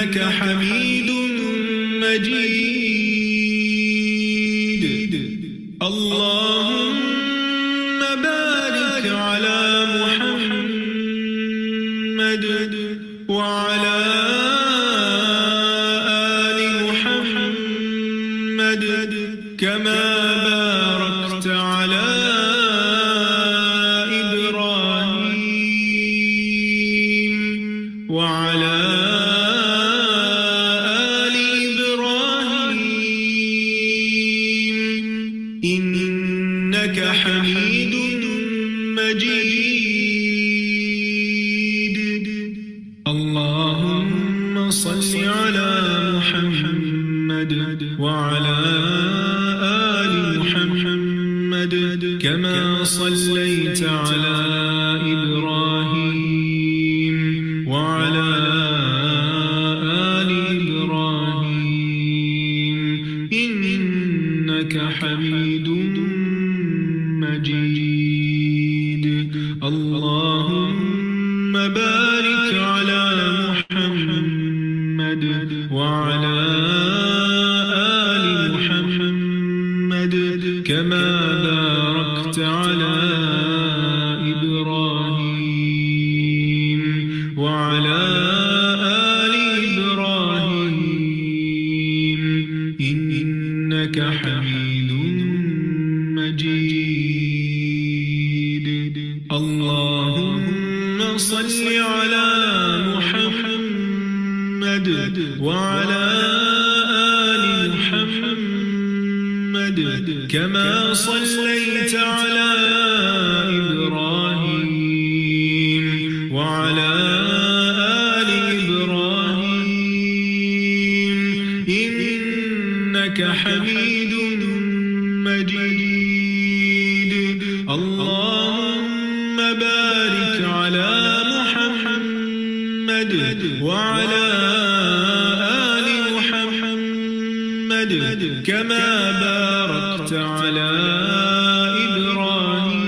إنك حميد مجيد. اللهم بارك على محمد وعلى آل محمد كما باركت على إبراهيم وعلى آل إبراهيم إنك حميد مجيد. اللهم صل على محمد وعلى آل محمد كما صليت على إبراهيم وعلى آل إبراهيم إنك حميد مجيد. اللهم بارك على محمد وعلى آل محمد كما باركت على إبراهيم وعلى آل إبراهيم إنك حميد مجيد. اللهم صل على محمد وعلى آل محمد كما صليت على إبراهيم وعلى آل إبراهيم إنك حميد مجيد. اللهم بارك على محمد وعلى آل محمد كما باركت على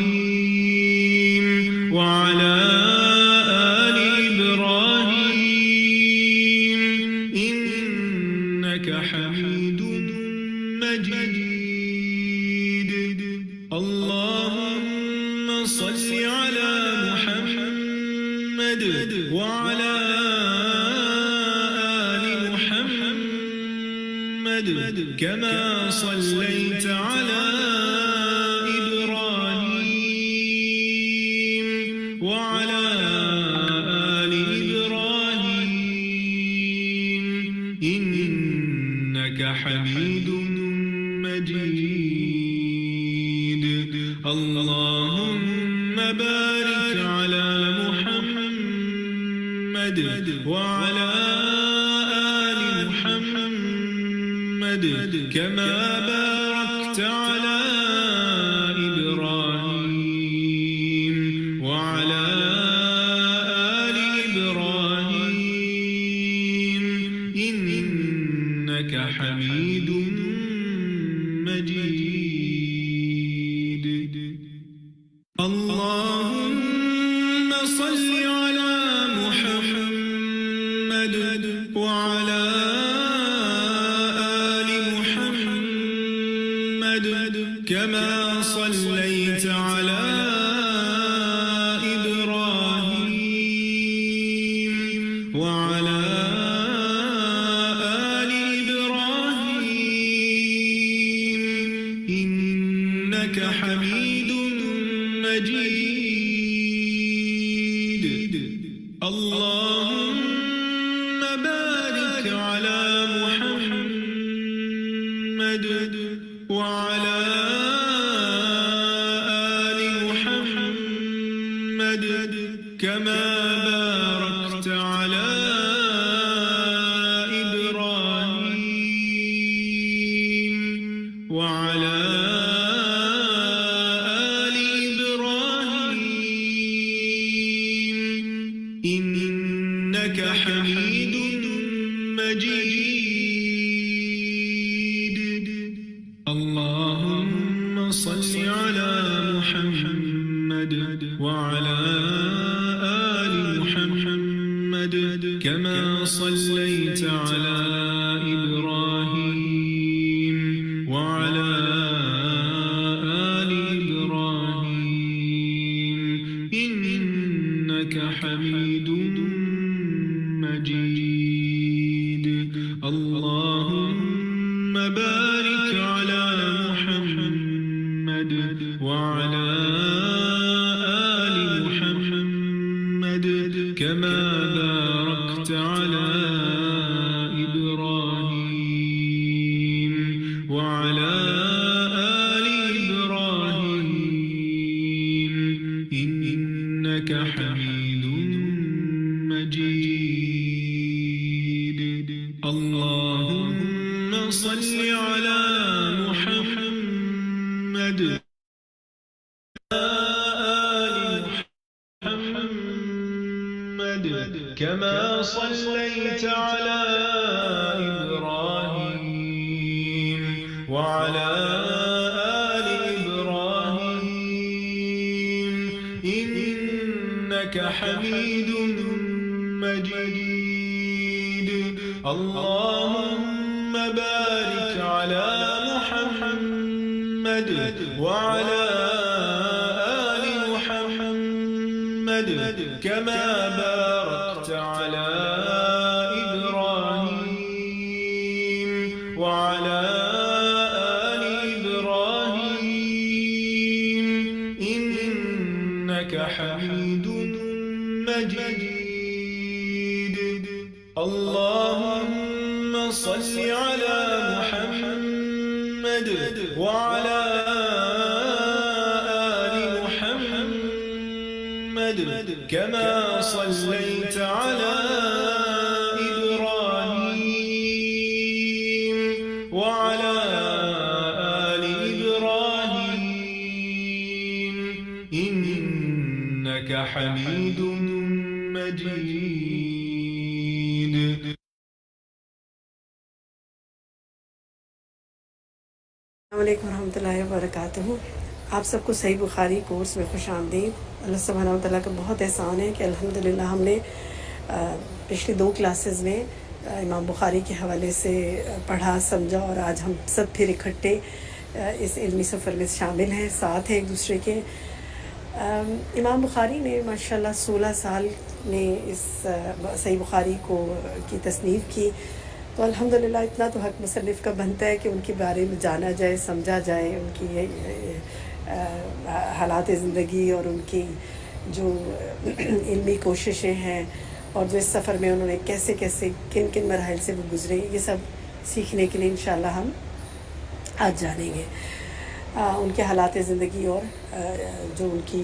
إبراهيم وعلى آل إبراهيم إنك حميد مجيد. اللهم صل على محمد وعلى آل محمد كما صليت على إبراهيم وعلى آل إبراهيم إنك حميد مجيد. اللهم بارك على محمد وعلى آل محمد كما باركت على إبراهيم وعلى آل إبراهيم إنك حميد مجيد. اللهم صل على محمد وعلى آل محمد كما صليت على إبراهيم وعلى آل إبراهيم إنك حميد مجيد. اللهم بارك على محمد وعلى آل محمد كما باركت على إبراهيم وعلى آل إبراهيم إنك حميد مجيد. اللهم صل على محمد وعلى آل محمد كما صليت على إبراهيم وعلى آل إبراهيم إنك حميد مجيد اللهم بارك على محمد وعلى آل محمد كما باركت على إبراهيم وعلى آل إبراهيم إنك حميد مجيد اللهم صل على محمد كما صليت على إبراهيم وعلى آل إبراهيم إنك حميد مجيد اللهم بارك على محمد وعلى آل محمد كما باركت على إبراهيم وعلى آل إبراهيم إنك حميد مجيد اللهم صل على محمد وعلى آل محمد كما صليت على إبراهيم وعلى آل إبراهيم إنك حميد مجيد السلام علیکم ورحمۃ اللہ وبرکاتہ۔ آپ سب کو صحیح بخاری کورس میں خوش آمدید۔ اللہ سبحانہ و تعالیٰ کا بہت احسان ہے کہ الحمدللہ ہم نے پچھلی 2 کلاسز میں امام بخاری کے حوالے سے پڑھا سمجھا، اور آج ہم سب پھر اکٹھے اس علمی سفر میں شامل ہیں، ساتھ ہیں ایک دوسرے کے۔ امام بخاری نے ماشاءاللہ 16 سال میں اس صحیح بخاری کی تصنیف کی، تو الحمدللہ اتنا تو حق مصنف کا بنتا ہے کہ ان کے بارے میں جانا جائے، سمجھا جائے، ان کی حالات زندگی اور ان کی جو علمی کوششیں ہیں، اور جو اس سفر میں انہوں نے کیسے کیسے کن کن مراحل سے وہ گزرے، یہ سب سیکھنے کے لیے انشاءاللہ ہم آج جانیں گے ان کے حالات زندگی اور جو ان کی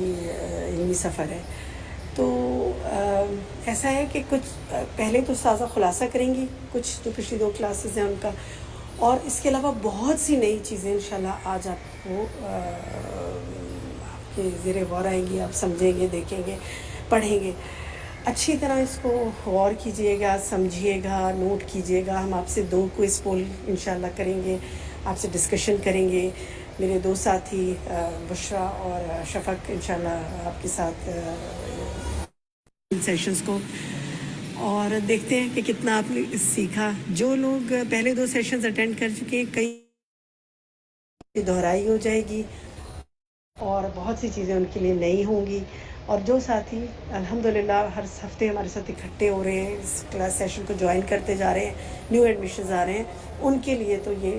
علمی سفر ہے۔ تو ایسا ہے کہ کچھ پہلے تو استاذہ خلاصہ کریں گی کچھ جو پچھلی 2 کلاسز ہیں ان کا، اور اس کے علاوہ بہت سی نئی چیزیں انشاءاللہ آج آپ کو آپ کے زیر غور آئیں گی، آپ سمجھیں گے، دیکھیں گے، پڑھیں گے۔ اچھی طرح اس کو غور کیجئے گا، سمجھیے گا، نوٹ کیجئے گا۔ ہم آپ سے 2 کوئز پول انشاءاللہ کریں گے، آپ سے ڈسکشن کریں گے۔ میرے 2 ساتھی بشرا اور شفق انشاءاللہ آپ کے ساتھ سیشنز کو، اور دیکھتے ہیں کہ کتنا آپ نے سیکھا۔ جو لوگ پہلے 2 سیشنز اٹینڈ کر چکے ہیں، کئی دہرائی ہو جائے گی اور بہت سی چیزیں ان کے لیے نئی ہوں گی، اور جو ساتھی الحمدللہ ہر ہفتے ہمارے ساتھ اکٹھے ہو رہے ہیں، اس کلاس سیشن کو جوائن کرتے جا رہے ہیں، نیو ایڈمیشنز آ رہے ہیں، ان کے لیے تو یہ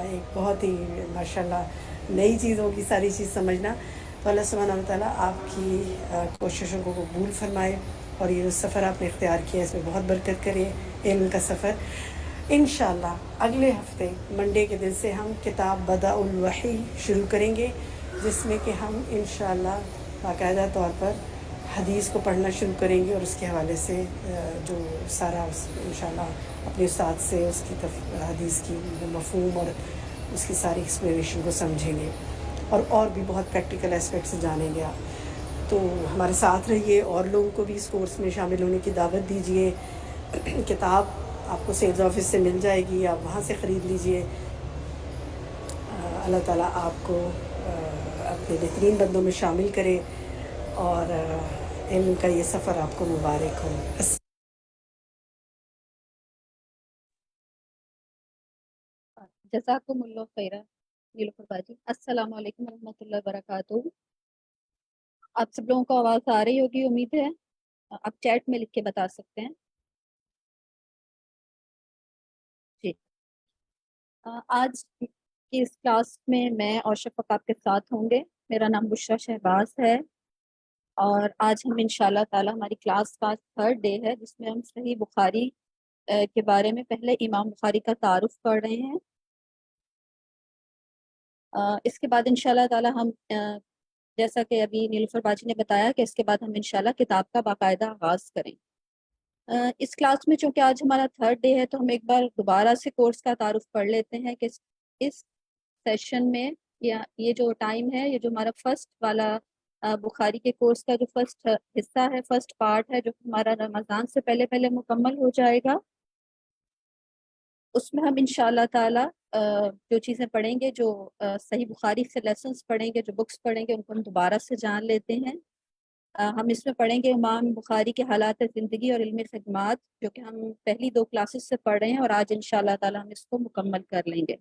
ایک بہت ہی ماشاءاللہ نئی چیز ہوگی ساری چیز سمجھنا۔ تو اللہ سبحانہ و تعالیٰ آپ کی کوششوں کو قبول فرمائے، اور یہ جو سفر آپ نے اختیار کیا اس میں بہت برکت کرے، علم کا سفر۔ انشاءاللہ اگلے ہفتے منڈے کے دن سے ہم کتاب بدء الوحی شروع کریں گے، جس میں کہ ہم انشاءاللہ باقاعدہ طور پر حدیث کو پڑھنا شروع کریں گے، اور اس کے حوالے سے جو سارا انشاءاللہ اپنے استاد سے اس کی حدیث کی مفہوم اور اس کی ساری ایکسپلینیشن کو سمجھیں گے، اور بھی بہت پریکٹیکل اسپیکٹس جانیں گے آپ۔ تو ہمارے ساتھ رہیے، اور لوگوں کو بھی اس کورس میں شامل ہونے کی دعوت دیجیے۔ کتاب آپ کو سیلز آفس سے مل جائے گی، آپ وہاں سے خرید لیجئے۔ اللہ تعالیٰ آپ کو اپنے بہترین بندوں میں شامل کرے، اور علم کا یہ سفر آپ کو مبارک ہو۔ جزاکم اللہ خیرہ نیلوفر باجی. السلام علیکم ورحمۃ اللہ وبرکاتہ. آپ سب لوگوں کو آواز آ رہی ہوگی امید ہے. آپ چیٹ میں لکھ کے بتا سکتے ہیں. جی. آج کی اس کلاس میں اور شفق آپ کے ساتھ ہوں گے. میرا نام بشرا شہباز ہے اور آج ہم انشاءاللہ تعالی ہماری کلاس کا 3rd ڈے ہے جس میں ہم صحیح بخاری کے بارے میں پہلے امام بخاری کا تعارف پڑھ رہے ہیں. اس کے بعد انشاءاللہ تعالی ہم جیسا کہ ابھی نیلوفر باجی نے بتایا کہ اس کے بعد ہم انشاءاللہ کتاب کا باقاعدہ آغاز کریں. اس کلاس میں چونکہ آج ہمارا 3rd ڈے ہے تو ہم ایک بار دوبارہ سے کورس کا تعارف پڑھ لیتے ہیں کہ اس سیشن میں یا یہ جو ٹائم ہے یہ جو ہمارا فرسٹ والا بخاری کے کورس کا جو فرسٹ حصہ ہے فرسٹ پارٹ ہے جو ہمارا رمضان سے پہلے پہلے مکمل ہو جائے گا. اس میں ہم انشاءاللہ تعالی جو چیزیں پڑھیں گے جو صحیح بخاری سے لیسنس پڑھیں گے جو بکس پڑھیں گے ان کو ہم دوبارہ سے جان لیتے ہیں. ہم اس میں پڑھیں گے امام بخاری کے حالات زندگی اور علم خدمات جو کہ ہم پہلی 2 کلاسز سے پڑھ رہے ہیں اور آج انشاءاللہ تعالی ہم اس کو مکمل کر لیں گے.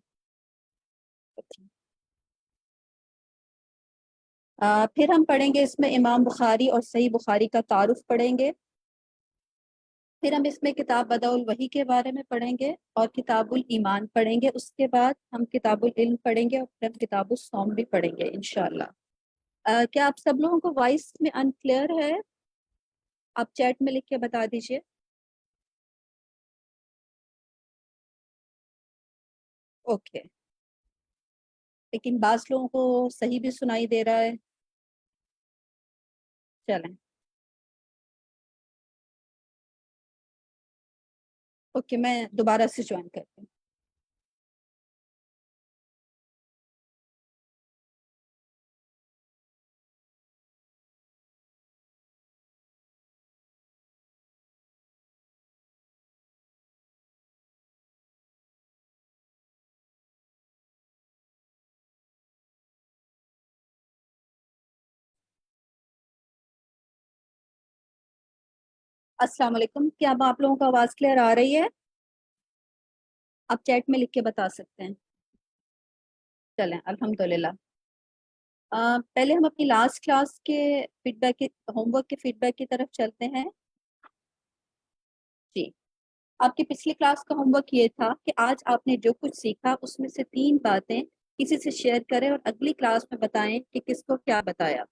پھر ہم پڑھیں گے اس میں امام بخاری اور صحیح بخاری کا تعارف پڑھیں گے. پھر ہم اس میں کتاب بدء الوحی کے بارے میں پڑھیں گے اور کتاب الایمان پڑھیں گے. اس کے بعد ہم کتاب العلم پڑھیں گے اور پھر ہم کتاب الصوم بھی پڑھیں گے انشاءاللہ. کیا آپ سب لوگوں کو وائس میں انکلیئر ہے؟ آپ چیٹ میں لکھ کے بتا دیجئے. اوکے. لیکن بعض لوگوں کو صحیح بھی سنائی دے رہا ہے. چلیں اوکے میں دوبارہ سے جوائن کرتی ہوں. السلام علیکم. کیا اب آپ لوگوں کو آواز کلیئر آ رہی ہے؟ آپ چیٹ میں لکھ کے بتا سکتے ہیں. چلیں الحمدللہ. پہلے ہم اپنی لاسٹ کلاس کے فیڈ بیک ہوم ورک کے فیڈ بیک کی طرف چلتے ہیں. جی. آپ کی پچھلی کلاس کا ہوم ورک یہ تھا کہ آج آپ نے جو کچھ سیکھا اس میں سے 3 باتیں کسی سے شیئر کریں اور اگلی کلاس میں بتائیں کہ کس کو کیا بتایا.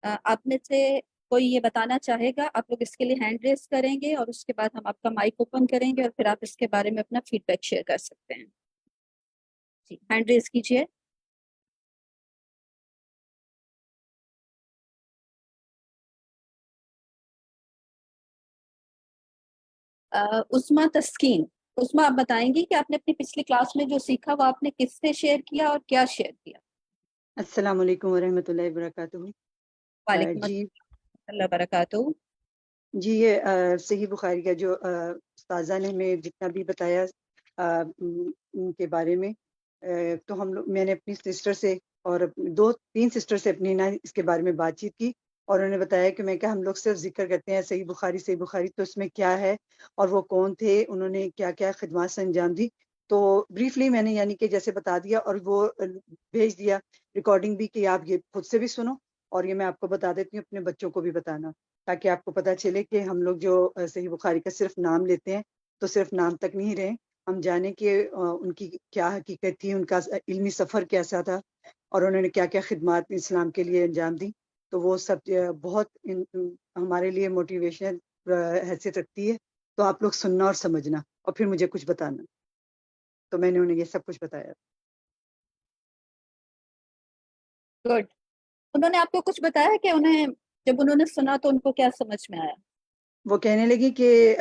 آپ میں سے کوئی یہ بتانا چاہے گا؟ آپ لوگ اس کے لیے ہینڈ ریز کریں گے اور اس کے بعد ہم آپ کا مائک اوپن کریں گے اور پھر آپ اس کے بارے میں اپنا فیڈ بیک شیئر کر سکتے ہیں. جی ہینڈ ریز کیجیے. عثما تسکین. عثما آپ بتائیں گی کہ آپ نے اپنی پچھلی کلاس میں جو سیکھا وہ آپ نے کس سے شیئر کیا اور کیا شیئر کیا؟ السلام علیکم ورحمۃ اللہ وبرکاتہ. وعلیکم جی السلام اللہ وبرکاتہ. جی یہ صحیح بخاری کا جو استاذہ نے ہمیں جتنا بھی بتایا ان کے بارے میں تو ہم لوگ میں نے اپنی سسٹر سے اور 2-3 سسٹر سے اپنی اس کے بارے میں بات چیت کی اور انہوں نے بتایا کہ میں ہم لوگ صرف ذکر کرتے ہیں صحیح بخاری تو اس میں کیا ہے اور وہ کون تھے انہوں نے کیا کیا خدمات سے انجام دی. تو بریفلی میں نے یعنی کہ جیسے بتا دیا اور وہ بھیج دیا ریکارڈنگ بھی کہ آپ یہ خود سے بھی سنو اور یہ میں آپ کو بتا دیتی ہوں اپنے بچوں کو بھی بتانا تاکہ آپ کو پتہ چلے کہ ہم لوگ جو صحیح بخاری کا صرف نام لیتے ہیں تو صرف نام تک نہیں رہے, ہم جانیں کہ ان کی کیا حقیقت تھی, ان کا علمی سفر کیسا تھا اور انہوں نے کیا کیا خدمات اسلام کے لیے انجام دی. تو وہ سب بہت ہمارے لیے موٹیویشن حیثیت رکھتی ہے. تو آپ لوگ سننا اور سمجھنا اور پھر مجھے کچھ بتانا. تو میں نے انہیں یہ سب کچھ بتایا. گڈ. انہوں نے آپ کو کچھ بتایا کہ جب انہوں نے سنا تو ان کو کیا سمجھ میں آیا؟ وہ کہنے لگی کہ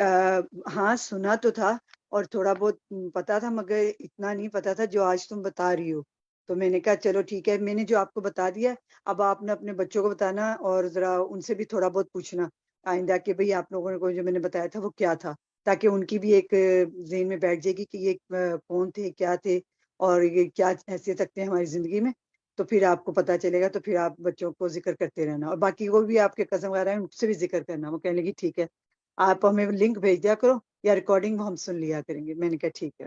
ہاں سنا تو تھا اور تھوڑا بہت پتا تھا مگر اتنا نہیں پتا تھا جو آج تم بتا رہی ہو. تو میں نے کہا چلو ٹھیک ہے, میں نے جو آپ کو بتا دیا اب آپ نے اپنے بچوں کو بتانا اور ذرا ان سے بھی تھوڑا بہت پوچھنا آئندہ کہ بھئی آپ لوگوں کو جو میں نے بتایا تھا وہ کیا تھا, تاکہ ان کی بھی ایک ذہن میں بیٹھ جائے گی کہ یہ کون تھے کیا تھے اور یہ کیا حیثیت رکھتے ہیں ہماری زندگی میں. تو پھر آپ کو پتا چلے گا تو پھر آپ بچوں کو ذکر کرتے رہنا اور باقی وہ بھی آپ کے کزن وغیرہ ہیں ان سے بھی ذکر کرنا. وہ کہنے لگی ٹھیک ہے آپ ہمیں لنک بھیج دیا کرو یا ریکارڈنگ ہم سن لیا کریں گے. میں نے کہا ٹھیک ہے.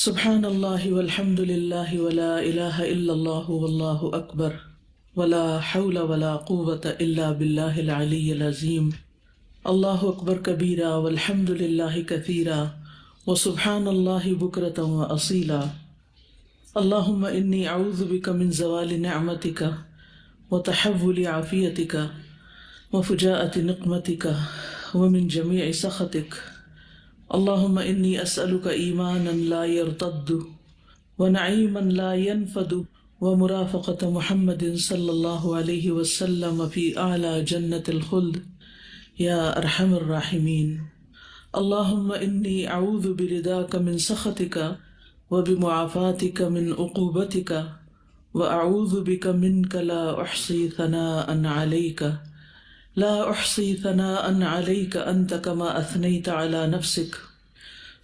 سبحان اللہ والحمد للہ ولا الہ الا اللہ واللہ اکبر ولا حول ولا قوة الا باللہ العلی العظیم اللہ اکبر کبیرا والحمد للہ کثیرا وسبحان اللہ بکرۃ واصیلا اللہم انی اعوذ بک من زوال نعمتک وتحول عافیتک وفجاءة نقمتک ومن جمیع سخطک اللہم انی اسألک ایمانا لا یرتد ونعیما لا ینفد ومرافقۃ محمد صلی اللہ علیہ وسلم فی اعلی جنت الخلد یا ارحم الراحمین اللہم انی اعوذ برضاک من سخطک وبمعافاتک من عقوبتک واعوذ بک منک لا احصی ثناء علیک لا احصی ثناء علیک انت کما اثنیت علی نفسک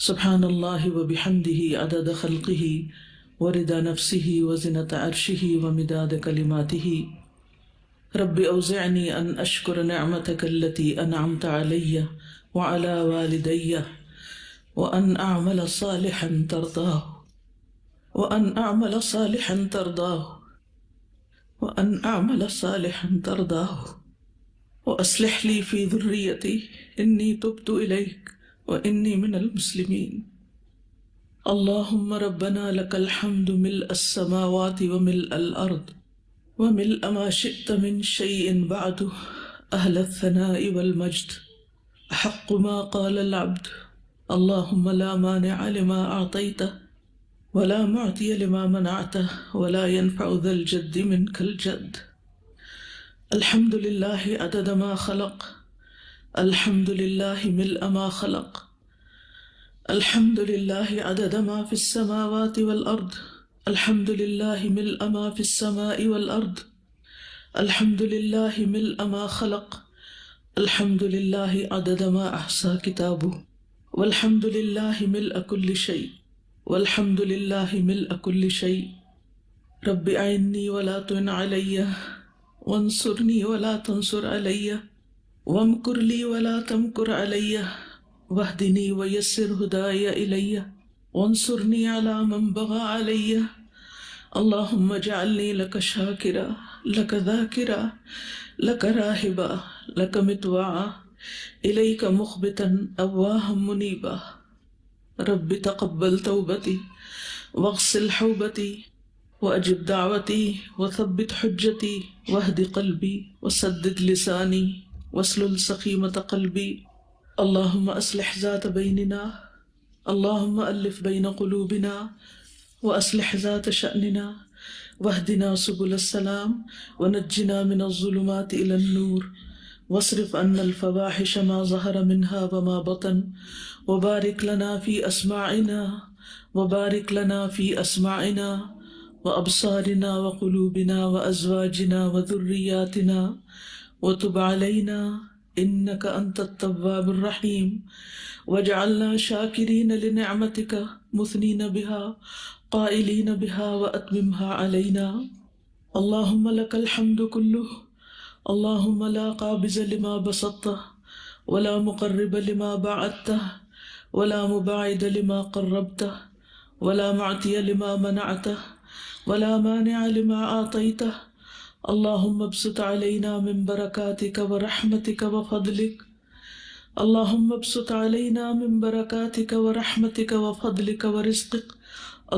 سبحان اللہ وبحمدہ عدد خلقہ ورضا نفسہ وزنۃ عرشہ ومداد کلماتہ رب اوزعنی ان اشکر نعمتک التی انعمت علی وعلی والدی وان اعمل صالحا ترضاہ وان اعمل صالحا ترضاہ وان اعمل صالحا ترضاہ وأصلح لي في ذريتي إني تبت إليك وإني من المسلمين اللهم ربنا لك الحمد ملء السماوات وملء الأرض وملء ما شئت من شيء بعد أهل الثناء والمجد أحق ما قال العبد اللهم لا مانع لما أعطيت ولا معطي لما منعت ولا ينفع ذا الجد منك الجد الحمد للہ عدد ما خلق الحمد للہ ملء ما خلق الحمد للہ عدد ما في السماوات والأرض الحمد للہ ملء ما في السماء والأرض الحمد للہ ملء ما خلق الحمد للہ عدد ما احصى كتابه والحمد للہ ملء كل شيء والحمد للہ ملء كل شيء رب أعني ولا تعن علي وانصرني ولا تنصر علي وامكر لي ولا تمكر علي واهدني ويسر هداي إلي وانصرني على من بغى علي اللهم اجعلني لك شاكرا لك ذاكرا لك راهبا لك متوعا إليك مخبتا أواها منيبا رب تقبل توبتي واغسل حوبتي وأجب دعوتي وثبت حجتي واهد قلبي وسدد لساني واسلل سخيمة قلبي اللهم أصلح ذات بيننا اللهم ألف بين قلوبنا وأصلح ذات شأننا واهدنا سبل السلام ونجنا من الظلمات إلى النور واصرف عنا الفواحش ما ظهر منها وما بطن وبارك لنا في أسماعنا وبارك لنا في أسماعنا وأبصارنا وقلوبنا وأزواجنا وذرياتنا وتب علينا إنك أنت التواب الرحيم واجعلنا شاكرين لنعمتك مثنين بها قائلين بها وأتممها علينا اللهم لك الحمد كله اللهم لا قابض لما بسطته ولا مقرب لما بعدته ولا مباعد لما قربته ولا معطي لما منعته ولا مانع لما أعطيته اللهم ابسط علينا من بركاتك ورحمتك وفضلك اللهم ابسط علينا من بركاتك ورحمتك وفضلك ورزقك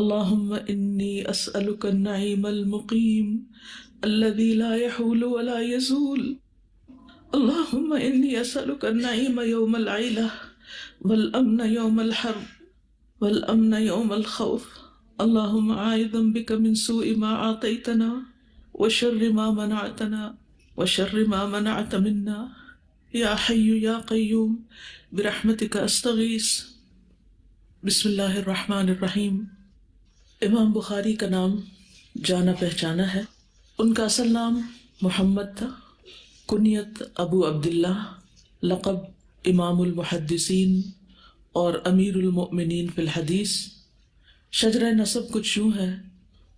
اللهم إني أسألك النعيم المقيم الذي لا يحول ولا يزول اللهم إني أسألك النعيم يوم العيلة والأمن يوم الحرب والأمن يوم الخوف اللهم عائذا بك من سوء ما أعطيتنا وشر ما منعتنا وشر ما منعت منا يا حي يا قيوم برحمتك أستغيث بسم اللہ الرحمن الرحیم. امام بخاری کا نام جانا پہچانا ہے. ان کا اصل نام محمد تھا، کنیت ابو عبداللہ، لقب امام المحدثین اور امیر المؤمنین فی الحدیث. شجرہ نسب کچھ یوں ہے: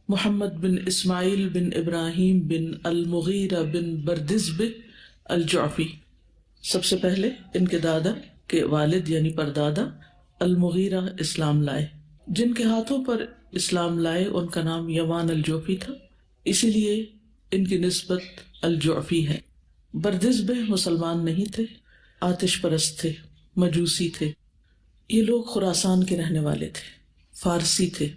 محمد بن اسماعیل بن ابراہیم بن المغیرہ بن بردزبہ الجعفی. سب سے پہلے ان کے دادا کے والد یعنی پردادا المغیرہ اسلام لائے. جن کے ہاتھوں پر اسلام لائے ان کا نام یمان الجوفی تھا، اسی لیے ان کی نسبت الجعفی ہے۔ بردزبے مسلمان نہیں تھے، آتش پرست تھے، مجوسی تھے۔ یہ لوگ خراسان کے رہنے والے تھے، فارسی تھے۔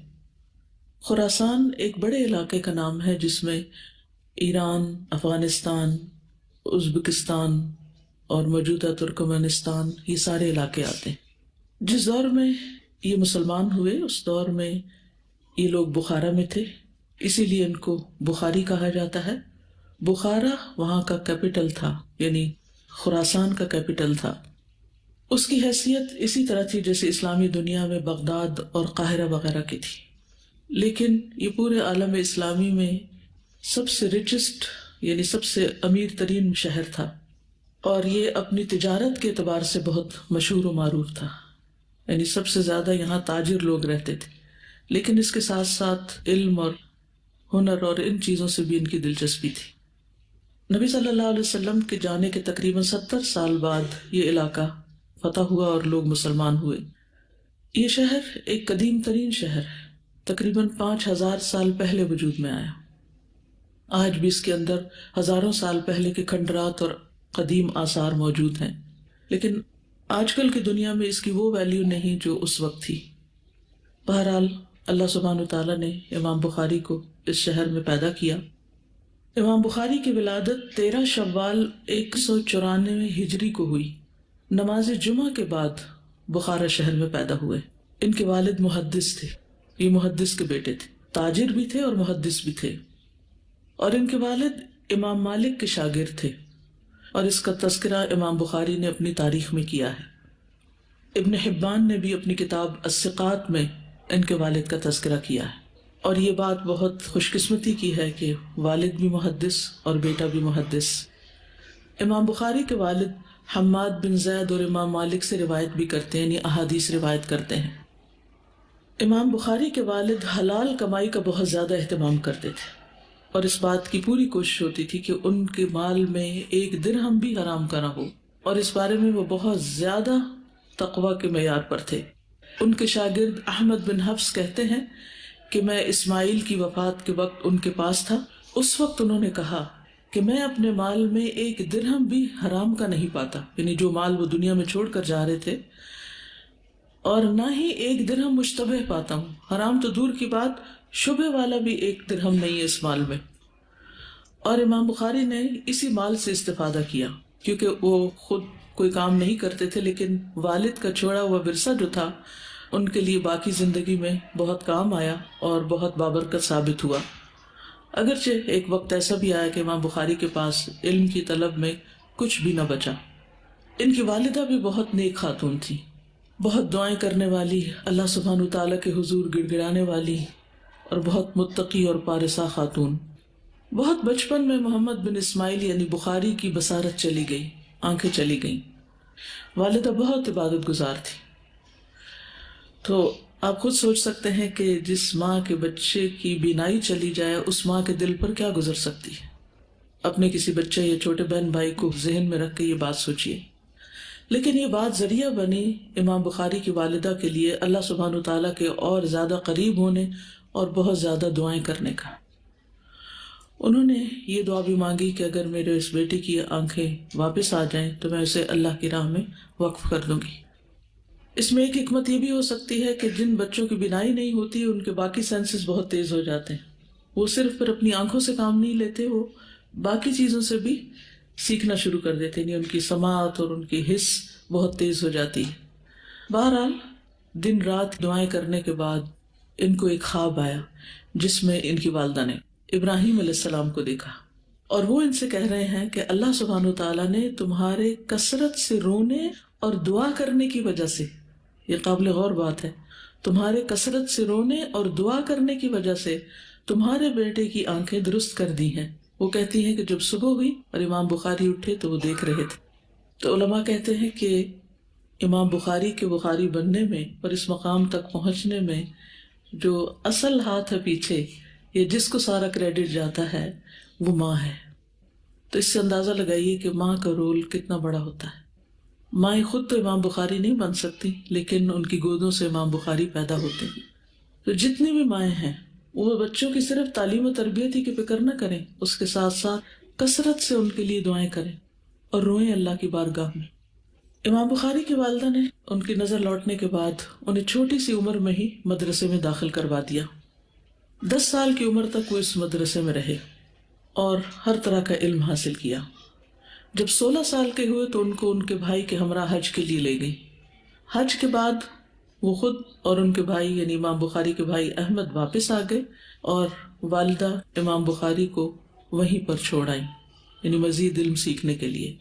خراسان ایک بڑے علاقے کا نام ہے جس میں ایران، افغانستان، ازبکستان اور موجودہ ترکمانستان، یہ سارے علاقے آتے ہیں۔ جس دور میں یہ مسلمان ہوئے اس دور میں یہ لوگ بخارا میں تھے، اسی لیے ان کو بخاری کہا جاتا ہے۔ بخارا وہاں کا کیپٹل تھا، یعنی خراسان کا کیپٹل تھا۔ اس کی حیثیت اسی طرح تھی جیسے اسلامی دنیا میں بغداد اور قاہرہ وغیرہ کی تھی، لیکن یہ پورے عالم اسلامی میں سب سے ریچسٹ یعنی سب سے امیر ترین شہر تھا، اور یہ اپنی تجارت کے اعتبار سے بہت مشہور و معروف تھا، یعنی سب سے زیادہ یہاں تاجر لوگ رہتے تھے، لیکن اس کے ساتھ ساتھ علم اور ہنر اور ان چیزوں سے بھی ان کی دلچسپی تھی۔ نبی صلی اللہ علیہ وسلم کے جانے کے تقریباً 70 سال بعد یہ علاقہ فتح ہوا اور لوگ مسلمان ہوئے۔ یہ شہر ایک قدیم ترین شہر ہے، تقریباً 5000 سال پہلے وجود میں آیا۔ آج بھی اس کے اندر ہزاروں سال پہلے کے کھنڈرات اور قدیم آثار موجود ہیں، لیکن آج کل کی دنیا میں اس کی وہ ویلیو نہیں جو اس وقت تھی۔ بہرحال اللہ سبحانہ وتعالیٰ نے امام بخاری کو اس شہر میں پیدا کیا۔ امام بخاری کی ولادت 13 شوال 194 ہجری کو ہوئی۔ نماز جمعہ کے بعد بخارا شہر میں پیدا ہوئے۔ ان کے والد محدث تھے، یہ محدث کے بیٹے تھے، تاجر بھی تھے اور محدث بھی تھے، اور ان کے والد امام مالک کے شاگرد تھے، اور اس کا تذکرہ امام بخاری نے اپنی تاریخ میں کیا ہے۔ ابن حبان نے بھی اپنی کتاب الثقات میں ان کے والد کا تذکرہ کیا ہے، اور یہ بات بہت خوش قسمتی کی ہے کہ والد بھی محدث اور بیٹا بھی محدث۔ امام بخاری کے والد حماد بن زید اور امام مالک سے روایت بھی کرتے ہیں، یعنی احادیث روایت کرتے ہیں۔ امام بخاری کے والد حلال کمائی کا بہت زیادہ اہتمام کرتے تھے، اور اس بات کی پوری کوشش ہوتی تھی کہ ان کے مال میں 1 درہم بھی حرام کا نہ ہو، اور اس بارے میں وہ بہت زیادہ تقوی کے معیار پر تھے۔ ان کے شاگرد احمد بن حفص کہتے ہیں کہ میں اسماعیل کی وفات کے وقت ان کے پاس تھا، اس وقت انہوں نے کہا کہ میں اپنے مال میں 1 درہم بھی حرام کا نہیں پاتا، یعنی جو مال وہ دنیا میں چھوڑ کر جا رہے تھے، اور نہ ہی 1 درہم مشتبہ پاتا ہوں، حرام تو دور کی بات، شبہ والا بھی 1 درہم نہیں ہے اس مال میں۔ اور امام بخاری نے اسی مال سے استفادہ کیا، کیونکہ وہ خود کوئی کام نہیں کرتے تھے، لیکن والد کا چھوڑا ہوا ورثہ جو تھا ان کے لیے باقی زندگی میں بہت کام آیا اور بہت بابرکت ثابت ہوا۔ اگرچہ ایک وقت ایسا بھی آیا کہ امام بخاری کے پاس علم کی طلب میں کچھ بھی نہ بچا۔ ان کی والدہ بھی بہت نیک خاتون تھی، بہت دعائیں کرنے والی، اللہ سبحانہ تعالیٰ کے حضور گڑ گڑانے والی، اور بہت متقی اور پارسا خاتون۔ بہت بچپن میں محمد بن اسماعیل یعنی بخاری کی بصارت چلی گئی، آنکھیں چلی گئیں۔ والدہ بہت عبادت گزار تھی، تو آپ خود سوچ سکتے ہیں کہ جس ماں کے بچے کی بینائی چلی جائے اس ماں کے دل پر کیا گزر سکتی ہے۔ اپنے کسی بچے یا چھوٹے بہن بھائی کو ذہن میں رکھ کے یہ بات سوچیے۔ لیکن یہ بات ذریعہ بنی امام بخاری کی والدہ کے لیے اللہ سبحانہ تعالیٰ کے اور زیادہ قریب ہونے اور بہت زیادہ دعائیں کرنے کا۔ انہوں نے یہ دعا بھی مانگی کہ اگر میرے اس بیٹے کی آنکھیں واپس آ جائیں تو میں اسے اللہ کی راہ میں وقف کر دوں گی۔ اس میں ایک حکمت یہ بھی ہو سکتی ہے کہ جن بچوں کی بینائی نہیں ہوتی ان کے باقی سینسز بہت تیز ہو جاتے ہیں، وہ صرف پھر اپنی آنکھوں سے کام نہیں لیتے، وہ باقی چیزوں سے بھی سیکھنا شروع کر دیتے ہیں، یعنی ان کی سماعت اور ان کی حس بہت تیز ہو جاتی ہے۔ بہرحال دن رات دعائیں کرنے کے بعد ان کو ایک خواب آیا جس میں ان کی والدہ نے ابراہیم علیہ السلام کو دیکھا، اور وہ ان سے کہہ رہے ہیں کہ اللہ سبحانہ تعالیٰ نے تمہارے کثرت سے رونے اور دعا کرنے کی وجہ سے، یہ قابل غور بات ہے، تمہارے کثرت سے رونے اور دعا کرنے کی وجہ سے تمہارے بیٹے کی آنکھیں درست کر دی ہیں۔ وہ کہتی ہیں کہ جب صبح ہوئی اور امام بخاری اٹھے تو وہ دیکھ رہے تھے۔ تو علماء کہتے ہیں کہ امام بخاری کے بخاری بننے میں اور اس مقام تک پہنچنے میں جو اصل ہاتھ ہے پیچھے، یہ جس کو سارا کریڈٹ جاتا ہے، وہ ماں ہے۔ تو اس سے اندازہ لگائیے کہ ماں کا رول کتنا بڑا ہوتا ہے۔ مائیں خود تو امام بخاری نہیں بن سکتی، لیکن ان کی گودوں سے امام بخاری پیدا ہوتے ہیں۔ تو جتنی بھی مائیں ہیں وہ بچوں کی صرف تعلیم و تربیت ہی کی فکر نہ کریں، اس کے ساتھ ساتھ کثرت سے ان کے لیے دعائیں کریں اور روئیں اللہ کی بارگاہ میں۔ امام بخاری کی والدہ نے ان کی نظر لوٹنے کے بعد انہیں چھوٹی سی عمر میں ہی مدرسے میں داخل کروا دیا۔ 10 سال کی عمر تک وہ اس مدرسے میں رہے اور ہر طرح کا علم حاصل کیا۔ جب 16 سال کے ہوئے تو ان کو ان کے بھائی کے ہمراہ حج کے لیے لے گئی۔ حج کے بعد وہ خود اور ان کے بھائی یعنی امام بخاری کے بھائی احمد واپس آ گئے اور والدہ امام بخاری کو وہیں پر چھوڑ آئی، یعنی مزید علم سیکھنے کے لیے۔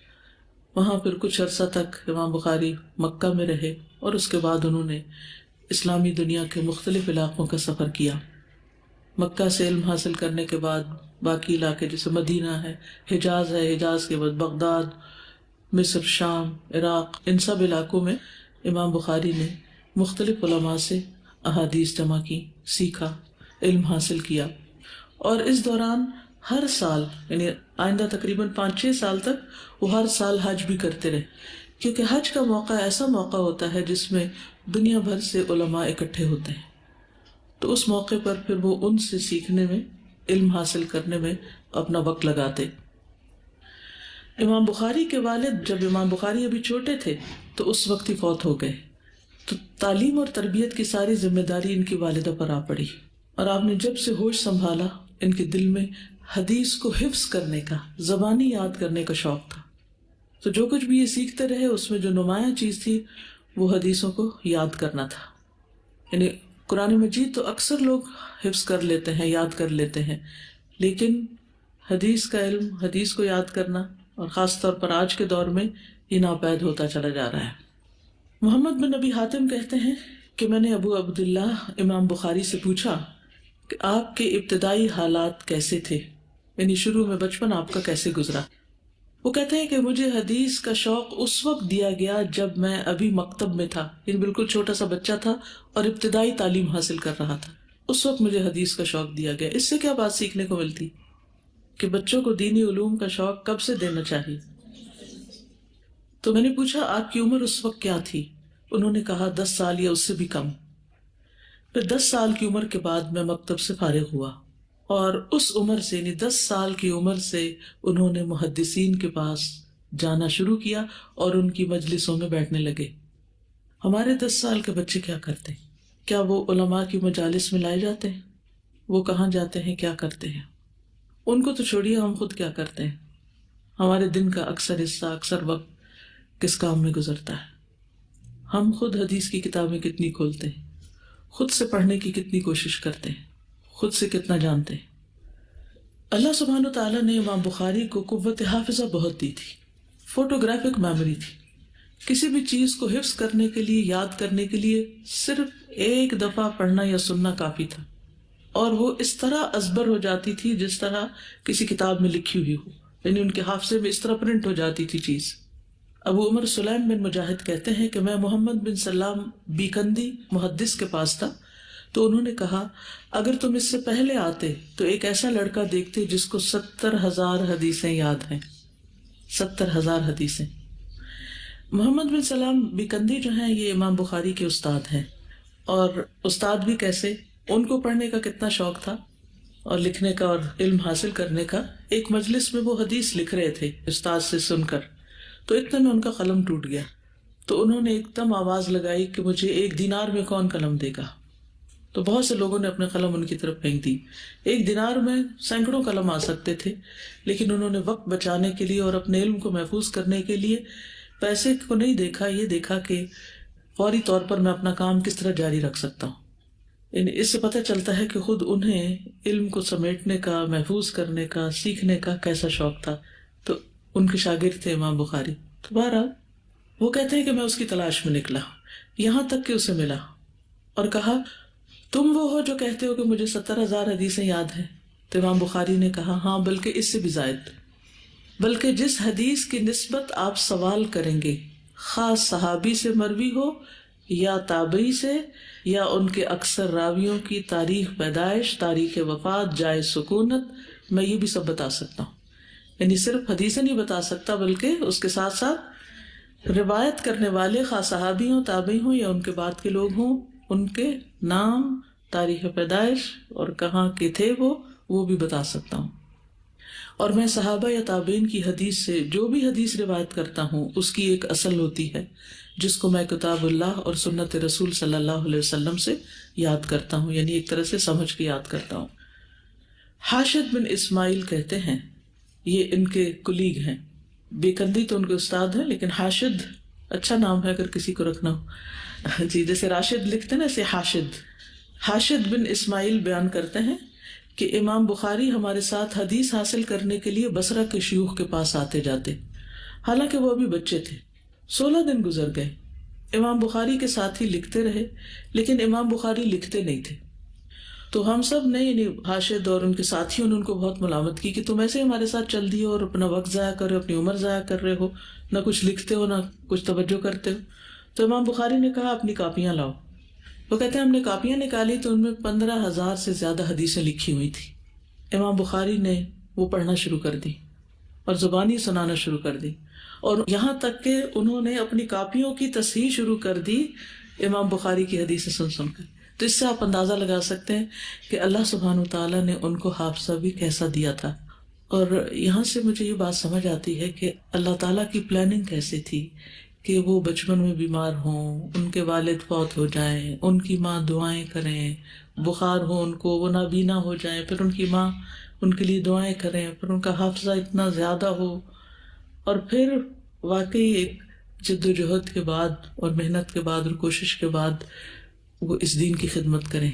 وہاں پھر کچھ عرصہ تک امام بخاری مکہ میں رہے اور اس کے بعد انہوں نے اسلامی دنیا کے مختلف علاقوں کا سفر کیا۔ مکہ سے علم حاصل کرنے کے بعد باقی علاقے جیسے مدینہ ہے، حجاز کے بعد بغداد، مصر، شام، عراق، ان سب علاقوں میں امام بخاری نے مختلف علماء سے احادیث جمع کی، سیکھا، علم حاصل کیا، اور اس دوران ہر سال یعنی آئندہ تقریباً 5-6 سال تک وہ ہر سال حج بھی کرتے رہے، کیونکہ حج کا موقع ایسا موقع ہوتا ہے جس میں دنیا بھر سے علماء اکٹھے ہوتے ہیں، تو اس موقع پر پھر وہ ان سے سیکھنے میں، علم حاصل کرنے میں اپنا وقت لگاتے۔ امام بخاری کے والد جب امام بخاری ابھی چھوٹے تھے تو اس وقت ہی فوت ہو گئے، تو تعلیم اور تربیت کی ساری ذمہ داری ان کی والدہ پر آ پڑی، اور آپ نے جب سے ہوش سنبھالا ان کے دل میں حدیث کو حفظ کرنے کا، زبانی یاد کرنے کا شوق تھا، تو جو کچھ بھی یہ سیکھتے رہے اس میں جو نمایاں چیز تھی وہ حدیثوں کو یاد کرنا تھا۔ یعنی قرآن مجید تو اکثر لوگ حفظ کر لیتے ہیں، یاد کر لیتے ہیں، لیکن حدیث کا علم، حدیث کو یاد کرنا، اور خاص طور پر آج کے دور میں یہ ناپید ہوتا چلا جا رہا ہے۔ محمد بن نبی حاتم کہتے ہیں کہ میں نے ابو عبداللہ امام بخاری سے پوچھا کہ آپ کے ابتدائی حالات کیسے تھے، یعنی شروع میں بچپن آپ کا کیسے گزرا۔ وہ کہتے ہیں کہ مجھے حدیث کا شوق اس وقت دیا گیا جب میں ابھی مکتب میں تھا، یعنی بالکل چھوٹا سا بچہ تھا اور ابتدائی تعلیم حاصل کر رہا تھا، اس وقت مجھے حدیث کا شوق دیا گیا۔ اس سے کیا بات سیکھنے کو ملتی کہ بچوں کو دینی علوم کا شوق کب سے دینا چاہیے۔ تو میں نے پوچھا آپ کی عمر اس وقت کیا تھی؟ انہوں نے کہا 10 سال یا اس سے بھی کم۔ پھر 10 سال کی عمر کے بعد میں مکتب سے فارغ ہوا، اور اس عمر سے یعنی 10 سال کی عمر سے انہوں نے محدثین کے پاس جانا شروع کیا اور ان کی مجلسوں میں بیٹھنے لگے۔ ہمارے 10 سال کے بچے کیا کرتے ہیں؟ کیا وہ علماء کی مجالس میں لائے جاتے ہیں؟ وہ کہاں جاتے ہیں، کیا کرتے ہیں؟ ان کو تو چھوڑیے، ہم خود کیا کرتے ہیں؟ ہمارے دن کا اکثر حصہ، اکثر وقت کس کام میں گزرتا ہے؟ ہم خود حدیث کی کتابیں کتنی کھولتے ہیں، خود سے پڑھنے کی کتنی کوشش کرتے ہیں، خود سے کتنا جانتے ہیں۔ اللہ سبحانہ و تعالیٰ نے امام بخاری کو قوت حافظہ بہت دی تھی، فوٹوگرافک میموری تھی۔ کسی بھی چیز کو حفظ کرنے کے لیے، یاد کرنے کے لیے صرف ایک دفعہ پڑھنا یا سننا کافی تھا، اور وہ اس طرح ازبر ہو جاتی تھی جس طرح کسی کتاب میں لکھی ہوئی ہو، یعنی ان کے حافظے میں اس طرح پرنٹ ہو جاتی تھی چیز۔ ابو عمر سلیم بن مجاہد کہتے ہیں کہ میں محمد بن سلام بیکندی محدث کے پاس تھا، تو انہوں نے کہا اگر تم اس سے پہلے آتے تو ایک ایسا لڑکا دیکھتے جس کو 70,000 حدیثیں یاد ہیں۔ 70,000 حدیثیں۔ محمد بن سلام بیکندی جو ہیں یہ امام بخاری کے استاد ہیں، اور استاد بھی کیسے، ان کو پڑھنے کا کتنا شوق تھا اور لکھنے کا اور علم حاصل کرنے کا۔ ایک مجلس میں وہ حدیث لکھ رہے تھے استاد سے سن کر، تو اتنے میں ان کا قلم ٹوٹ گیا، تو انہوں نے ایک دم آواز لگائی کہ مجھے 1 دینار میں کون قلم دے گا؟ تو بہت سے لوگوں نے اپنے قلم ان کی طرف پھینک دی۔ 1 دینار میں سینکڑوں قلم آ سکتے تھے، لیکن انہوں نے وقت بچانے کے لیے اور اپنے علم کو محفوظ کرنے کے لیے پیسے کو نہیں دیکھا، یہ دیکھا کہ فوری طور پر میں اپنا کام کس طرح جاری رکھ سکتا ہوں۔ یعنی اس سے پتہ چلتا ہے کہ خود انہیں علم کو سمیٹنے کا، محفوظ کرنے کا، سیکھنے کا کیسا شوق تھا۔ تو ان کے شاگرد تھے امام بخاری۔ تو بہرحال وہ کہتے ہیں کہ میں اس کی تلاش میں نکلا، یہاں تک کہ اسے ملا اور کہا تم وہ ہو جو کہتے ہو کہ مجھے 70,000 حدیثیں یاد ہیں؟ تو امام بخاری نے کہا ہاں، بلکہ اس سے بھی زائد، بلکہ جس حدیث کی نسبت آپ سوال کریں گے، خاص صحابی سے مروی ہو یا تابعی سے یا ان کے اکثر راویوں کی تاریخ پیدائش، تاریخ وفات، جائے سکونت، میں یہ بھی سب بتا سکتا ہوں۔ یعنی صرف حدیثیں نہیں بتا سکتا، بلکہ اس کے ساتھ ساتھ روایت کرنے والے خاص صحابی ہوں، تابعی ہوں یا ان کے بعد کے لوگ ہوں، ان کے نام، تاریخ پیدائش اور کہاں کے تھے وہ بھی بتا سکتا ہوں. اور میں صحابہ یا تابعین کی حدیث سے جو بھی حدیث روایت کرتا ہوں اس کی ایک اصل ہوتی ہے جس کو میں کتاب اللہ اور سنت رسول صلی اللہ علیہ وسلم سے یاد کرتا ہوں، یعنی ایک طرح سے سمجھ کے یاد کرتا ہوں. حاشد بن اسماعیل کہتے ہیں، یہ ان کے کلیگ ہیں، بیکندی تو ان کے استاد ہیں، لیکن حاشد اچھا نام ہے اگر کسی کو رکھنا ہو. جی، جیسے راشد لکھتے ہیں نا، ایسے حاشد بن اسماعیل بیان کرتے ہیں کہ امام بخاری ہمارے ساتھ حدیث حاصل کرنے کے لیے بصرہ کے شیوخ کے پاس آتے جاتے، حالانکہ وہ ابھی بچے تھے. 16 دن گزر گئے، امام بخاری کے ساتھ ہی لکھتے رہے، لیکن امام بخاری لکھتے نہیں تھے. تو ہم سب نے، یعنی حاشد اور ان کے ساتھیوں نے ان کو بہت ملامت کی کہ تم ایسے ہمارے ساتھ چل دیے اور اپنا وقت ضائع کر رہے ہو، اپنی عمر ضائع کر رہے ہو، نہ کچھ لکھتے ہو نہ کچھ توجہ کرتے ہو. تو امام بخاری نے کہا اپنی کاپیاں لاؤ. وہ کہتے ہیں ہم نے کاپیاں نکالی تو ان میں 15,000 سے زیادہ حدیثیں لکھی ہوئی تھی. امام بخاری نے وہ پڑھنا شروع کر دی اور زبانی سنانا شروع کر دی، اور یہاں تک کہ انہوں نے اپنی کاپیوں کی تصحیح شروع کر دی امام بخاری کی حدیثیں سن کر. تو اس سے آپ اندازہ لگا سکتے ہیں کہ اللہ سبحانہ وتعالیٰ نے ان کو حافظہ بھی کیسا دیا تھا. اور یہاں سے مجھے یہ بات سمجھ آتی ہے کہ اللہ تعالیٰ کی پلاننگ کیسے تھی کہ وہ بچپن میں بیمار ہوں، ان کے والد فوت ہو جائیں، ان کی ماں دعائیں کریں، بخار ہو ان کو، وہ نابینا ہو جائیں، پھر ان کی ماں ان کے لیے دعائیں کریں، پھر ان کا حافظہ اتنا زیادہ ہو، اور پھر واقعی ایک جد و جہد کے بعد اور محنت کے بعد اور کوشش کے بعد وہ اس دین کی خدمت کریں.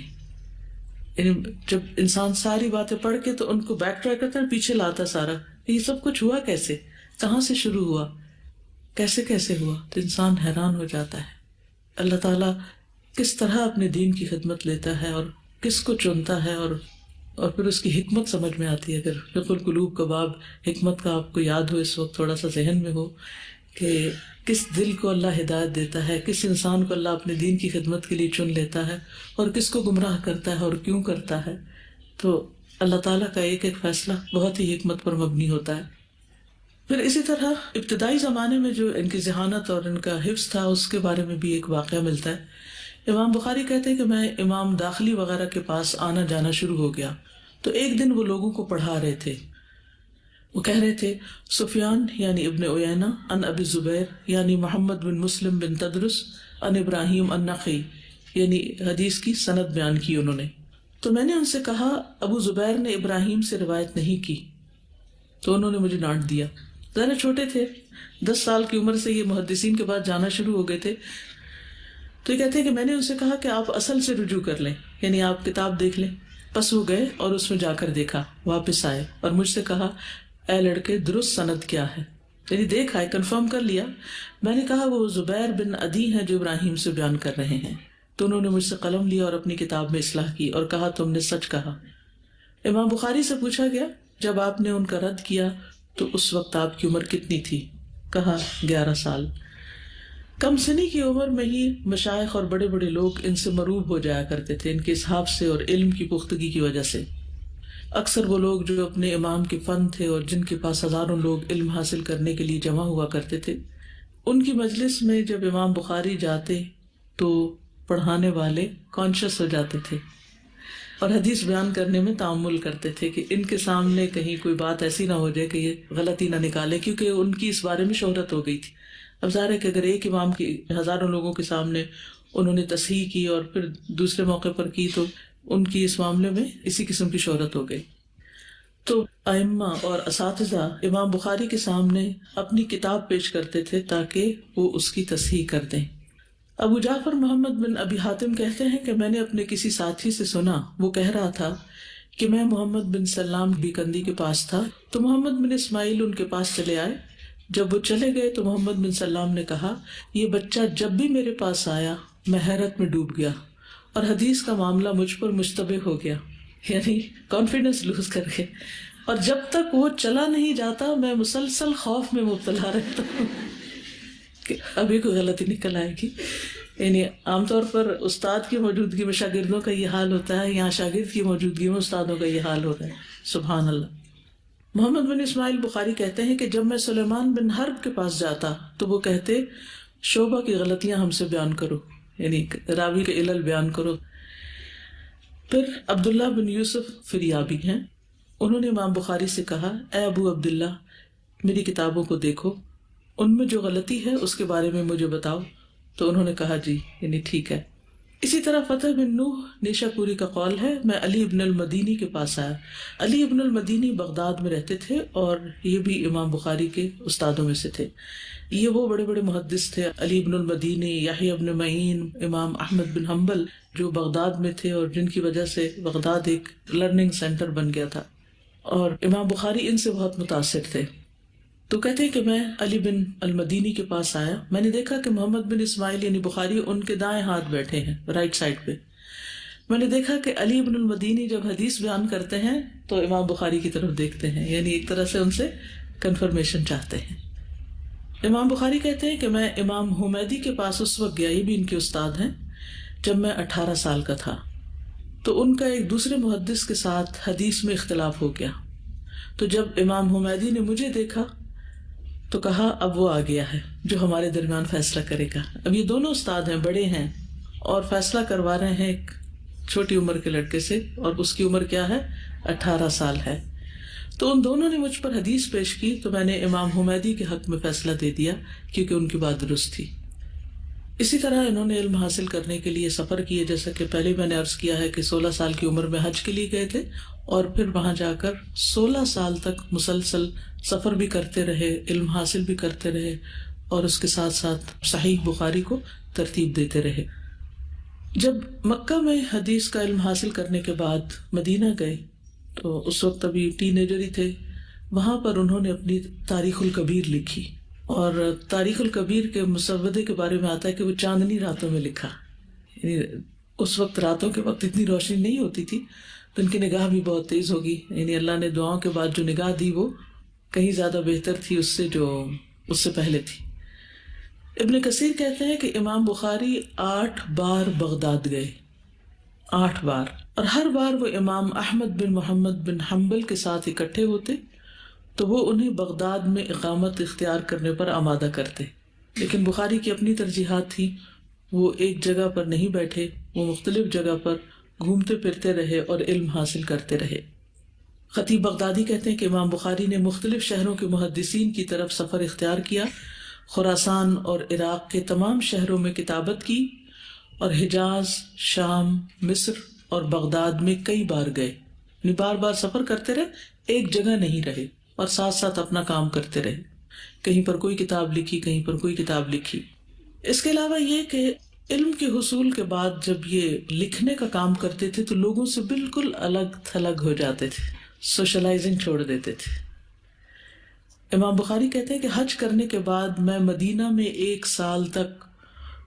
یعنی جب انسان ساری باتیں پڑھ کے تو ان کو بیک ٹریک کرتا ہے، پیچھے لاتا سارا، یہ سب کچھ ہوا کیسے، کہاں سے شروع ہوا، کیسے ہوا، تو انسان حیران ہو جاتا ہے. اللہ تعالیٰ کس طرح اپنے دین کی خدمت لیتا ہے اور کس کو چنتا ہے، اور پھر اس کی حکمت سمجھ میں آتی ہے. اگر فقہ القلوب کا باب حکمت کا آپ کو یاد ہو، اس وقت تھوڑا سا ذہن میں ہو کہ کس دل کو اللہ ہدایت دیتا ہے، کس انسان کو اللہ اپنے دین کی خدمت کے لیے چن لیتا ہے، اور کس کو گمراہ کرتا ہے اور کیوں کرتا ہے، تو اللہ تعالیٰ کا ایک ایک فیصلہ بہت ہی حکمت پر مبنی ہوتا ہے. پھر اسی طرح ابتدائی زمانے میں جو ان کی ذہانت اور ان کا حفظ تھا، اس کے بارے میں بھی ایک واقعہ ملتا ہے. امام بخاری کہتے ہیں کہ میں امام داخلی وغیرہ کے پاس آنا جانا شروع ہو گیا، تو ایک دن وہ لوگوں کو پڑھا رہے تھے. وہ کہہ رہے تھے سفیان یعنی ابن عیینہ عن ابی زبیر یعنی محمد بن مسلم بن تدرس عن ابراہیم النخعی، یعنی حدیث کی سند بیان کی انہوں نے. تو میں نے ان سے کہا ابو زبیر نے ابراہیم سے روایت نہیں کی. تو انہوں نے مجھے ڈانٹ دیا. ذرا چھوٹے تھے، 10 سال کی عمر سے یہ محدثین کے بعد جانا شروع ہو گئے تھے. تو یہ کہتے ہیں کہ میں نے ان سے کہا کہ آپ اصل سے رجوع کر لیں، یعنی آپ کتاب دیکھ لیں. پس وہ گئے اور اس میں جا کر دیکھا، واپس آئے اور مجھ سے کہا اے لڑکے درست سند کیا ہے، یعنی دیکھا ہے، کنفرم کر لیا. میں نے کہا وہ زبیر بن عدی ہیں جو ابراہیم سے بیان کر رہے ہیں. تو انہوں نے مجھ سے قلم لیا اور اپنی کتاب میں اصلاح کی اور کہا تم نے سچ کہا. امام بخاری سے پوچھا گیا جب آپ نے ان کا رد کیا تو اس وقت آپ کی عمر کتنی تھی؟ کہا 11 سال. کم سنی کی عمر میں ہی مشائخ اور بڑے بڑے لوگ ان سے مروب ہو جایا کرتے تھے، ان کے اصحاب سے اور علم کی پختگی کی وجہ سے. اکثر وہ لوگ جو اپنے امام کے فن تھے اور جن کے پاس ہزاروں لوگ علم حاصل کرنے کے لیے جمع ہوا کرتے تھے، ان کی مجلس میں جب امام بخاری جاتے تو پڑھانے والے کانشیس ہو جاتے تھے اور حدیث بیان کرنے میں تعامل کرتے تھے کہ ان کے سامنے کہیں کوئی بات ایسی نہ ہو جائے کہ یہ غلطی نہ نکالے، کیونکہ ان کی اس بارے میں شہرت ہو گئی تھی. اب ظاہر ہے کہ اگر ایک امام کی ہزاروں لوگوں کے سامنے انہوں نے تصحیح کی اور پھر دوسرے موقع پر کی تو ان کی اس معاملے میں اسی قسم کی شہرت ہو گئی. تو ائمہ اور اساتذہ امام بخاری کے سامنے اپنی کتاب پیش کرتے تھے تاکہ وہ اس کی تصحیح کر دیں. ابو جعفر محمد بن ابی حاتم کہتے ہیں کہ میں نے اپنے کسی ساتھی سے سنا، وہ کہہ رہا تھا کہ میں محمد بن سلام بیکندی کے پاس تھا تو محمد بن اسماعیل ان کے پاس چلے آئے. جب وہ چلے گئے تو محمد بن سلام نے کہا یہ بچہ جب بھی میرے پاس آیا میں حیرت میں ڈوب گیا اور حدیث کا معاملہ مجھ پر مشتبہ ہو گیا، یعنی کانفیڈنس لوز کر کے، اور جب تک وہ چلا نہیں جاتا میں مسلسل خوف میں مبتلا رہتا ہوں کہ ابھی کوئی غلطی نکل آئے گی. یعنی عام طور پر استاد کی موجودگی میں شاگردوں کا یہ حال ہوتا ہے، یہاں شاگرد کی موجودگی میں استادوں کا یہ حال ہوتا ہے. سبحان اللہ. محمد بن اسماعیل بخاری کہتے ہیں کہ جب میں سلیمان بن حرب کے پاس جاتا تو وہ کہتے شعبہ کی غلطیاں ہم سے بیان کرو، یعنی راوی کے علل بیان کرو. پھر عبداللہ بن یوسف فریابی ہیں، انہوں نے امام بخاری سے کہا اے ابو عبداللہ میری کتابوں کو دیکھو، ان میں جو غلطی ہے اس کے بارے میں مجھے بتاؤ. تو انہوں نے کہا جی یعنی ٹھیک ہے. اسی طرح فتح بن نوح نیشا پوری کا قول ہے میں علی ابن المدینی کے پاس آیا. علی ابن المدینی بغداد میں رہتے تھے اور یہ بھی امام بخاری کے استادوں میں سے تھے. یہ وہ بڑے بڑے محدث تھے، علی ابن المدینی، یحییٰ ابن معین، امام احمد بن حنبل، جو بغداد میں تھے اور جن کی وجہ سے بغداد ایک لرننگ سینٹر بن گیا تھا. اور امام بخاری ان سے بہت متاثر تھے. تو کہتے ہیں کہ میں علی بن المدینی کے پاس آیا، میں نے دیکھا کہ محمد بن اسماعیل یعنی بخاری ان کے دائیں ہاتھ بیٹھے ہیں رائٹ سائڈ پہ. میں نے دیکھا کہ علی بن المدینی جب حدیث بیان کرتے ہیں تو امام بخاری کی طرف دیکھتے ہیں، یعنی ایک طرح سے ان سے کنفرمیشن چاہتے ہیں. امام بخاری کہتے ہیں کہ میں امام حمیدی کے پاس اس وقت گیا، یہ بھی ان کے استاد ہیں، جب میں 18 سال کا تھا. تو ان کا ایک دوسرے محدث کے ساتھ حدیث میں اختلاف ہو گیا. تو جب امام حمیدی نے مجھے دیکھا تو کہا اب وہ آ گیا ہے جو ہمارے درمیان فیصلہ کرے گا. اب یہ دونوں استاد ہیں، بڑے ہیں اور فیصلہ کروا رہے ہیں ایک چھوٹی عمر کے لڑکے سے، اور اس کی عمر کیا ہے 18 سال ہے. تو ان دونوں نے مجھ پر حدیث پیش کی تو میں نے امام حمیدی کے حق میں فیصلہ دے دیا کیونکہ ان کی بات درست تھی. اسی طرح انہوں نے علم حاصل کرنے کے لیے سفر کیے، جیسا کہ پہلے میں نے عرض کیا ہے کہ 16 سال کی عمر میں حج کے لیے گئے تھے اور پھر وہاں جا کر 16 سال تک مسلسل سفر بھی کرتے رہے، علم حاصل بھی کرتے رہے اور اس کے ساتھ ساتھ صحیح بخاری کو ترتیب دیتے رہے. جب مکہ میں حدیث کا علم حاصل کرنے کے بعد مدینہ گئے تو اس وقت ابھی ٹین ایجر ہی تھے. وہاں پر انہوں نے اپنی تاریخ الکبیر لکھی، اور تاریخ الکبیر کے مسودے کے بارے میں آتا ہے کہ وہ چاندنی راتوں میں لکھا. یعنی اس وقت راتوں کے وقت اتنی روشنی نہیں ہوتی تھی تو ان کی نگاہ بھی بہت تیز ہوگی، یعنی اللہ نے دعاؤں کے بعد جو نگاہ دی وہ کہیں زیادہ بہتر تھی اس سے پہلے تھی. ابن کثیر کہتے ہیں کہ امام بخاری 8 بار بغداد گئے، 8 بار، اور ہر بار وہ امام احمد بن محمد بن حنبل کے ساتھ اکٹھے ہوتے تو وہ انہیں بغداد میں اقامت اختیار کرنے پر آمادہ کرتے. لیکن بخاری کی اپنی ترجیحات تھی، وہ ایک جگہ پر نہیں بیٹھے، وہ مختلف جگہ پر گھومتے پھرتے رہے اور علم حاصل کرتے رہے. خطیب بغدادی کہتے ہیں کہ امام بخاری نے مختلف شہروں کے محدثین کی طرف سفر اختیار کیا، خراسان اور عراق کے تمام شہروں میں کتابت کی، اور حجاز، شام، مصر اور بغداد میں کئی بار گئے. یعنی بار بار سفر کرتے رہے، ایک جگہ نہیں رہے، اور ساتھ ساتھ اپنا کام کرتے رہے. کہیں پر کوئی کتاب لکھی، کہیں پر کوئی کتاب لکھی. اس کے علاوہ یہ کہ علم کے حصول کے بعد جب یہ لکھنے کا کام کرتے تھے تو لوگوں سے بالکل الگ تھلگ ہو جاتے تھے، سوشلائزنگ چھوڑ دیتے تھے. امام بخاری کہتے ہیں کہ حج کرنے کے بعد میں مدینہ میں 1 سال تک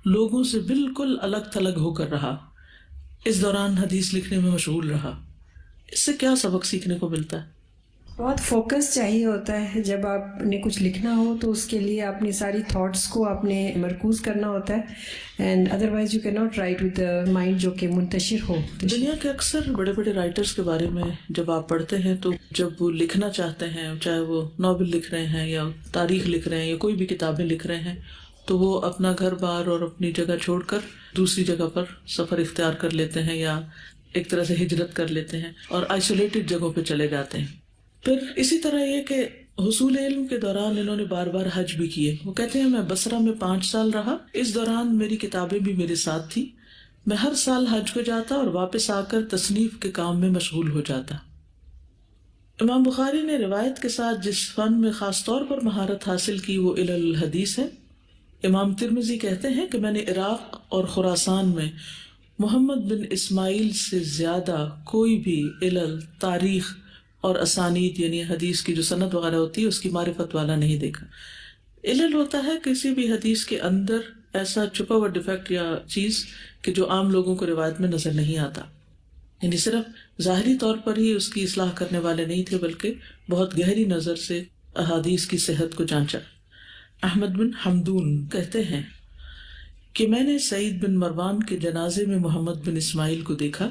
لوگوں سے بالکل الگ تھلگ ہو کر رہا. اس دوران حدیث لکھنے میں مشغول رہا. اس سے کیا سبق سیکھنے کو ملتا ہے؟ بہت فوکس چاہیے ہوتا ہے. جب آپ نے کچھ لکھنا ہو تو اس کے لیے اپنی ساری تھاٹس کو آپ نے مرکوز کرنا ہوتا ہے، and otherwise you can not right with mind جو کہ منتشر ہو. دنیا کے اکثر بڑے بڑے رائٹرز کے بارے میں جب آپ پڑھتے ہیں تو جب وہ لکھنا چاہتے ہیں، چاہے وہ ناول لکھ رہے ہیں یا تاریخ لکھ رہے ہیں یا کوئی بھی کتابیں لکھ رہے ہیں، تو وہ اپنا گھر بار اور اپنی جگہ چھوڑ کر دوسری جگہ پر سفر اختیار کر لیتے ہیں یا ایک طرح سے ہجرت کر لیتے ہیں اور آئسولیٹڈ جگہوں پہ چلے جاتے ہیں. پھر اسی طرح یہ کہ حصول علم کے دوران انہوں نے بار بار حج بھی کیے. وہ کہتے ہیں میں بصرہ میں 5 سال رہا، اس دوران میری کتابیں بھی میرے ساتھ تھی. میں ہر سال حج کو جاتا اور واپس آ کر تصنیف کے کام میں مشغول ہو جاتا. امام بخاری نے روایت کے ساتھ جس فن میں خاص طور پر مہارت حاصل کی وہ علل الحدیث ہے. امام ترمذی کہتے ہیں کہ میں نے عراق اور خراسان میں محمد بن اسماعیل سے زیادہ کوئی بھی علل، تاریخ اور اسانید یعنی حدیث کی جو سند وغیرہ ہوتی ہے اس کی معرفت والا نہیں دیکھا. علل ہوتا ہے کسی بھی حدیث کے اندر ایسا چھپا ہوا ڈیفیکٹ یا چیز کہ جو عام لوگوں کو روایت میں نظر نہیں آتا. یعنی صرف ظاہری طور پر ہی اس کی اصلاح کرنے والے نہیں تھے بلکہ بہت گہری نظر سے احادیث کی صحت کو جانچا. احمد بن حمدون کہتے ہیں کہ میں نے سعید بن مروان کے جنازے میں محمد بن اسماعیل کو دیکھا.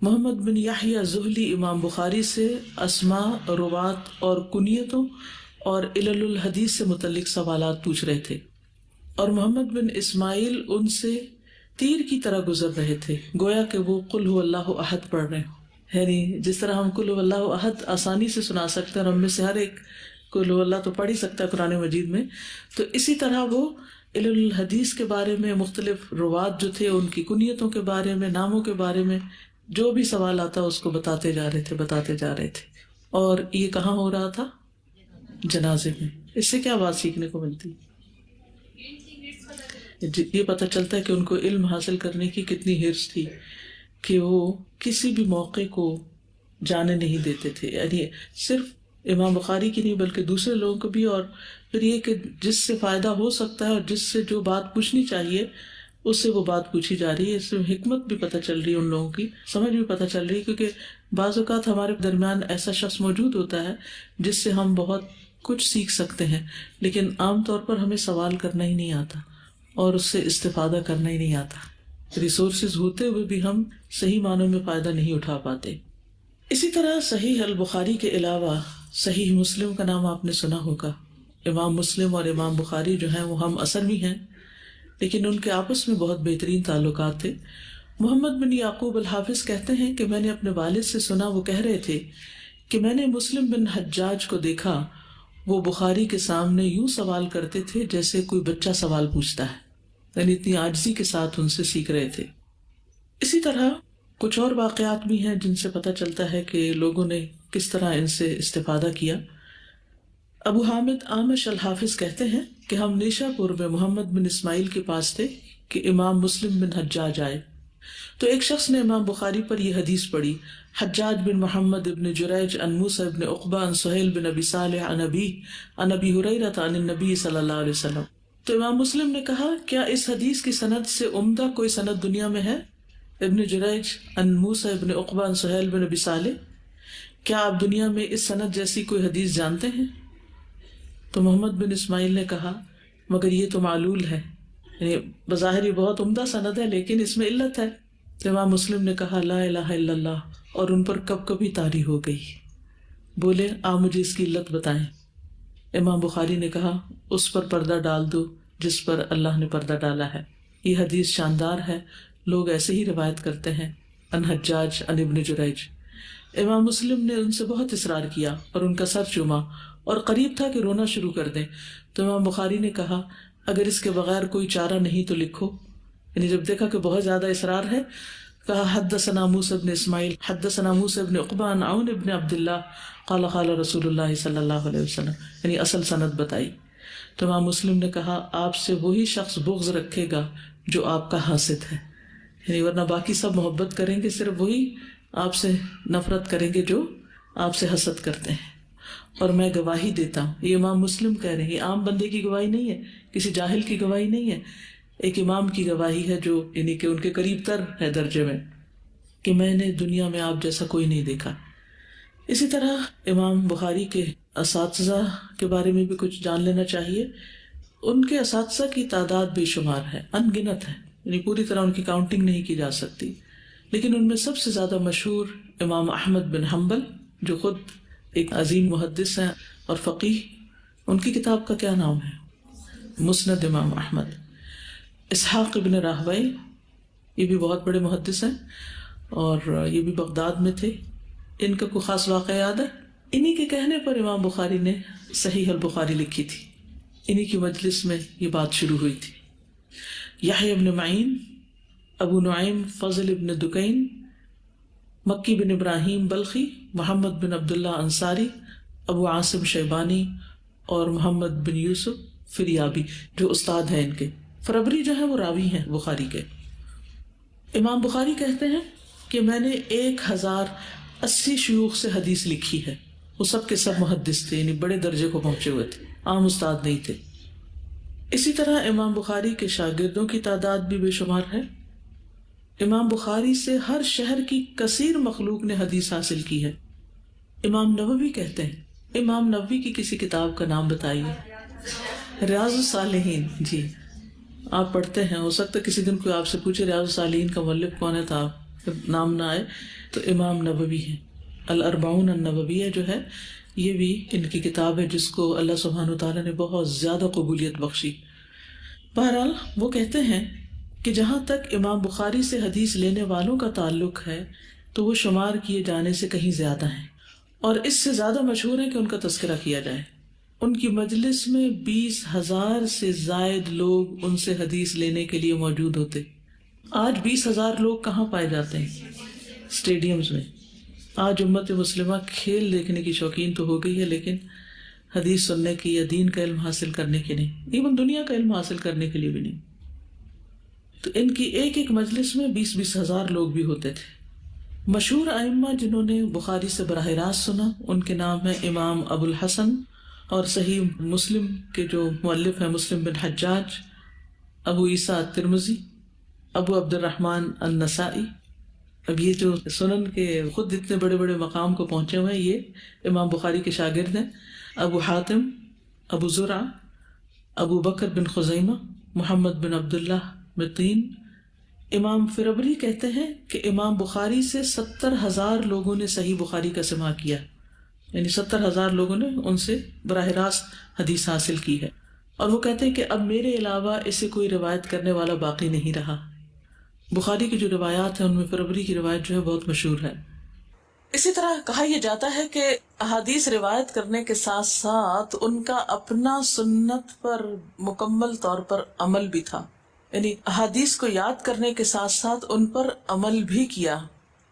محمد بن یحییٰ زہلی امام بخاری سے اسماء، روات اور کنیتوں اور علل الحدیث سے متعلق سوالات پوچھ رہے تھے، اور محمد بن اسماعیل ان سے تیر کی طرح گزر رہے تھے، گویا کہ وہ قل هو اللہ احد پڑھ رہے ہوں. یعنی جس طرح ہم قل هو اللہ احد آسانی سے سنا سکتے ہیں، اور ہم میں سے ہر ایک قل هو اللہ تو پڑھ ہی سکتا ہے قرآن مجید میں، تو اسی طرح وہ علم الحدیث کے بارے میں، مختلف روات جو تھے ان کی کنیتوں کے بارے میں، ناموں کے بارے میں، جو بھی سوال آتا اس کو بتاتے جا رہے تھے. اور یہ کہاں ہو رہا تھا؟ جنازے میں. اس سے کیا بات سیکھنے کو ملتی؟ یہ پتہ چلتا ہے کہ ان کو علم حاصل کرنے کی کتنی حرص تھی کہ وہ کسی بھی موقع کو جانے نہیں دیتے تھے. یعنی صرف امام بخاری کی نہیں بلکہ دوسرے لوگوں کو بھی. اور پھر یہ کہ جس سے فائدہ ہو سکتا ہے اور جس سے جو بات پوچھنی چاہیے اس سے وہ بات پوچھی جا رہی ہے. اس میں حکمت بھی پتہ چل رہی ہے، ان لوگوں کی سمجھ بھی پتہ چل رہی ہے، کیونکہ بعض اوقات ہمارے درمیان ایسا شخص موجود ہوتا ہے جس سے ہم بہت کچھ سیکھ سکتے ہیں، لیکن عام طور پر ہمیں سوال کرنا ہی نہیں آتا اور اس سے استفادہ کرنا ہی نہیں آتا. ریسورسز ہوتے ہوئے بھی ہم صحیح معنوں میں فائدہ نہیں اٹھا پاتے. اسی طرح صحیح البخاری کے علاوہ صحیح مسلم کا نام آپ نے سنا ہوگا. امام مسلم اور امام بخاری جو ہیں وہ ہم اثر بھی ہیں، لیکن ان کے آپس میں بہت بہترین تعلقات تھے. محمد بن یعقوب الحافظ کہتے ہیں کہ میں نے اپنے والد سے سنا، وہ کہہ رہے تھے کہ میں نے مسلم بن حجاج کو دیکھا، وہ بخاری کے سامنے یوں سوال کرتے تھے جیسے کوئی بچہ سوال پوچھتا ہے، یعنی اتنی عاجزی کے ساتھ ان سے سیکھ رہے تھے. اسی طرح کچھ اور واقعات بھی ہیں جن سے پتہ چلتا ہے کہ لوگوں نے کس طرح ان سے استفادہ کیا. ابو حامد آمش الحافظ کہتے ہیں کہ ہم نیشا پور میں محمد بن اسماعیل کے پاس تھے کہ امام مسلم بن حجاج آئے، تو ایک شخص نے امام بخاری پر یہ حدیث پڑھی، حجاج بن محمد بن جریج عن موسیٰ بن عقبہ عن سہیل بن ابی صالح عن ابی ہریرہ عن النبی صلی اللہ علیہ وسلم. تو امام مسلم نے کہا کیا اس حدیث کی سند سے عمدہ کوئی سند دنیا میں ہے؟ ابن جریج عن موسیٰ بن عقبہ عن سہیل بن ابی صالح، کیا آپ دنیا میں اس سند جیسی کوئی حدیث جانتے ہیں؟ تو محمد بن اسماعیل نے کہا مگر یہ تو معلول ہے، یعنی بظاہر یہ بہت عمدہ سند ہے لیکن اس میں علت ہے. تو امام مسلم نے کہا لا الہ الا اللہ، اور ان پر کب کبھی طاری ہو گئی. بولے آپ مجھے اس کی علت بتائیں. امام بخاری نے کہا اس پر پردہ ڈال دو جس پر اللہ نے پردہ ڈالا ہے. یہ حدیث شاندار ہے، لوگ ایسے ہی روایت کرتے ہیں. ان حجاج ان ابن جریج. امام مسلم نے ان سے بہت اصرار کیا اور ان کا سر چوما اور قریب تھا کہ رونا شروع کر دیں. تو امام بخاری نے کہا اگر اس کے بغیر کوئی چارہ نہیں تو لکھو. یعنی جب دیکھا کہ بہت زیادہ اصرار ہے، کہا حدثنا موسیٰ بن اسماعیل حدثنا موسیٰ بن عقبہ عن عون بن عبداللہ قال قال رسول اللہ صلی اللہ علیہ وسلم، یعنی اصل سند بتائی. تو امام مسلم نے کہا آپ سے وہی شخص بغض رکھے گا جو آپ کا حاسد ہے، یعنی ورنہ باقی سب محبت کریں گے، صرف وہی آپ سے نفرت کریں گے جو آپ سے حسد کرتے ہیں. اور میں گواہی دیتا ہوں، یہ امام مسلم کہہ رہے ہیں، یہ عام بندے کی گواہی نہیں ہے، کسی جاہل کی گواہی نہیں ہے، ایک امام کی گواہی ہے جو یعنی کہ ان کے قریب تر ہے درجے میں، کہ میں نے دنیا میں آپ جیسا کوئی نہیں دیکھا. اسی طرح امام بخاری کے اساتذہ کے بارے میں بھی کچھ جان لینا چاہیے. ان کے اساتذہ کی تعداد بے شمار ہے، ان گنت ہے، یعنی پوری طرح ان کی کاؤنٹنگ نہیں کی جا سکتی. لیکن ان میں سب سے زیادہ مشہور امام احمد بن حنبل جو خود ایک عظیم محدث ہیں اور فقیہ. ان کی کتاب کا کیا نام ہے؟ مسند امام احمد. اسحاق ابن راہوی، یہ بھی بہت بڑے محدث ہیں اور یہ بھی بغداد میں تھے. ان کا کوئی خاص واقعہ یاد ہے؟ انہی کے کہنے پر امام بخاری نے صحیح البخاری لکھی تھی، انہی کی مجلس میں یہ بات شروع ہوئی تھی. یحییٰ ابن معین، ابو نعیم فضل ابن دکین، مکی بن ابراہیم بلخی، محمد بن عبداللہ انصاری، ابو عاصم شیبانی اور محمد بن یوسف فریابی جو استاد ہیں ان کے. فربری جو ہے وہ راوی ہیں بخاری کے. امام بخاری کہتے ہیں کہ میں نے 1080 شیوخ سے حدیث لکھی ہے، وہ سب کے سب محدث تھے، یعنی بڑے درجے کو پہنچے ہوئے تھے، عام استاد نہیں تھے. اسی طرح امام بخاری کے شاگردوں کی تعداد بھی بے شمار ہے. امام بخاری سے ہر شہر کی کثیر مخلوق نے حدیث حاصل کی ہے. امام نووی کہتے ہیں، امام نووی کی کسی کتاب کا نام بتائیے. ریاض الصالحین. جی آپ پڑھتے ہیں، ہو سکتا ہے کسی دن کوئی آپ سے پوچھے ریاض الصالحین کا مؤلف کون ہے، تھا نام نہ آئے تو امام نووی ہے. الاربعون النوویہ جو ہے یہ بھی ان کی کتاب ہے جس کو اللہ سبحانہ وتعالیٰ نے بہت زیادہ قبولیت بخشی. بہرحال وہ کہتے ہیں کہ جہاں تک امام بخاری سے حدیث لینے والوں کا تعلق ہے تو وہ شمار کیے جانے سے کہیں زیادہ ہیں، اور اس سے زیادہ مشہور ہے کہ ان کا تذکرہ کیا جائے۔ ان کی مجلس میں 20,000 سے زائد لوگ ان سے حدیث لینے کے لیے موجود ہوتے۔ آج 20,000 لوگ کہاں پائے جاتے ہیں؟ اسٹیڈیمز میں۔ آج امت مسلمہ کھیل دیکھنے کی شوقین تو ہو گئی ہے، لیکن حدیث سننے کی یا دین کا علم حاصل کرنے کے نہیں، ایون دنیا کا علم حاصل کرنے کے لیے بھی نہیں۔ تو ان کی ایک ایک مجلس میں 20,000 لوگ بھی ہوتے تھے۔ مشہور ائمہ جنہوں نے بخاری سے براہ راست سنا ان کے نام ہیں امام ابو الحسن، اور صحیح مسلم کے جو مؤلف ہیں مسلم بن حجاج، ابو عیسیٰ الترمذی، ابو عبد الرحمن النسائی۔ اب یہ جو سنن کے خود اتنے بڑے بڑے مقام کو پہنچے ہوئے ہیں یہ امام بخاری کے شاگرد ہیں۔ ابو حاتم، ابو زرع، ابو بکر بن خزیمہ، محمد بن عبداللہ متین۔ امام فربری کہتے ہیں کہ امام بخاری سے 70,000 لوگوں نے صحیح بخاری کا سماع کیا، یعنی 70,000 لوگوں نے ان سے براہ راست حدیث حاصل کی ہے، اور وہ کہتے ہیں کہ اب میرے علاوہ اسے کوئی روایت کرنے والا باقی نہیں رہا۔ بخاری کی جو روایات ہیں ان میں فربری کی روایت جو ہے بہت مشہور ہے۔ اسی طرح کہا یہ جاتا ہے کہ احادیث روایت کرنے کے ساتھ ساتھ ان کا اپنا سنت پر مکمل طور پر عمل بھی تھا، یعنی احادیث کو یاد کرنے کے ساتھ ساتھ ان پر عمل بھی کیا۔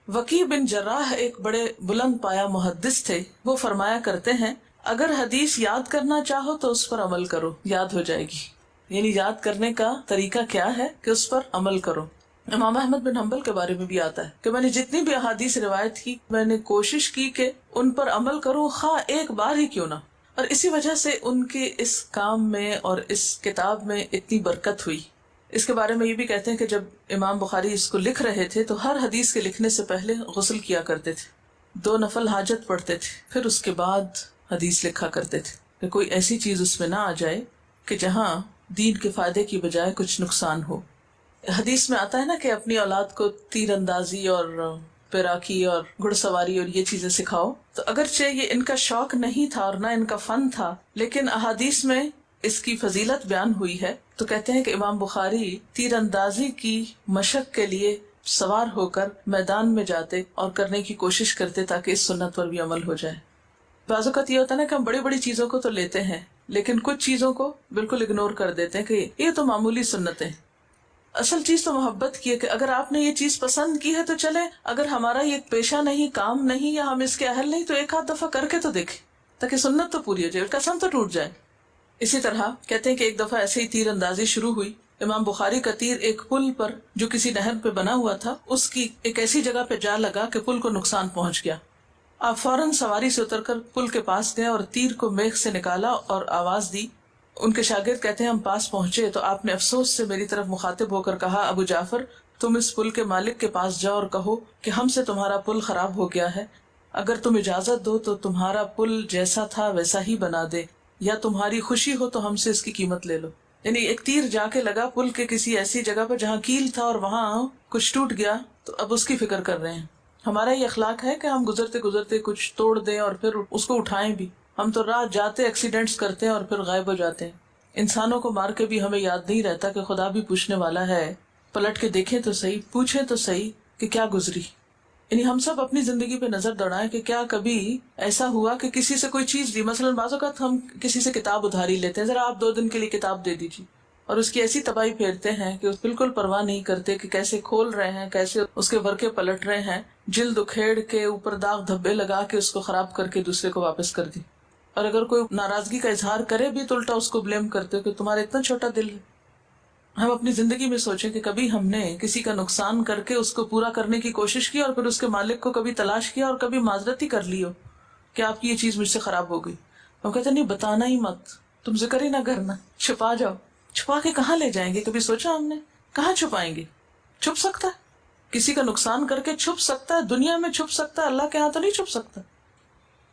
وکیع بن جراح ایک بڑے بلند پایا محدث تھے، وہ فرمایا کرتے ہیں اگر حدیث یاد کرنا چاہو تو اس پر عمل کرو، یاد ہو جائے گی۔ یعنی یاد کرنے کا طریقہ کیا ہے کہ اس پر عمل کرو۔ امام احمد بن حنبل کے بارے میں بھی آتا ہے کہ میں نے جتنی بھی احادیث روایت کی میں نے کوشش کی کہ ان پر عمل کروں، خواہ ایک بار ہی کیوں نہ، اور اسی وجہ سے ان کے اس کام میں اور اس کتاب میں اتنی برکت ہوئی۔ اس کے بارے میں یہ بھی کہتے ہیں کہ جب امام بخاری اس کو لکھ رہے تھے تو ہر حدیث کے لکھنے سے پہلے غسل کیا کرتے تھے، 2 نفل حاجت پڑھتے تھے، پھر اس کے بعد حدیث لکھا کرتے تھے کہ کوئی ایسی چیز اس میں نہ آ جائے کہ جہاں دین کے فائدے کی بجائے کچھ نقصان ہو۔ حدیث میں آتا ہے نا کہ اپنی اولاد کو تیر اندازی اور پیراکی اور گھڑ سواری اور یہ چیزیں سکھاؤ، تو اگرچہ یہ ان کا شوق نہیں تھا اور نہ ان کا فن تھا، لیکن احادیث میں اس کی فضیلت بیان ہوئی ہے۔ تو کہتے ہیں کہ امام بخاری تیر اندازی کی مشق کے لیے سوار ہو کر میدان میں جاتے اور کرنے کی کوشش کرتے تاکہ اس سنت پر بھی عمل ہو جائے۔ بعض اوقات یہ ہوتا ہے نا کہ ہم بڑی بڑی چیزوں کو تو لیتے ہیں لیکن کچھ چیزوں کو بالکل اگنور کر دیتے ہیں کہ یہ تو معمولی سنتیں۔ اصل چیز تو محبت کی ہے کہ اگر آپ نے یہ چیز پسند کی ہے تو چلے، اگر ہمارا یہ پیشہ نہیں، کام نہیں، یا ہم اس کے اہل نہیں، تو ایک آدھ دفعہ کر کے تو دیکھیں تاکہ سنت تو پوری ہو جائے، قسم تو ٹوٹ جائے۔ اسی طرح کہتے ہیں کہ ایک دفعہ ایسے ہی تیر اندازی شروع ہوئی، امام بخاری کا تیر ایک پل پر جو کسی نہر پہ بنا ہوا تھا اس کی ایک ایسی جگہ پہ جا لگا کہ پل کو نقصان پہنچ گیا۔ آپ فوراً سواری سے اتر کر پل کے پاس گئے اور تیر کو میخ سے نکالا اور آواز دی۔ ان کے شاگرد کہتے ہیں ہم پاس پہنچے تو آپ نے افسوس سے میری طرف مخاطب ہو کر کہا، ابو جعفر تم اس پل کے مالک کے پاس جاؤ اور کہو کہ ہم سے تمہارا پل خراب ہو گیا ہے، اگر تم اجازت دو تو تمہارا پل جیسا تھا ویسا ہی بنا دے، یا تمہاری خوشی ہو تو ہم سے اس کی قیمت لے لو۔ یعنی ایک تیر جا کے لگا پل کے کسی ایسی جگہ پر جہاں کیل تھا اور وہاں کچھ ٹوٹ گیا تو اب اس کی فکر کر رہے ہیں۔ ہمارا یہ اخلاق ہے کہ ہم گزرتے گزرتے کچھ توڑ دیں اور پھر اس کو اٹھائیں بھی۔ ہم تو راہ جاتے ایکسیڈنٹس کرتے ہیں اور پھر غائب ہو جاتے ہیں۔ انسانوں کو مار کے بھی ہمیں یاد نہیں رہتا کہ خدا بھی پوچھنے والا ہے، پلٹ کے دیکھیں تو صحیح، پوچھیں تو صحیح کہ کیا گزری۔ یعنی ہم سب اپنی زندگی پہ نظر دوڑائیں کہ کیا کبھی ایسا ہوا کہ کسی سے کوئی چیز دی، مثلا بعض اوقات ہم کسی سے کتاب ادھاری لیتے ہیں، ذرا آپ 2 دن کے لیے کتاب دے دیجیے، اور اس کی ایسی تباہی پھیرتے ہیں کہ بالکل پرواہ نہیں کرتے کہ کیسے کھول رہے ہیں، کیسے اس کے ورقے پلٹ رہے ہیں، جلد اکھیڑ کے اوپر داغ دھبے لگا کے اس کو خراب کر کے دوسرے کو واپس کر دی۔ اور اگر کوئی ناراضگی کا اظہار کرے بھی تو الٹا اس کو بلیم کرتے کہ تمہارا اتنا چھوٹا دل ہے۔ ہم اپنی زندگی میں سوچیں کہ کبھی ہم نے کسی کا نقصان کر کے اس کو پورا کرنے کی کوشش کی اور پھر اس کے مالک کو کبھی تلاش کیا اور کبھی معذرت ہی کر لی ہو کہ آپ کی یہ چیز مجھ سے خراب ہو گئی۔ ہم کہتے نہیں، بتانا ہی مت، تم ذکر ہی نہ کرنا، چھپا جاؤ۔ چھپا کے کہاں لے جائیں گے؟ کبھی سوچا ہم نے؟ کہاں چھپائیں گے؟ چھپ سکتا ہے کسی کا نقصان کر کے، چھپ سکتا ہے دنیا میں، چھپ سکتا ہے اللہ کے ہاں تو نہیں چھپ سکتا۔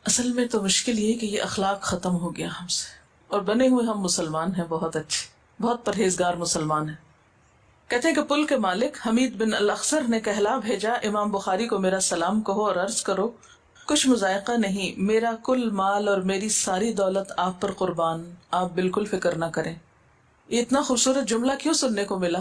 اصل میں تو مشکل یہ کہ یہ اخلاق ختم ہو گیا ہم سے، اور بنے ہوئے ہم مسلمان ہیں، بہت اچھے، بہت پرہیزگار مسلمان ہیں۔ کہتے ہیں کہ پل کے مالک حمید بن الاخصر نے کہلا بھیجا، امام بخاری کو میرا سلام کہو اور عرض کرو کچھ مذائقہ نہیں، میرا کل مال اور میری ساری دولت آپ پر قربان، آپ بالکل فکر نہ کریں۔ یہ اتنا خوبصورت جملہ کیوں سننے کو ملا؟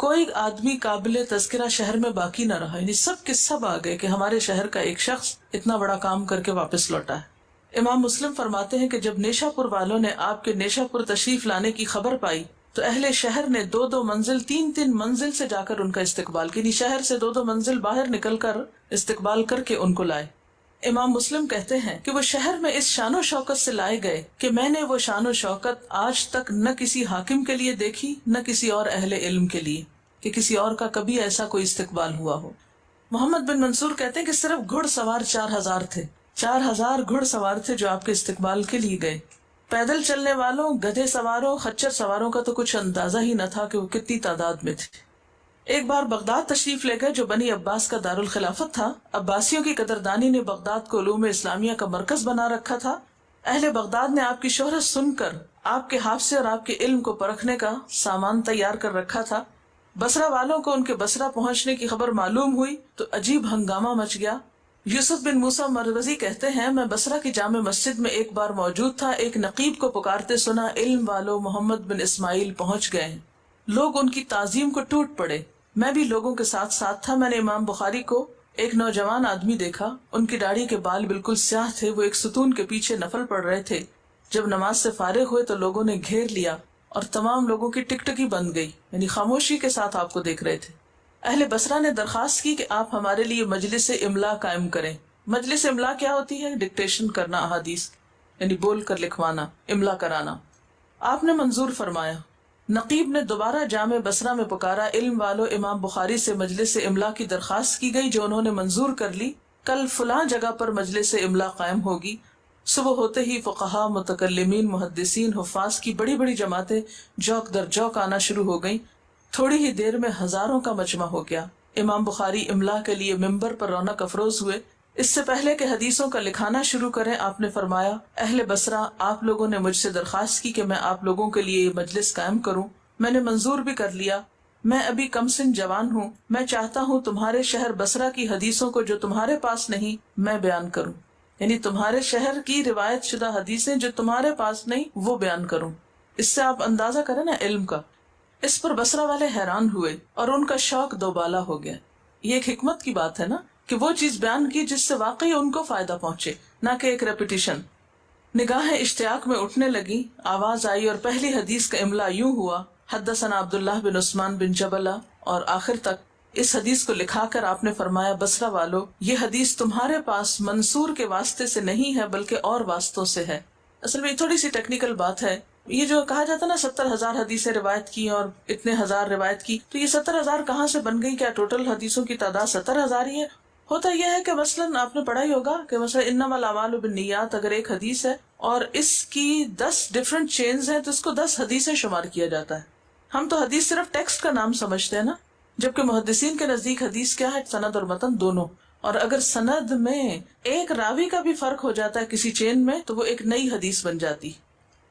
کوئی آدمی قابل تذکرہ شہر میں باقی نہ رہا، یعنی سب کے سب آ گئے کہ ہمارے شہر کا ایک شخص اتنا بڑا کام کر کے واپس لوٹا ہے۔ امام مسلم فرماتے ہیں کہ جب نیشا پور والوں نے آپ کے نیشا پور تشریف لانے کی خبر پائی تو اہل شہر نے 2 منزل 3 منزل سے جا کر ان کا استقبال کی، شہر سے 2 منزل باہر نکل کر استقبال کر کے ان کو لائے۔ امام مسلم کہتے ہیں کہ وہ شہر میں اس شان و شوکت سے لائے گئے کہ میں نے وہ شان و شوکت آج تک نہ کسی حاکم کے لیے دیکھی نہ کسی اور اہل علم کے لیے، کہ کسی اور کا کبھی ایسا کوئی استقبال ہوا ہو۔ محمد بن منصور کہتے ہیں کہ صرف گھڑ سوار 4000 تھے، 4000 گھڑ سوار تھے جو آپ کے استقبال کے لیے گئے۔ پیدل چلنے والوں، گدھے سواروں، خچر سواروں کا تو کچھ اندازہ ہی نہ تھا کہ وہ کتنی تعداد میں تھے۔ ایک بار بغداد تشریف لے گئے جو بنی عباس کا دارالخلافت تھا۔ عباسیوں کی قدردانی نے بغداد کو علوم اسلامیہ کا مرکز بنا رکھا تھا۔ اہل بغداد نے آپ کی شہرت سن کر آپ کے حافظے اور آپ کے علم کو پرکھنے کا سامان تیار کر رکھا تھا۔ بصرہ والوں کو ان کے بصرہ پہنچنے کی خبر معلوم ہوئی تو عجیب ہنگامہ مچ گیا۔ یوسف بن موسیٰ مروزی کہتے ہیں میں بصرہ کی جامع مسجد میں ایک بار موجود تھا، ایک نقیب کو پکارتے سنا علم والوں محمد بن اسماعیل پہنچ گئے ہیں۔ لوگ ان کی تعظیم کو ٹوٹ پڑے، میں بھی لوگوں کے ساتھ ساتھ تھا۔ میں نے امام بخاری کو ایک نوجوان آدمی دیکھا، ان کی داڑھی کے بال بالکل سیاہ تھے، وہ ایک ستون کے پیچھے نفل پڑھ رہے تھے۔ جب نماز سے فارغ ہوئے تو لوگوں نے گھیر لیا اور تمام لوگوں کی ٹکٹکی بند گئی، یعنی خاموشی کے ساتھ آپ کو دیکھ رہے تھے۔ اہل بصرہ نے درخواست کی کہ آپ ہمارے لیے مجلس املا قائم کریں۔ مجلس املا کیا ہوتی ہے؟ ڈکٹیشن کرنا احادیث، یعنی بول کر لکھوانا، املا کرانا۔ آپ نے منظور فرمایا۔ نقیب نے دوبارہ جامع بصرہ میں پکارا، علم والوں امام بخاری سے مجلس املا کی درخواست کی گئی جو انہوں نے منظور کر لی۔ کل فلاں جگہ پر مجلس املا قائم ہوگی۔ صبح ہوتے ہی فقہا، متکلمین، محدثین، حفاظ کی بڑی بڑی جماعتیں جوک در جوک آنا شروع ہو گئیں۔ تھوڑی ہی دیر میں ہزاروں کا مجمع ہو گیا۔ امام بخاری املا کے لیے ممبر پر رونق افروز ہوئے۔ اس سے پہلے کہ حدیثوں کا لکھانا شروع کریں آپ نے فرمایا، اہل بصرہ آپ لوگوں نے مجھ سے درخواست کی کہ میں آپ لوگوں کے لیے یہ مجلس قائم کروں، میں نے منظور بھی کر لیا۔ میں ابھی کم سن جوان ہوں، میں چاہتا ہوں تمہارے شہر بصرہ کی حدیثوں کو جو تمہارے پاس نہیں میں بیان کروں، یعنی تمہارے شہر کی روایت شدہ حدیثیں جو تمہارے پاس نہیں وہ بیان کروں۔ اس سے آپ اندازہ کریں نا علم کا۔ اس پر بصرہ والے حیران ہوئے اور ان کا شوق دوبالا ہو گیا۔ یہ ایک حکمت کی بات ہے نا کہ وہ چیز بیان کی جس سے واقعی ان کو فائدہ پہنچے، نہ کہ ایک ریپیٹیشن۔ نگاہیں اشتیاق میں اٹھنے لگی، آواز آئی اور پہلی حدیث کا املا یوں ہوا، حدثنا عبداللہ بن عثمان بن جبلہ، اور آخر تک اس حدیث کو لکھا کر آپ نے فرمایا، بصرہ والو یہ حدیث تمہارے پاس منصور کے واسطے سے نہیں ہے بلکہ اور واسطوں سے ہے۔ اصل میں تھوڑی سی ٹیکنیکل بات ہے، یہ جو کہا جاتا نا 70,000 حدیثیں روایت کی اور اتنے ہزار روایت کی، تو یہ 70,000 کہاں سے بن گئی؟ کیا ٹوٹل حدیثوں کی تعداد 70,000 ہی ہے؟ ہوتا یہ ہے کہ مثلاً آپ نے پڑھا ہی ہوگا کہ مثلا انما الاعمال بالنیات اگر ایک حدیث ہے اور اس کی 10 ڈفرینٹ چینز ہیں تو اس کو 10 حدیثیں شمار کیا جاتا ہے۔ ہم تو حدیث صرف ٹیکسٹ کا نام سمجھتے ہیں نا، جبکہ محدثین کے نزدیک حدیث کیا ہے؟ سند اور متن دونوں۔ اور اگر سند میں ایک راوی کا بھی فرق ہو جاتا ہے کسی چین میں تو وہ ایک نئی حدیث بن جاتی۔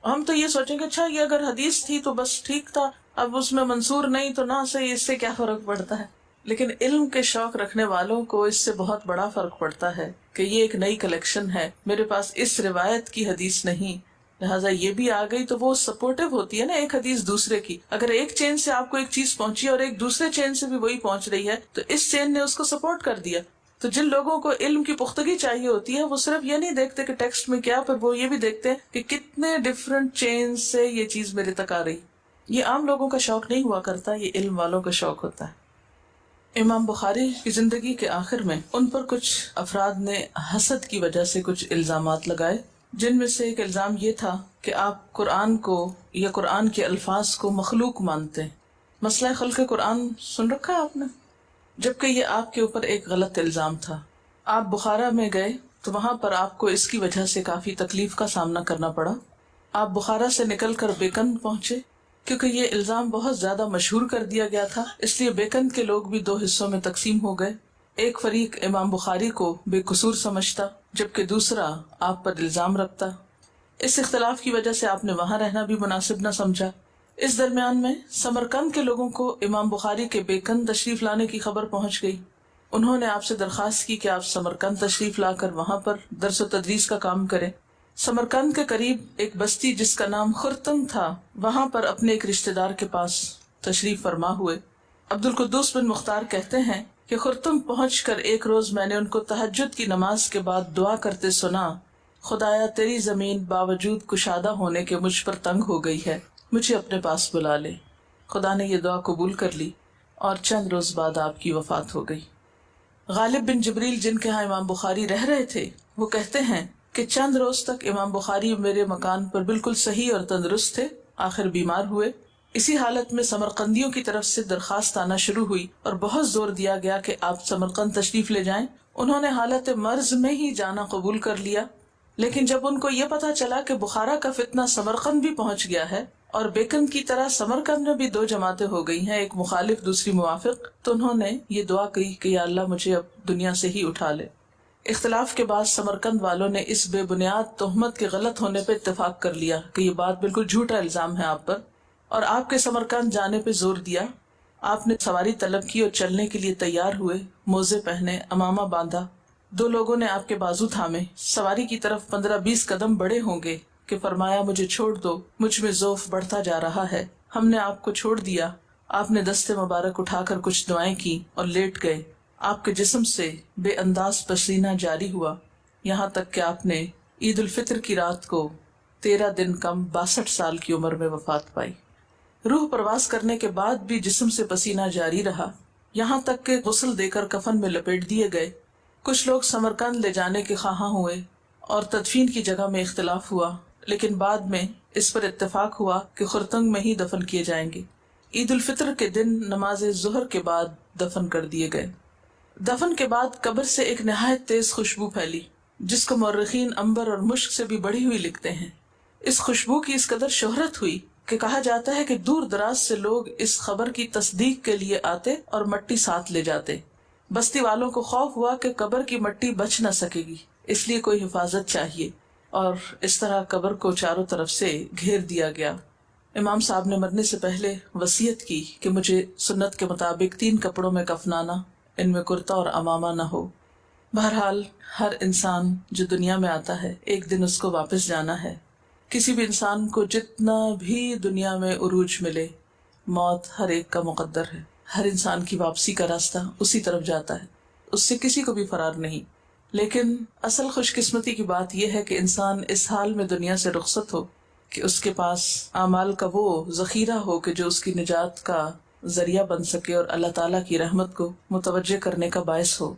ہم تو یہ سوچیں کہ اچھا یہ اگر حدیث تھی تو بس ٹھیک تھا، اب اس میں منصور نہیں تو نہ صحیح، اس سے کیا فرق پڑتا ہے؟ لیکن علم کے شوق رکھنے والوں کو اس سے بہت بڑا فرق پڑتا ہے کہ یہ ایک نئی کلیکشن ہے، میرے پاس اس روایت کی حدیث نہیں، لہٰذا یہ بھی آ گئی تو وہ سپورٹو ہوتی ہے نا ایک حدیث دوسرے کی۔ اگر ایک چین سے آپ کو ایک چیز پہنچی اور ایک دوسرے چین سے بھی وہی پہنچ رہی ہے تو اس چین نے اس کو سپورٹ کر دیا۔ تو جن لوگوں کو علم کی پختگی چاہیے ہوتی ہے وہ صرف یہ نہیں دیکھتے کہ ٹیکسٹ میں کیا، پر وہ یہ بھی دیکھتے ہیں کہ کتنے ڈفرینٹ چین سے یہ چیز میرے تک آ رہی۔ یہ عام لوگوں کا شوق نہیں ہوا کرتا، یہ علم والوں کا شوق ہوتا ہے۔ امام بخاری کی زندگی کے آخر میں ان پر کچھ افراد نے حسد کی وجہ سے کچھ الزامات لگائے، جن میں سے ایک الزام یہ تھا کہ آپ قرآن کو یا قرآن کے الفاظ کو مخلوق مانتے ہیں۔ مسئلہ خلق قرآن سن رکھا ہے آپ نے؟ جبکہ یہ آپ کے اوپر ایک غلط الزام تھا۔ آپ بخارا میں گئے تو وہاں پر آپ کو اس کی وجہ سے کافی تکلیف کا سامنا کرنا پڑا۔ آپ بخارا سے نکل کر بیکن پہنچے، کیونکہ یہ الزام بہت زیادہ مشہور کر دیا گیا تھا، اس لیے بیکن کے لوگ بھی 2 حصوں میں تقسیم ہو گئے۔ ایک فریق امام بخاری کو بے قصور سمجھتا جبکہ دوسرا آپ پر الزام رکھتا۔ اس اختلاف کی وجہ سے آپ نے وہاں رہنا بھی مناسب نہ سمجھا۔ اس درمیان میں سمرقند کے لوگوں کو امام بخاری کے بیکن تشریف لانے کی خبر پہنچ گئی۔ انہوں نے آپ سے درخواست کی کہ آپ سمرقند تشریف لا کر وہاں پر درس و تدریس کا کام کریں۔ سمرقند کے قریب ایک بستی جس کا نام خرتم تھا، وہاں پر اپنے ایک رشتہ دار کے پاس تشریف فرما ہوئے۔ عبد القدوس بن مختار کہتے ہیں کہ خرطم پہنچ کر ایک روز میں نے ان کو تہجد کی نماز کے بعد دعا کرتے سنا، خدایا تیری زمین باوجود کشادہ ہونے کے مجھ پر تنگ ہو گئی ہے، مجھے اپنے پاس بلا لے۔ خدا نے یہ دعا قبول کر لی اور چند روز بعد آپ کی وفات ہو گئی۔ غالب بن جبریل جن کے ہاں امام بخاری رہ رہے تھے، وہ کہتے ہیں کہ چند روز تک امام بخاری میرے مکان پر بالکل صحیح اور تندرست تھے، آخر بیمار ہوئے۔ اسی حالت میں سمرقندیوں کی طرف سے درخواست آنا شروع ہوئی اور بہت زور دیا گیا کہ آپ سمرقند تشریف لے جائیں۔ انہوں نے حالت مرض میں ہی جانا قبول کر لیا، لیکن جب ان کو یہ پتا چلا کہ بخارا کا فتنہ سمرقند بھی پہنچ گیا ہے اور بیکند کی طرح سمرقند میں بھی 2 جماعتیں ہو گئی ہیں، ایک مخالف دوسری موافق، تو انہوں نے یہ دعا کی کہ یا اللہ مجھے اب دنیا سے ہی اٹھا لے۔ اختلاف کے بعد سمرقند والوں نے اس بے بنیاد تہمت کے غلط ہونے پہ اتفاق کر لیا کہ یہ بات بالکل جھوٹا الزام ہے آپ پر، اور آپ کے سمرقند جانے پہ زور دیا۔ آپ نے سواری طلب کی اور چلنے کے لیے تیار ہوئے، موزے پہنے، امامہ باندھا۔ 2 لوگوں نے آپ کے بازو تھامے، سواری کی طرف 15-20 قدم بڑے ہوں گے کہ فرمایا مجھے چھوڑ دو، مجھ میں ذوف بڑھتا جا رہا ہے۔ ہم نے آپ کو چھوڑ دیا۔ آپ نے دست مبارک اٹھا کر کچھ دعائیں کی اور لیٹ گئے۔ آپ کے جسم سے بے انداز پسینہ جاری ہوا، یہاں تک کہ آپ نے عید الفطر کی رات کو 13 دن کم 62 سال کی عمر میں وفات پائی۔ روح پرواز کرنے کے بعد بھی جسم سے پسینہ جاری رہا، یہاں تک کہ غسل دے کر کفن میں لپیٹ دیے گئے۔ کچھ لوگ سمرقند لے جانے کے خواہاں ہوئے اور تدفین کی جگہ میں اختلاف ہوا، لیکن بعد میں اس پر اتفاق ہوا کہ خرطنگ میں ہی دفن کیے جائیں گے۔ عید الفطر کے دن نماز ظہر کے بعد دفن کر دیے گئے۔ دفن کے بعد قبر سے ایک نہایت تیز خوشبو پھیلی، جس کو مورخین عنبر اور مشک سے بھی بڑھی ہوئی لکھتے ہیں۔ اس خوشبو کی اس قدر شہرت ہوئی کہ کہا جاتا ہے کہ دور دراز سے لوگ اس خبر کی تصدیق کے لیے آتے اور مٹی ساتھ لے جاتے۔ بستی والوں کو خوف ہوا کہ قبر کی مٹی بچ نہ سکے گی، اس لیے کوئی حفاظت چاہیے، اور اس طرح قبر کو چاروں طرف سے گھیر دیا گیا۔ امام صاحب نے مرنے سے پہلے وصیت کی کہ مجھے سنت کے مطابق 3 کپڑوں میں کفنانا، ان میں کرتا اور امامہ نہ ہو۔ بہرحال ہر انسان جو دنیا میں آتا ہے ایک دن اس کو واپس جانا ہے۔ کسی بھی انسان کو جتنا بھی دنیا میں عروج ملے، موت ہر ایک کا مقدر ہے۔ ہر انسان کی واپسی کا راستہ اسی طرف جاتا ہے، اس سے کسی کو بھی فرار نہیں۔ لیکن اصل خوش قسمتی کی بات یہ ہے کہ انسان اس حال میں دنیا سے رخصت ہو کہ اس کے پاس اعمال کا وہ ذخیرہ ہو کہ جو اس کی نجات کا ذریعہ بن سکے اور اللہ تعالیٰ کی رحمت کو متوجہ کرنے کا باعث ہو۔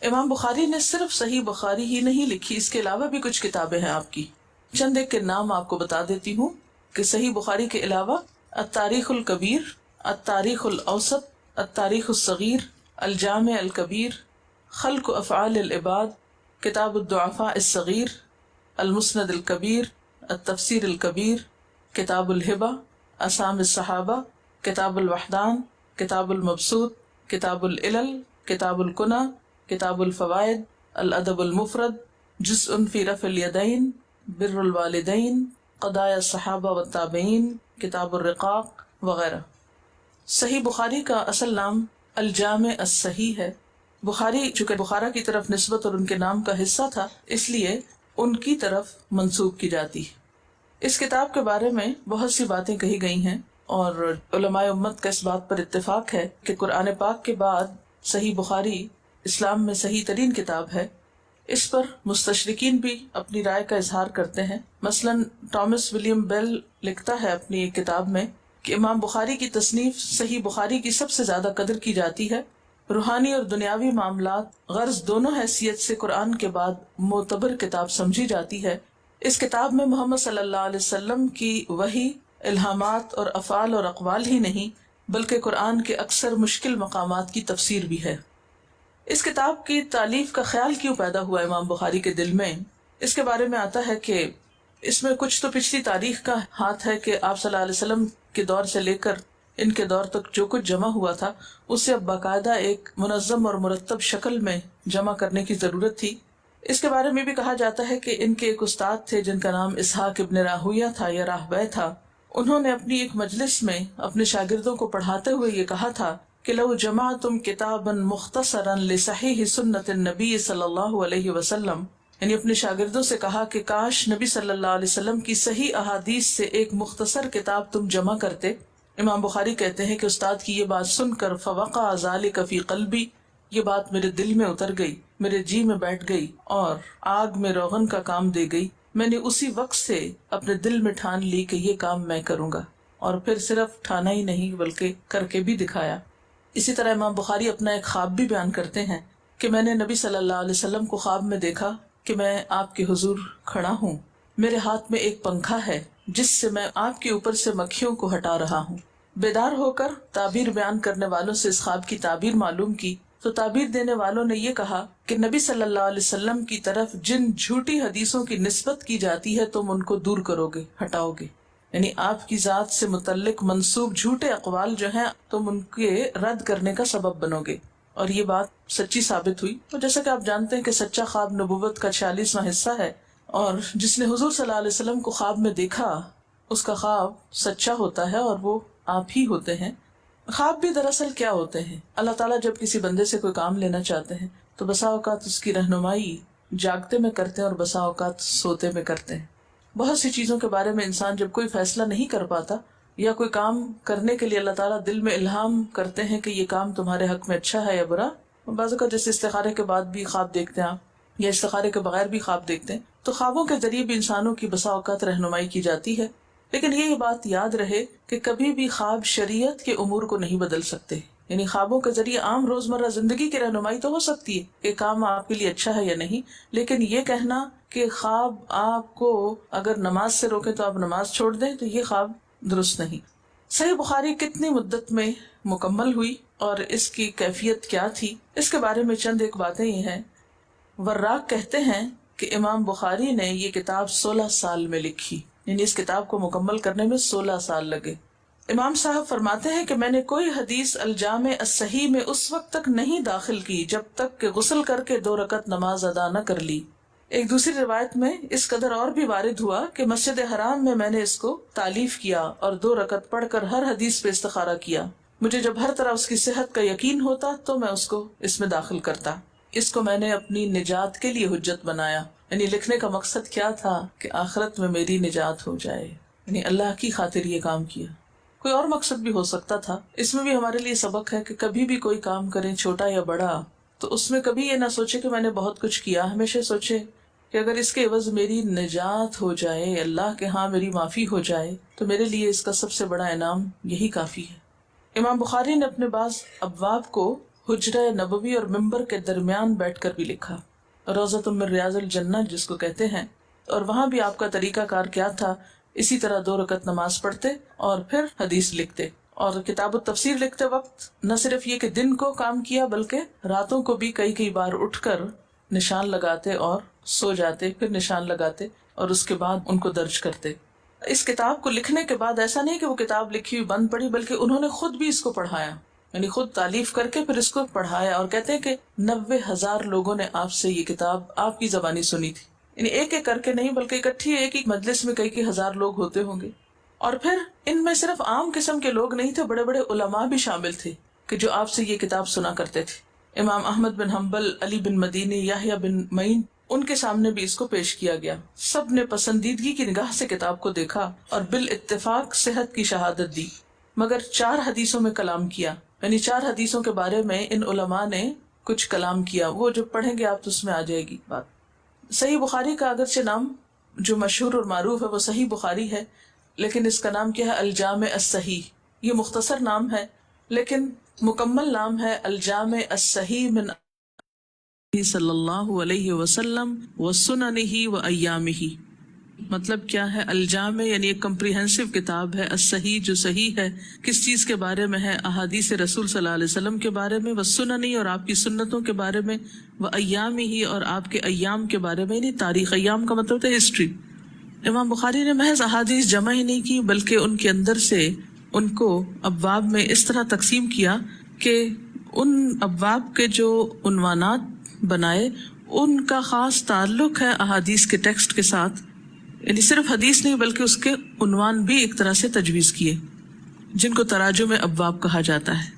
امام بخاری نے صرف صحیح بخاری ہی نہیں لکھی، اس کے علاوہ بھی کچھ کتابیں ہیں آپ کی۔ چند ایک کے نام آپ کو بتا دیتی ہوں کہ صحیح بخاری کے علاوہ التاریخ الکبیر، التاریخ الاوسط، التاریخ الصغیر، الجامع الکبیر، خلق افعال العباد، کتاب الضعفاء الصغیر، المسند الکبیر، التفسیر الکبیر، کتاب الہبہ، اسام الصحابہ، کتاب الوحدان، کتاب المبسوط، کتاب العلل، کتاب الکنہ، کتاب الفوائد، الادب المفرد، جزء فی رفع الیدین، بر الوالدین، قضایا الصحابہ والتابعین، کتاب الرقاق وغیرہ۔ صحیح بخاری کا اصل نام الجامع الصحیح ہے۔ بخاری چونکہ بخارا کی طرف نسبت اور ان کے نام کا حصہ تھا، اس لیے ان کی طرف منسوب کی جاتی ہے۔ اس کتاب کے بارے میں بہت سی باتیں کہی گئی ہیں، اور علماء امت کا اس بات پر اتفاق ہے کہ قرآن پاک کے بعد صحیح بخاری اسلام میں صحیح ترین کتاب ہے۔ اس پر مستشرقین بھی اپنی رائے کا اظہار کرتے ہیں۔ مثلا ٹامس ولیم بیل لکھتا ہے اپنی ایک کتاب میں کہ امام بخاری کی تصنیف صحیح بخاری کی سب سے زیادہ قدر کی جاتی ہے۔ روحانی اور دنیاوی معاملات غرض دونوں حیثیت سے قرآن کے بعد معتبر کتاب سمجھی جاتی ہے۔ اس کتاب میں محمد صلی اللہ علیہ وسلم کی وحی، الہامات اور افعال اور اقوال ہی نہیں بلکہ قرآن کے اکثر مشکل مقامات کی تفسیر بھی ہے۔ اس کتاب کی تالیف کا خیال کیوں پیدا ہوا امام بخاری کے دل میں؟ اس کے بارے میں آتا ہے کہ اس میں کچھ تو پچھلی تاریخ کا ہاتھ ہے کہ آپ صلی اللہ علیہ وسلم کے دور سے لے کر ان کے دور تک جو کچھ جمع ہوا تھا اسے اب باقاعدہ ایک منظم اور مرتب شکل میں جمع کرنے کی ضرورت تھی۔ اس کے بارے میں بھی کہا جاتا ہے کہ ان کے ایک استاد تھے جن کا نام اسحاق ابن راہویہ تھا یا راہبہ تھا۔ انہوں نے اپنی ایک مجلس میں اپنے شاگردوں کو پڑھاتے ہوئے یہ کہا تھا کہ لو جمعتم کتابا مختصرا لصحیح سنت النبی صلی اللہ علیہ وسلم، یعنی اپنے شاگردوں سے کہا کہ کاش نبی صلی اللہ علیہ وسلم کی صحیح احادیث سے ایک مختصر کتاب تم جمع کرتے، امام بخاری کہتے ہیں کہ استاد کی یہ بات سن کر فوقع ذلک فی قلبی، یہ بات میرے دل میں اتر گئی، میرے جی میں بیٹھ گئی اور آگ میں روغن کا کام دے گئی. میں نے اسی وقت سے اپنے دل میں ٹھان لی کہ یہ کام میں کروں گا، اور پھر صرف ٹھانا ہی نہیں بلکہ کر کے بھی دکھایا. اسی طرح امام بخاری اپنا ایک خواب بھی بیان کرتے ہیں کہ میں نے نبی صلی اللہ علیہ وسلم کو خواب میں دیکھا کہ میں آپ کے حضور کھڑا ہوں، میرے ہاتھ میں ایک پنکھا ہے جس سے میں آپ کے اوپر سے مکھیوں کو ہٹا رہا ہوں. بیدار ہو کر تعبیر بیان کرنے والوں سے اس خواب کی تعبیر معلوم کی تو تعبیر دینے والوں نے یہ کہا کہ نبی صلی اللہ علیہ وسلم کی طرف جن جھوٹی حدیثوں کی نسبت کی جاتی ہے تم ان کو دور کرو گے، ہٹاؤ گے، یعنی آپ کی ذات سے متعلق منسوب جھوٹے اقوال جو ہیں تم ان کے رد کرنے کا سبب بنو گے. اور یہ بات سچی ثابت ہوئی. تو جیسا کہ آپ جانتے ہیں کہ سچا خواب نبوت کا 46واں حصہ ہے، اور جس نے حضور صلی اللہ علیہ وسلم کو خواب میں دیکھا اس کا خواب سچا ہوتا ہے اور وہ آپ ہی ہوتے ہیں. خواب بھی دراصل کیا ہوتے ہیں؟ اللہ تعالیٰ جب کسی بندے سے کوئی کام لینا چاہتے ہیں تو بسا اوقات اس کی رہنمائی جاگتے میں کرتے ہیں اور بسا اوقات سوتے میں کرتے ہیں. بہت سی چیزوں کے بارے میں انسان جب کوئی فیصلہ نہیں کر پاتا یا کوئی کام کرنے کے لیے اللہ تعالیٰ دل میں الہام کرتے ہیں کہ یہ کام تمہارے حق میں اچھا ہے یا برا. بعض اوقات جیسے استخارے کے بعد بھی خواب دیکھتے ہیں آپ، یا استخارے کے بغیر بھی خواب دیکھتے ہیں، تو خوابوں کے ذریعے بھی انسانوں کی بسا اوقات رہنمائی کی جاتی ہے. لیکن یہ بات یاد رہے کہ کبھی بھی خواب شریعت کے امور کو نہیں بدل سکتے. یعنی خوابوں کے ذریعے عام روزمرہ زندگی کی رہنمائی تو ہو سکتی ہے کہ کام آپ کے لیے اچھا ہے یا نہیں، لیکن یہ کہنا کہ خواب آپ کو اگر نماز سے روکے تو آپ نماز چھوڑ دیں تو یہ خواب درست نہیں. صحیح بخاری کتنی مدت میں مکمل ہوئی اور اس کی کیفیت کیا تھی، اس کے بارے میں چند ایک باتیں یہ ہیں. وراق کہتے ہیں کہ امام بخاری نے یہ کتاب 16 سال میں لکھی، یعنی اس کتاب کو مکمل کرنے میں 16 سال لگے. امام صاحب فرماتے ہیں کہ میں نے کوئی حدیث الجامع الصحیح میں اس وقت تک نہیں داخل کی جب تک کہ غسل کر کے 2 رکعت نماز ادا نہ کر لی. ایک دوسری روایت میں اس قدر اور بھی وارد ہوا کہ مسجد حرام میں نے اس کو تالیف کیا اور 2 رکعت پڑھ کر ہر حدیث پہ استخارہ کیا. مجھے جب ہر طرح اس کی صحت کا یقین ہوتا تو میں اس کو اس میں داخل کرتا. اس کو میں نے اپنی نجات کے لیے حجت بنایا. یعنی لکھنے کا مقصد کیا تھا کہ آخرت میں میری نجات ہو جائے، یعنی اللہ کی خاطر یہ کام کیا. کوئی اور مقصد بھی ہو سکتا تھا. اس میں بھی ہمارے لیے سبق ہے کہ کبھی بھی کوئی کام کریں چھوٹا یا بڑا تو اس میں کبھی یہ نہ سوچے کہ میں نے بہت کچھ کیا. ہمیشہ سوچے کہ اگر اس کے عوض میری نجات ہو جائے، اللہ کے ہاں میری معافی ہو جائے، تو میرے لیے اس کا سب سے بڑا انعام یہی کافی ہے. امام بخاری نے اپنے بعض ابواب کو حجرہ نبوی اور ممبر کے درمیان بیٹھ کر بھی لکھا، روضۃ من ریاض الجنہ جس کو کہتے ہیں. اور وہاں بھی آپ کا طریقہ کار کیا تھا؟ اسی طرح 2 رکعت نماز پڑھتے اور پھر حدیث لکھتے. اور کتاب التفسیر لکھتے وقت نہ صرف یہ کہ دن کو کام کیا بلکہ راتوں کو بھی کئی بار اٹھ کر نشان لگاتے اور سو جاتے، پھر نشان لگاتے اور اس کے بعد ان کو درج کرتے. اس کتاب کو لکھنے کے بعد ایسا نہیں کہ وہ کتاب لکھی ہوئی بند پڑی، بلکہ انہوں نے خود بھی اس کو پڑھایا، یعنی خود تالیف کر کے پھر اس کو پڑھایا. اور کہتے ہیں کہ 90,000 لوگوں نے آپ سے یہ کتاب آپ کی زبانی سنی تھی. یعنی ایک ایک کر کے نہیں بلکہ اکٹھی ایک ایک مجلس میں کئی ہزار لوگ ہوتے ہوں گے. اور پھر ان میں صرف عام قسم کے لوگ نہیں تھے، بڑے بڑے علماء بھی شامل تھے کہ جو آپ سے یہ کتاب سنا کرتے تھے. امام احمد بن حنبل، علی بن مدینی، یحییٰ بن معین، ان کے سامنے بھی اس کو پیش کیا گیا. سب نے پسندیدگی کی نگاہ سے کتاب کو دیکھا اور بالاتفاق صحت کی شہادت دی، مگر 4 حدیثوں میں کلام کیا. یعنی 4 حدیثوں کے بارے میں ان علماء نے کچھ کلام کیا. وہ جو پڑھیں گے آپ تو اس میں آ جائے گی بات. صحیح بخاری کا اگرچہ نام جو مشہور اور معروف ہے وہ صحیح بخاری ہے، لیکن اس کا نام کیا ہے؟ الجامع الصحیح. یہ مختصر نام ہے لیکن مکمل نام ہے الجامع الصحیح من صلی اللہ علیہ وسلم وسننہ وایامہ. مطلب کیا ہے؟ الجامع یعنی ایک کمپریہنسو کتاب ہے، الصحیح جو صحیح ہے کس چیز کے بارے میں ہے؟ احادیث رسول صلی اللہ علیہ وسلم کے بارے میں، والسنن اور آپ کی سنتوں کے بارے میں، وایامہ اور آپ کے ایام کے بارے میں، یعنی تاریخ. ایام کا مطلب ہے ہسٹری. امام بخاری نے محض احادیث جمع ہی نہیں کی بلکہ ان کے اندر سے ان کو ابواب میں اس طرح تقسیم کیا کہ ان ابواب کے جو عنوانات بنائے ان کا خاص تعلق ہے احادیث کے ٹیکسٹ کے ساتھ. یعنی صرف حدیث نہیں بلکہ اس کے عنوان بھی ایک طرح سے تجویز کیے جن کو تراجم ابواب کہا جاتا ہے.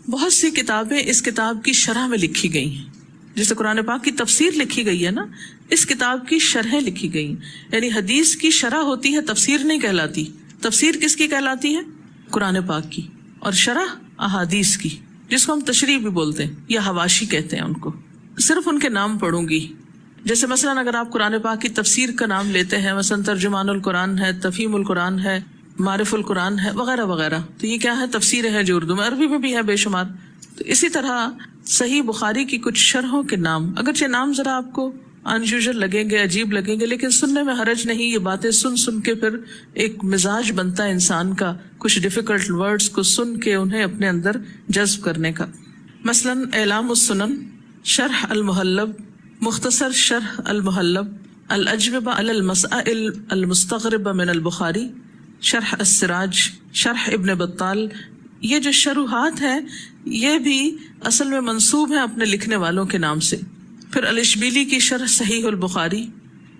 بہت سی کتابیں اس کتاب کی شرح میں لکھی گئی ہیں. جیسے قرآن پاک کی تفسیر لکھی گئی ہے نا، اس کتاب کی شرحیں لکھی گئی ہیں. یعنی حدیث کی شرح ہوتی ہے، تفسیر نہیں کہلاتی. تفسیر کس کی کہلاتی ہے؟ قرآن پاک کی، اور شرح احادیث کی، جس کو ہم تشریح بھی بولتے ہیں یا حواشی کہتے ہیں ان کو. صرف ان کے نام پڑھوں گی. جیسے مثلاً اگر آپ قرآن پاک کی تفسیر کا نام لیتے ہیں، مثلاً ترجمان القرآن ہے، تفہیم القرآن ہے، معرف القرآن ہے، وغیرہ وغیرہ، تو یہ کیا ہے؟ تفسیر ہے جو اردو میں، عربی میں بھی ہے بے شمار. تو اسی طرح صحیح بخاری کی کچھ شرحوں کے نام، اگرچہ نام ذرا آپ کو انیوژل لگیں گے، عجیب لگیں گے، لیکن سننے میں حرج نہیں. یہ باتیں سن سن کے پھر ایک مزاج بنتا ہے انسان کا، کچھ ڈیفیکلٹ ورڈز کو سن کے انہیں اپنے اندر جذب کرنے کا. مثلاً اعلام السنن، شرح المحلب، مختصر شرح المحلب، الاجوبہ علی المسائل المستغربہ من البخاری، شرح السراج، شرح ابن بطال. یہ جو شروحات ہیں یہ بھی اصل میں منسوب ہیں اپنے لکھنے والوں کے نام سے. پھر الاشبیلی کی شرح صحیح البخاری،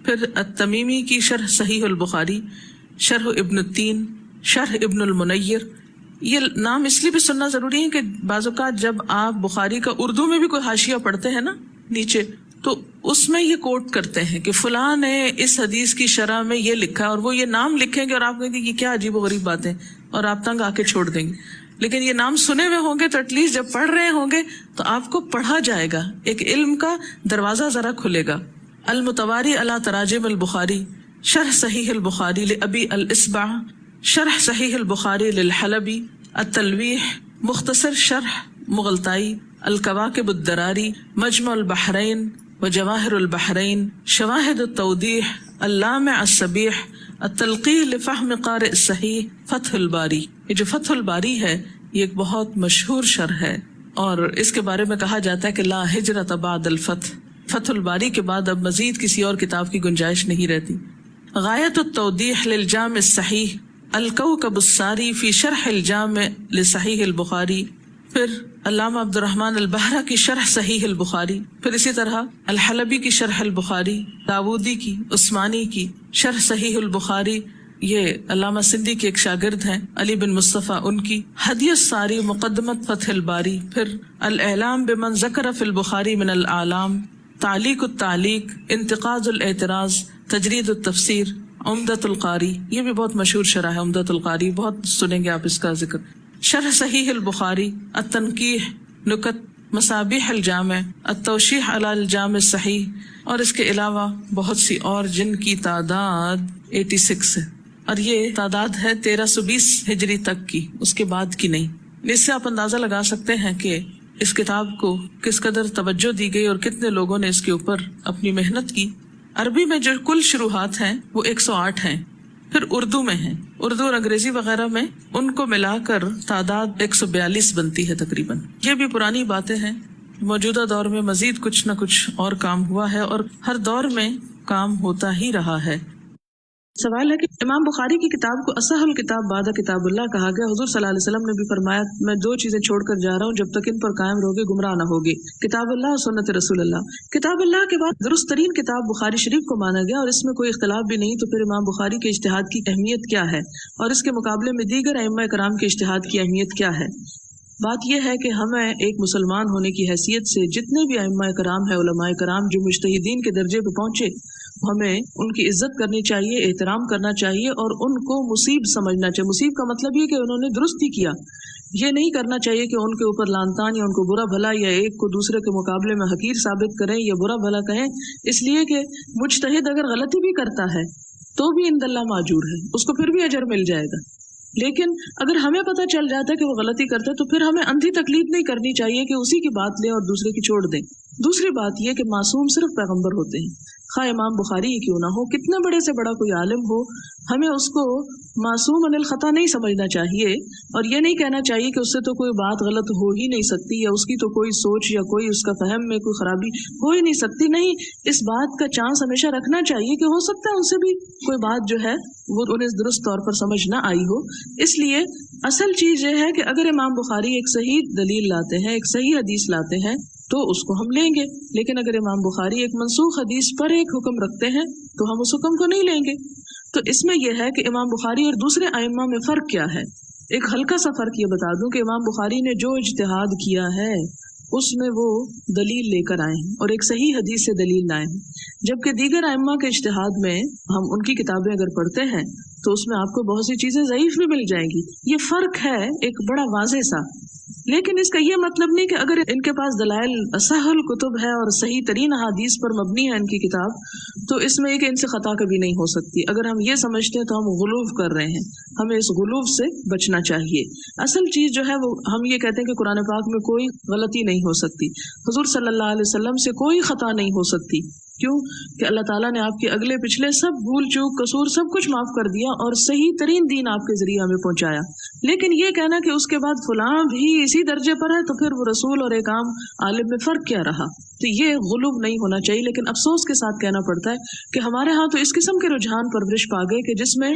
پھر التمیمی کی شرح صحیح البخاری، شرح ابن التین، شرح ابن المنیر. یہ نام اس لیے بھی سننا ضروری ہے کہ بعض اوقات جب آپ بخاری کا اردو میں بھی کوئی حاشیہ پڑھتے ہیں نا نیچے، تو اس میں یہ کوٹ کرتے ہیں کہ فلاں نے اس حدیث کی شرح میں یہ لکھا ہے، اور وہ یہ نام لکھیں گے اور آپ کہیں گے یہ کیا عجیب و غریب باتیں، اور آپ تنگ آ کے چھوڑ دیں گے. لیکن یہ نام سنے ہوئے ہوں گے تو ایٹ لیسٹ جب پڑھ رہے ہوں گے تو آپ کو پڑھا جائے گا، ایک علم کا دروازہ ذرا کھلے گا. المتواری علی تراجم البخاری، شرح صحیح البخاری لابی الاصبع، شرح صحیح البخاری للحلبی، التلویح، مختصر شرح مغلطائی، الکواکب الدراری، مجمع البحرین وجواہر البحرین، شواہد التوضیح، اللامع الصبیح، التلقیح لفہم قارئ صحیح، فتح الباری. یہ جو فتح الباری ہے یہ ایک بہت مشہور شرح ہے، اور اس کے بارے میں کہا جاتا ہے کہ لا ہجرت بعد الفتح، فتح الباری کے بعد اب مزید کسی اور کتاب کی گنجائش نہیں رہتی. غایت التوضیح للجامع الصحیح، الکوکب الساری فی شرح الجامع لصحیح البخاری، پھر علامہ عبد الرحمن البحرہ کی شرح صحیح البخاری، پھر اسی طرح الحلبی کی شرح البخاری، داودی کی، عثمانی کی شرح صحیح البخاری، یہ علامہ سندھی کے ایک شاگرد ہیں علی بن مصطفیٰ، ان کی ہدی الساری، مقدمت فتح الباری، پھر الاعلام بمن ذکر فی البخاری من الاعلام، تعلیق التعلیق، انتقاض الاعتراض، تجرید التفسیر، عمدۃ القاری. یہ بھی بہت مشہور شرح ہے عمدۃ القاری، بہت سنیں گے آپ اس کا ذکر. شرح صحیح البخاری، التنقیح، نکت، مصابیح الجامع، التوشیح علی الجامع الصحیح، اور اس کے علاوہ بہت سی اور جن کی تعداد 86 ہے، اور یہ تعداد ہے 1320 ہجری تک کی، اس کے بعد کی نہیں. اس سے آپ اندازہ لگا سکتے ہیں کہ اس کتاب کو کس قدر توجہ دی گئی اور کتنے لوگوں نے اس کے اوپر اپنی محنت کی. عربی میں جو کل شروحات ہیں وہ 108 ہیں، پھر اردو میں ہیں، اردو اور انگریزی وغیرہ میں ان کو ملا کر تعداد 142 بنتی ہے تقریباً. یہ بھی پرانی باتیں ہیں. موجودہ دور میں مزید کچھ نہ کچھ اور کام ہوا ہے، اور ہر دور میں کام ہوتا ہی رہا ہے. سوال ہے کہ امام بخاری کی کتاب کو اصح الکتاب بعد کتاب اللہ کہا گیا. حضور صلی اللہ علیہ وسلم نے بھی فرمایا میں 2 چیزیں چھوڑ کر جا رہا ہوں، جب تک ان پر قائم رہوگے گمراہ نہ ہوگے، کتاب اللہ اور سنت رسول اللہ. کتاب اللہ کے بعد درست ترین کتاب بخاری شریف کو مانا گیا، اور اس میں کوئی اختلاف بھی نہیں. تو پھر امام بخاری کے اجتہاد کی اہمیت کیا ہے، اور اس کے مقابلے میں دیگر ائمہ کرام کے اجتہاد کی اہمیت کیا ہے؟ بات یہ ہے کہ ہمیں ایک مسلمان ہونے کی حیثیت سے جتنے بھی ائمہ کرام ہیں، علماء کرام جو مجتہدین کے درجے پہ پہنچے، ہمیں ان کی عزت کرنی چاہیے، احترام کرنا چاہیے، اور ان کو مصیب سمجھنا چاہیے. مصیب کا مطلب یہ کہ انہوں نے درست ہی کیا. یہ نہیں کرنا چاہیے کہ ان کے اوپر لعنتان یا ان کو برا بھلا، یا ایک کو دوسرے کے مقابلے میں حقیر ثابت کریں یا برا بھلا کہیں، اس لیے کہ مجتہد اگر غلطی بھی کرتا ہے تو بھی عند اللہ ماجور ہے، اس کو پھر بھی اجر مل جائے گا. لیکن اگر ہمیں پتہ چل جاتا ہے کہ وہ غلطی کرتا ہے تو پھر ہمیں اندھی تکلیف نہیں کرنی چاہیے کہ اسی کی بات لیں اور دوسرے کی چھوڑ دیں. دوسری بات یہ کہ معصوم صرف پیغمبر ہوتے ہیں، خواہ امام بخاری ہی کیوں نہ ہو، کتنے بڑے سے بڑا کوئی عالم ہو، ہمیں اس کو معصوم عن الخطا نہیں سمجھنا چاہیے، اور یہ نہیں کہنا چاہیے کہ اس سے تو کوئی بات غلط ہو ہی نہیں سکتی، یا اس کی تو کوئی سوچ یا کوئی اس کا فہم میں کوئی خرابی ہو ہی نہیں سکتی. نہیں، اس بات کا چانس ہمیشہ رکھنا چاہیے کہ ہو سکتا ہے ان سے بھی کوئی بات جو ہے وہ انہیں درست طور پر سمجھ نہ آئی ہو. اس لیے اصل چیز یہ ہے کہ اگر امام بخاری ایک صحیح دلیل لاتے ہیں، ایک صحیح حدیث لاتے ہیں تو اس کو ہم لیں گے، لیکن اگر امام بخاری ایک منسوخ حدیث پر ایک حکم رکھتے ہیں تو ہم اس حکم کو نہیں لیں گے. تو اس میں یہ ہے کہ امام بخاری اور دوسرے ائمہ میں فرق کیا ہے. ایک ہلکا سا فرق یہ بتا دوں کہ امام بخاری نے جو اجتہاد کیا ہے اس میں وہ دلیل لے کر آئے ہیں اور ایک صحیح حدیث سے دلیل لائے ہیں، جبکہ دیگر ائمہ کے اجتہاد میں ہم ان کی کتابیں اگر پڑھتے ہیں تو اس میں آپ کو بہت سی چیزیں ضعیف بھی مل جائیں گی. یہ فرق ہے ایک بڑا واضح سا. لیکن اس کا یہ مطلب نہیں کہ اگر ان کے پاس دلائل اصح الکتب ہے اور صحیح ترین احادیث پر مبنی ہے ان کی کتاب، تو اس میں ایک ان سے خطا کبھی نہیں ہو سکتی. اگر ہم یہ سمجھتے ہیں تو ہم غلوف کر رہے ہیں. ہمیں اس غلوف سے بچنا چاہیے. اصل چیز جو ہے وہ ہم یہ کہتے ہیں کہ قرآن پاک میں کوئی غلطی نہیں ہو سکتی، حضور صلی اللہ علیہ وسلم سے کوئی خطا نہیں ہو سکتی. کیوں کہ اللہ تعالیٰ نے آپ کے اگلے پچھلے سب بھول چوک قصور سب کچھ معاف کر دیا اور صحیح ترین دین آپ کے ذریعے ہمیں پہنچایا. لیکن یہ کہنا کہ اس کے بعد فلاں بھی اسی درجے پر ہے تو پھر وہ رسول اور ایک عام عالم میں فرق کیا رہا، تو یہ غلوب نہیں ہونا چاہیے. لیکن افسوس کے ساتھ کہنا پڑتا ہے کہ ہمارے ہاں تو اس قسم کے رجحان پرورش پا گئے کہ جس میں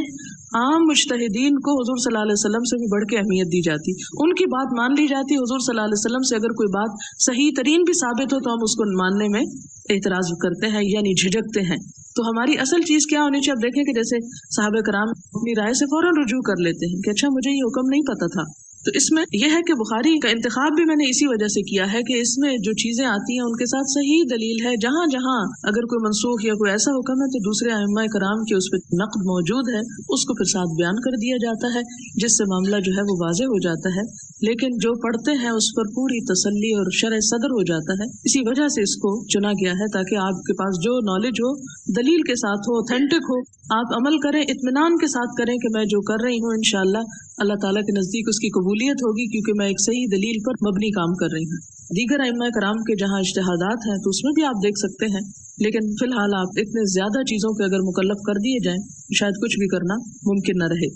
عام مجتہدین کو حضور صلی اللہ علیہ وسلم سے بھی بڑھ کے اہمیت دی جاتی، ان کی بات مان لی جاتی. حضور صلی اللہ علیہ وسلم سے اگر کوئی بات صحیح ترین بھی ثابت ہو تو ہم اس کو ماننے میں اعتراض کرتے ہیں یعنی جھجکتے ہیں. تو ہماری اصل چیز کیا ہونی چاہیے؟ اب دیکھیں کہ جیسے صحابہ کرام اپنی رائے سے فوراً رجوع کر لیتے ہیں کہ اچھا مجھے یہ حکم نہیں پتا تھا. تو اس میں یہ ہے کہ بخاری کا انتخاب بھی میں نے اسی وجہ سے کیا ہے کہ اس میں جو چیزیں آتی ہیں ان کے ساتھ صحیح دلیل ہے. جہاں جہاں اگر کوئی منسوخ یا کوئی ایسا حکم ہے تو دوسرے ائمہ کرام کے اس پہ نقد موجود ہے، اس کو پھر ساتھ بیان کر دیا جاتا ہے جس سے معاملہ جو ہے وہ واضح ہو جاتا ہے. لیکن جو پڑھتے ہیں اس پر پوری تسلی اور شرح صدر ہو جاتا ہے. اسی وجہ سے اس کو چنا گیا ہے تاکہ آپ کے پاس جو نالج ہو دلیل کے ساتھ ہو، اوتھینٹک ہو، آپ عمل کریں، اطمینان کے ساتھ کریں کہ میں جو کر رہی ہوں انشاءاللہ اللہ تعالیٰ کے نزدیک اس کی قبولیت ہوگی کیونکہ میں ایک صحیح دلیل پر مبنی کام کر رہی ہوں. دیگر ائمہ کرام کے جہاں اجتہادات ہیں تو اس میں بھی آپ دیکھ سکتے ہیں، لیکن فی الحال آپ اتنے زیادہ چیزوں کے اگر مکلف کر دیے جائیں شاید کچھ بھی کرنا ممکن نہ رہے.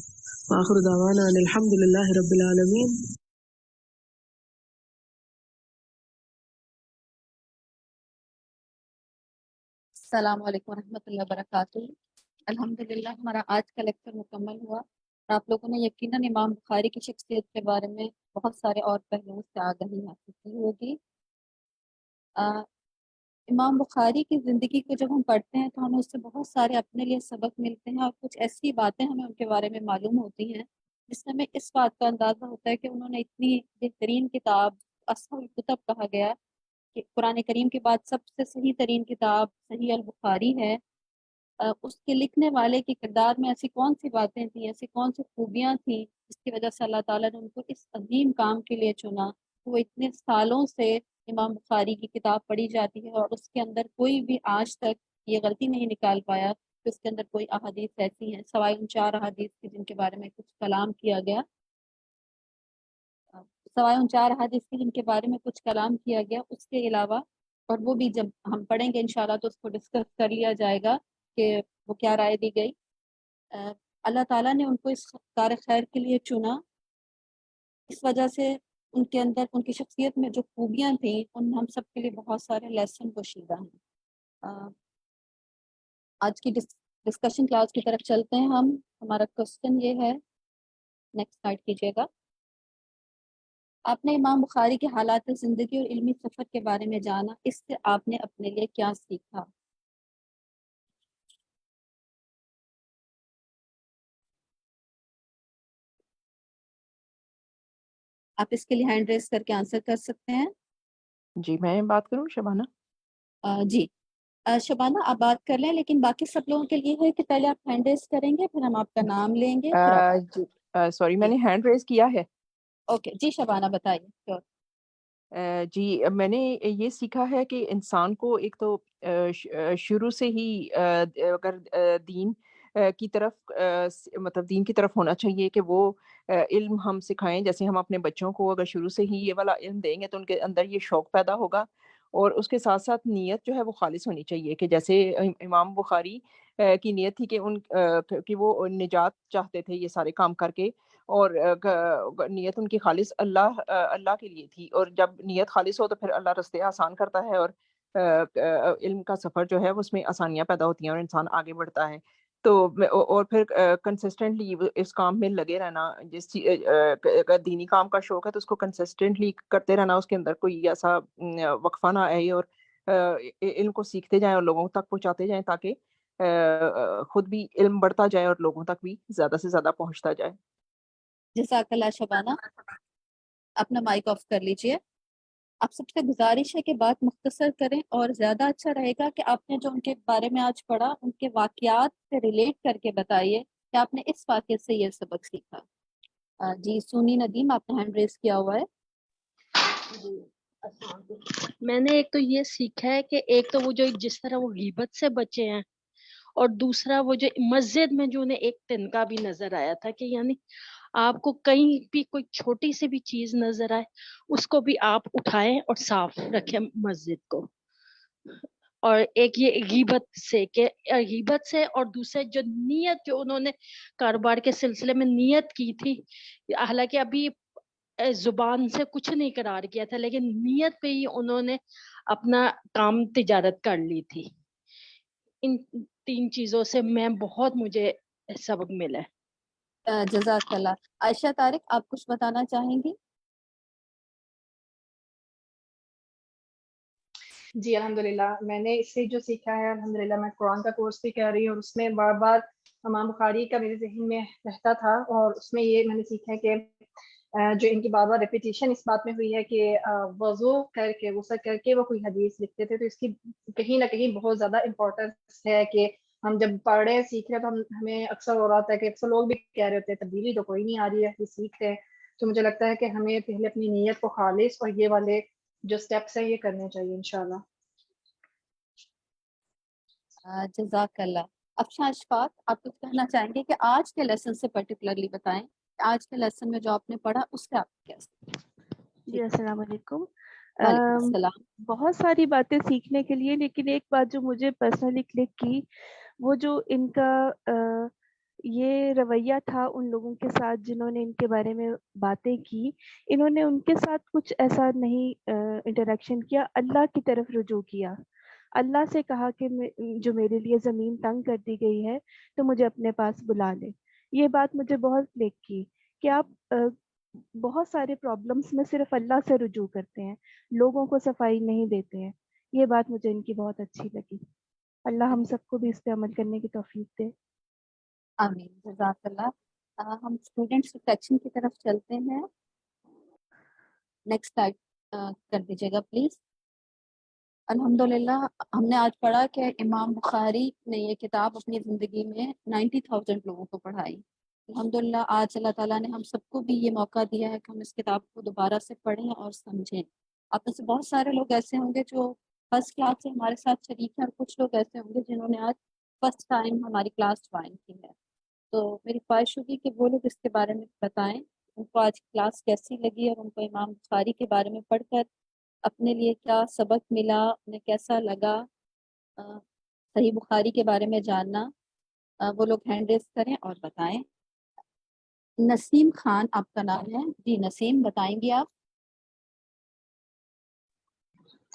وآخر دعوانا ان الحمد للہ رب العالمین. السلام علیکم ورحمۃ اللہ وبرکاتہ. الحمدللہ ہمارا آج کا لیکچر مکمل ہوا. آپ لوگوں نے یقیناً امام بخاری کی شخصیت کے بارے میں بہت سارے اور پہلوؤں سے آگاہی حاصل کی ہوگی. امام بخاری کی زندگی کو جب ہم پڑھتے ہیں تو ہمیں اس سے بہت سارے اپنے لیے سبق ملتے ہیں اور کچھ ایسی باتیں ہمیں ان کے بارے میں معلوم ہوتی ہیں جس سے ہمیں اس بات کا اندازہ ہوتا ہے کہ انہوں نے اتنی بہترین کتاب، اصح الکتب کہا گیا کہ قرآن کریم کے بعد سب سے صحیح ترین کتاب صحیح البخاری ہے. اس کے لکھنے والے کے کردار میں ایسی کون سی باتیں تھیں، ایسی کون سی خوبیاں تھیں جس کی وجہ سے اللہ تعالیٰ نے ان کو اس عظیم کام کے لیے چنا. وہ اتنے سالوں سے امام بخاری کی کتاب پڑھی جاتی ہے اور اس کے اندر کوئی بھی آج تک یہ غلطی نہیں نکال پایا کہ اس کے اندر کوئی احادیث ایسی ہیں سوائے ان 4 احادیث کی جن کے بارے میں کچھ کلام کیا گیا، سوائے ان 4 احادیث کی جن کے بارے میں کچھ کلام کیا گیا. اس کے علاوہ، اور وہ بھی جب ہم پڑھیں گے انشاءاللہ تو اس کو ڈسکس کر لیا جائے گا کہ وہ کیا رائے دی گئی. اللہ تعالیٰ نے ان کو اس کار خیر کے لیے چنا، اس وجہ سے ان کے اندر ان کی شخصیت میں جو خوبیاں تھیں ان ہم سب کے لیے بہت سارے لیسن پوشیدہ ہیں. آج کی ڈسکشن کلاس کی طرف چلتے ہیں ہم. ہمارا کوشچن یہ ہے، نیکسٹ سلائڈ کیجیے گا. آپ نے امام بخاری کے حالات زندگی اور علمی سفر کے بارے میں جانا، اس سے آپ نے اپنے لیے کیا سیکھا؟ آپ اس کے لیے ہینڈ ریز کر کے آنسر کر سکتے ہیں. جی میں بات کروں شبانہ؟ جی شبانہ آپ بات کر لیں، لیکن باقی سب لوگوں کے لیے ہے کہ پہلے آپ ہینڈ ریز کریں گے، پھر ہم آپ کا نام لیں گے، پھر آپ جی سوری میں جی نے ہینڈ ریز کیا ہے. اوکے جی شبانہ بتائیے. Sure. جی میں نے یہ سیکھا ہے کہ انسان کو ایک تو شروع سے ہی اگر دین کی طرف مطلب دین کی طرف ہونا چاہیے کہ وہ علم ہم سکھائیں. جیسے ہم اپنے بچوں کو اگر شروع سے ہی یہ والا علم دیں گے تو ان کے اندر یہ شوق پیدا ہوگا، اور اس کے ساتھ ساتھ نیت جو ہے وہ خالص ہونی چاہیے. کہ جیسے امام بخاری کی نیت تھی کہ وہ نجات چاہتے تھے یہ سارے کام کر کے، اور نیت ان کی خالص اللہ کے لیے تھی. اور جب نیت خالص ہو تو پھر اللہ راستے آسان کرتا ہے، اور علم کا سفر جو ہے اس میں آسانیاں پیدا ہوتی ہیں اور انسان آگے بڑھتا ہے. تو اور پھر کنسسٹنٹلی اس کام میں لگے رہنا. اگر دینی کام کا شوق ہے تو اس کو کنسسٹنٹلی کرتے رہنا، اس کے اندر کوئی ایسا وقفہ نہ آئے، اور علم کو سیکھتے جائیں اور لوگوں تک پہنچاتے جائیں تاکہ خود بھی علم بڑھتا جائے اور لوگوں تک بھی زیادہ سے زیادہ پہنچتا جائے. جزاک اللہ شبانہ. اپنا مائک آف کر لیجئے. آپ سب سے گزارش ہے کہ بات مختصر کریں، اور زیادہ اچھا رہے گا کہ آپ نے جو ان کے بارے میں آج پڑھا ان کے واقعات سے ریلیٹ کر کے بتائیے کہ آپ نے اس واقعے سے یہ سبق سیکھا. جی سونی ندیم آپ نے ہینڈ ریز کیا ہوا ہے. جی السلام علیکم. میں نے ایک تو یہ سیکھا ہے کہ ایک تو وہ جو جس طرح وہ غیبت سے بچے ہیں، اور دوسرا وہ جو مسجد میں جو انہیں ایک تنکا بھی نظر آیا تھا کہ یعنی آپ کو کہیں بھی کوئی چھوٹی سی بھی چیز نظر آئے اس کو بھی آپ اٹھائیں اور صاف رکھیں مسجد کو. اور ایک یہ غیبت سے اور دوسرے جو نیت جو انہوں نے کاروبار کے سلسلے میں نیت کی تھی، حالانکہ ابھی زبان سے کچھ نہیں قرار کیا تھا لیکن نیت پہ ہی انہوں نے اپنا کام تجارت کر لی تھی. ان 3 چیزوں سے مجھے سبق ملا ہے. جزاک اللہ. عائشہ طارق آپ کچھ بتانا چاہیں گی؟ جی الحمدللہ میں نے اس سے جو سیکھا ہے، الحمدللہ میں قرآن کا کورس بھی کر رہی ہوں اور اس میں بار بار امام بخاری کا میرے ذہن میں رہتا تھا، اور اس میں یہ میں نے سیکھا ہے کہ جو ان کی بار بار ریپیٹیشن اس بات میں ہوئی ہے کہ وضو کر کے غسل کر کے وہ کوئی حدیث لکھتے تھے، تو اس کی کہیں نہ کہیں بہت زیادہ امپورٹنس ہے کہ ہم جب پڑھ رہے سیکھ رہے تو ہمیں اکثر ہو رہا ہے کہ اکثر لوگ بھی کہہ رہے ہوتے ہیں تبدیلی تو کوئی نہیں آ رہی ہے، سیکھ رہے ہیں. تو مجھے لگتا ہے کہ ہمیں پہلے اپنی نیت کو خالص اور یہ والے جو سٹیپس ہیں یہ کرنے چاہیے انشاءاللہ. جزاک اللہ. افشاں اشفاق آپ کچھ کہنا چاہیں گے کہ آج کے لیسن سے پرٹیکولرلی بتائیں کہ آج کے لیسن میں جو آپ نے پڑھا اس سے آپ کیا جی السلام علیکم. وعلیکم السلام. بہت ساری باتیں سیکھنے کے لیے، لیکن ایک بات جو مجھے پرسنلی کلک کی وہ جو ان کا یہ رویہ تھا ان لوگوں کے ساتھ جنہوں نے ان کے بارے میں باتیں کی. انہوں نے ان کے ساتھ کچھ ایسا نہیں انٹریکشن کیا، اللہ کی طرف رجوع کیا. اللہ سے کہا کہ جو میرے لیے زمین تنگ کر دی گئی ہے تو مجھے اپنے پاس بلا لے. یہ بات مجھے بہت کلک کی کہ آپ بہت سارے پرابلمس میں صرف اللہ سے رجوع کرتے ہیں، لوگوں کو صفائی نہیں دیتے ہیں. یہ بات مجھے ان کی بہت اچھی لگی. اللہ ہم سب کو بھی اس پہ عمل کرنے کی توفیق دے. آمین. جزاک اللہ. ہم اسٹوڈنٹس سیکشن کی طرف چلتے ہیں. نیکسٹ سلائڈ کر دیجیے گا پلیز. الحمدللہ ہم نے آج پڑھا کہ امام بخاری نے یہ کتاب اپنی زندگی میں 90,000 لوگوں کو پڑھائی. الحمدللہ آج اللہ تعالیٰ نے ہم سب کو بھی یہ موقع دیا ہے کہ ہم اس کتاب کو دوبارہ سے پڑھیں اور سمجھیں. آپ میں سے بہت سارے لوگ ایسے ہوں گے جو فرسٹ کلاس سے ہمارے ساتھ شریک ہیں، اور کچھ لوگ ایسے ہوں گے جنہوں نے آج فرسٹ ٹائم ہماری کلاس جوائن کی ہے. تو میری خواہش ہوگی کہ وہ لوگ اس کے بارے میں بتائیں ان کو آج کلاس کیسی لگی اور ان کو امام بخاری کے بارے میں پڑھ کر اپنے لیے کیا سبق ملا، انہیں کیسا لگا. صحیح بخاری کے بارے میں جاننا. وہ لوگ ہینڈ ریز کریں اور بتائیں. نسیم خان آپ کا نام ہے. جی نسیم بتائیں گی آپ.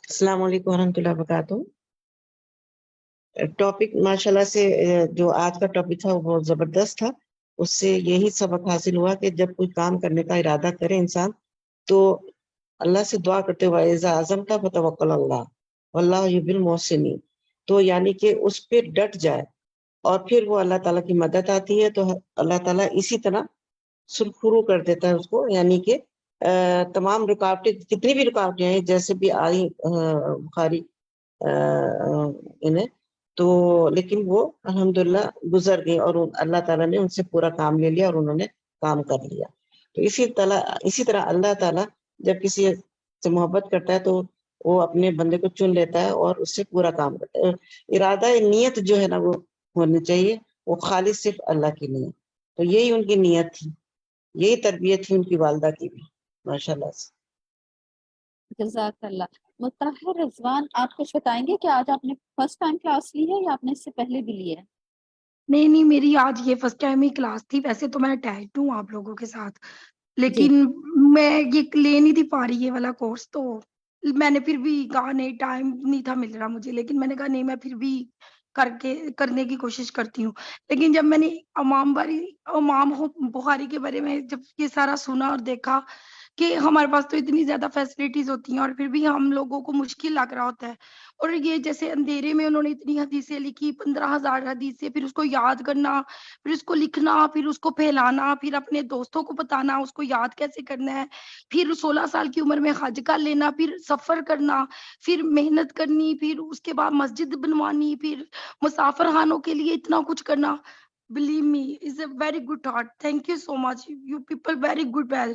السلام علیکم ورحمۃ اللہ وبرکاتہ. ٹاپک ماشاءاللہ سے جو آج کا ٹاپک تھا وہ بہت زبردست تھا. اس سے یہی سبق حاصل ہوا کہ جب کوئی کام کرنے کا ارادہ کرے انسان تو اللہ سے دعا کرتے ہوئے اذا عزمت فتوکل اللہ واللہ یحب المحسنین، تو یعنی کہ اس پہ ڈٹ جائے اور پھر وہ اللہ تعالیٰ کی مدد آتی ہے. تو اللہ تعالیٰ اسی طرح سرخرو کر دیتا ہے اس کو، یعنی کہ تمام رکاوٹیں کتنی بھی رکاوٹیں ہیں جیسے بھی آئی بخاری انہیں تو لیکن وہ الحمدللہ گزر گئی اور اللہ تعالیٰ نے ان سے پورا کام لے لیا اور انہوں نے کام کر لیا. تو اسی طرح اللہ تعالیٰ جب کسی سے محبت کرتا ہے تو وہ اپنے بندے کو چن لیتا ہے اور اس سے پورا کام کرتا ہے. ارادہ نیت جو ہے نا وہ ہونی چاہیے، وہ خالص صرف اللہ کی نیت. تو یہی ان کی نیت تھی، یہی تربیت تھی ان کی والدہ کی بھی ماشاءاللہ سے. جزاک اللہ. مطہر رضوان آپ کچھ بتائیں گے کہ آج آپ نے فرسٹ ٹائم کلاس لی ہے یا آپ نے اس سے پہلے بھی لی ہے؟ نہیں میری آج یہ فرسٹ ٹائم ہی کلاس تھی. ویسے تو میں اٹیچڈ ہوں آپ لوگوں کے ساتھ، لیکن میں یہ لے نہیں تھی پا رہی یہ والا کورس. تو میں نے پھر بھی کہا نہیں، ٹائم نہیں تھا مل رہا مجھے، لیکن میں نے کہا نہیں میں پھر بھی کرنے کی کوشش کرتی ہوں. لیکن جب میں نے امام بخاری کے بارے میں جب یہ سارا سنا اور دیکھا کہ ہمارے پاس تو اتنی زیادہ فیسلٹیز ہوتی ہیں اور پھر بھی ہم لوگوں کو مشکل لگ رہا ہوتا ہے. اور یہ جیسے اندھیرے میں انہوں نے اتنی حدیثیں لکھی، 15,000 حدیثیں، پھر اس کو یاد کرنا، پھر اس کو لکھنا، پھر اس کو پھیلانا، پھر اپنے دوستوں کو بتانا اس کو یاد کیسے کرنا ہے، پھر 16 سال کی عمر میں حج کر لینا، پھر سفر کرنا، پھر محنت کرنی، پھر اس کے بعد مسجد بنوانی، پھر مسافر خانوں کے لیے اتنا کچھ کرنا. believe me, is a very good thought. Thank you so much. You people very good well.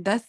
10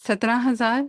17,000,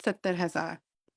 70,000।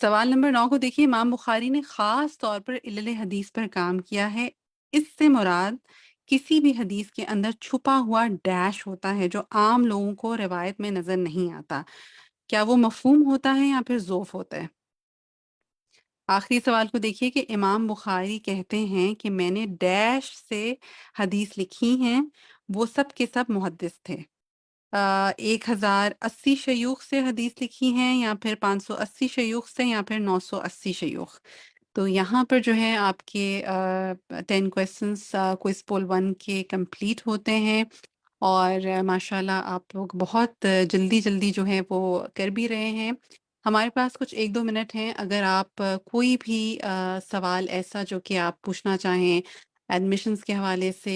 سوال نمبر 9 کو دیکھیے، امام بخاری نے خاص طور پر علل حدیث پر کام کیا ہے، اس سے مراد کسی بھی حدیث کے اندر چھپا ہوا ڈیش ہوتا ہے جو عام لوگوں کو روایت میں نظر نہیں آتا. کیا وہ مفہوم ہوتا ہے یا پھر ذوف ہوتا ہے؟ آخری سوال کو دیکھیے کہ امام بخاری کہتے ہیں کہ میں نے ڈیش سے حدیث لکھی ہیں، وہ سب کے سب محدث تھے. 1080 شیوخ سے حدیث لکھی ہیں یا پھر 580 شیوخ سے یا پھر 980 شیوخ. تو یہاں پر جو ہے آپ کے 10 کویسچنس کوئز پول 1 کے کمپلیٹ ہوتے ہیں، اور ماشاءاللہ آپ لوگ بہت جلدی جلدی جو ہے وہ کر بھی رہے ہیں. ہمارے پاس کچھ 1-2 منٹ ہیں، اگر آپ کوئی بھی سوال ایسا جو کہ آپ پوچھنا چاہیں ایڈمیشنز کے حوالے سے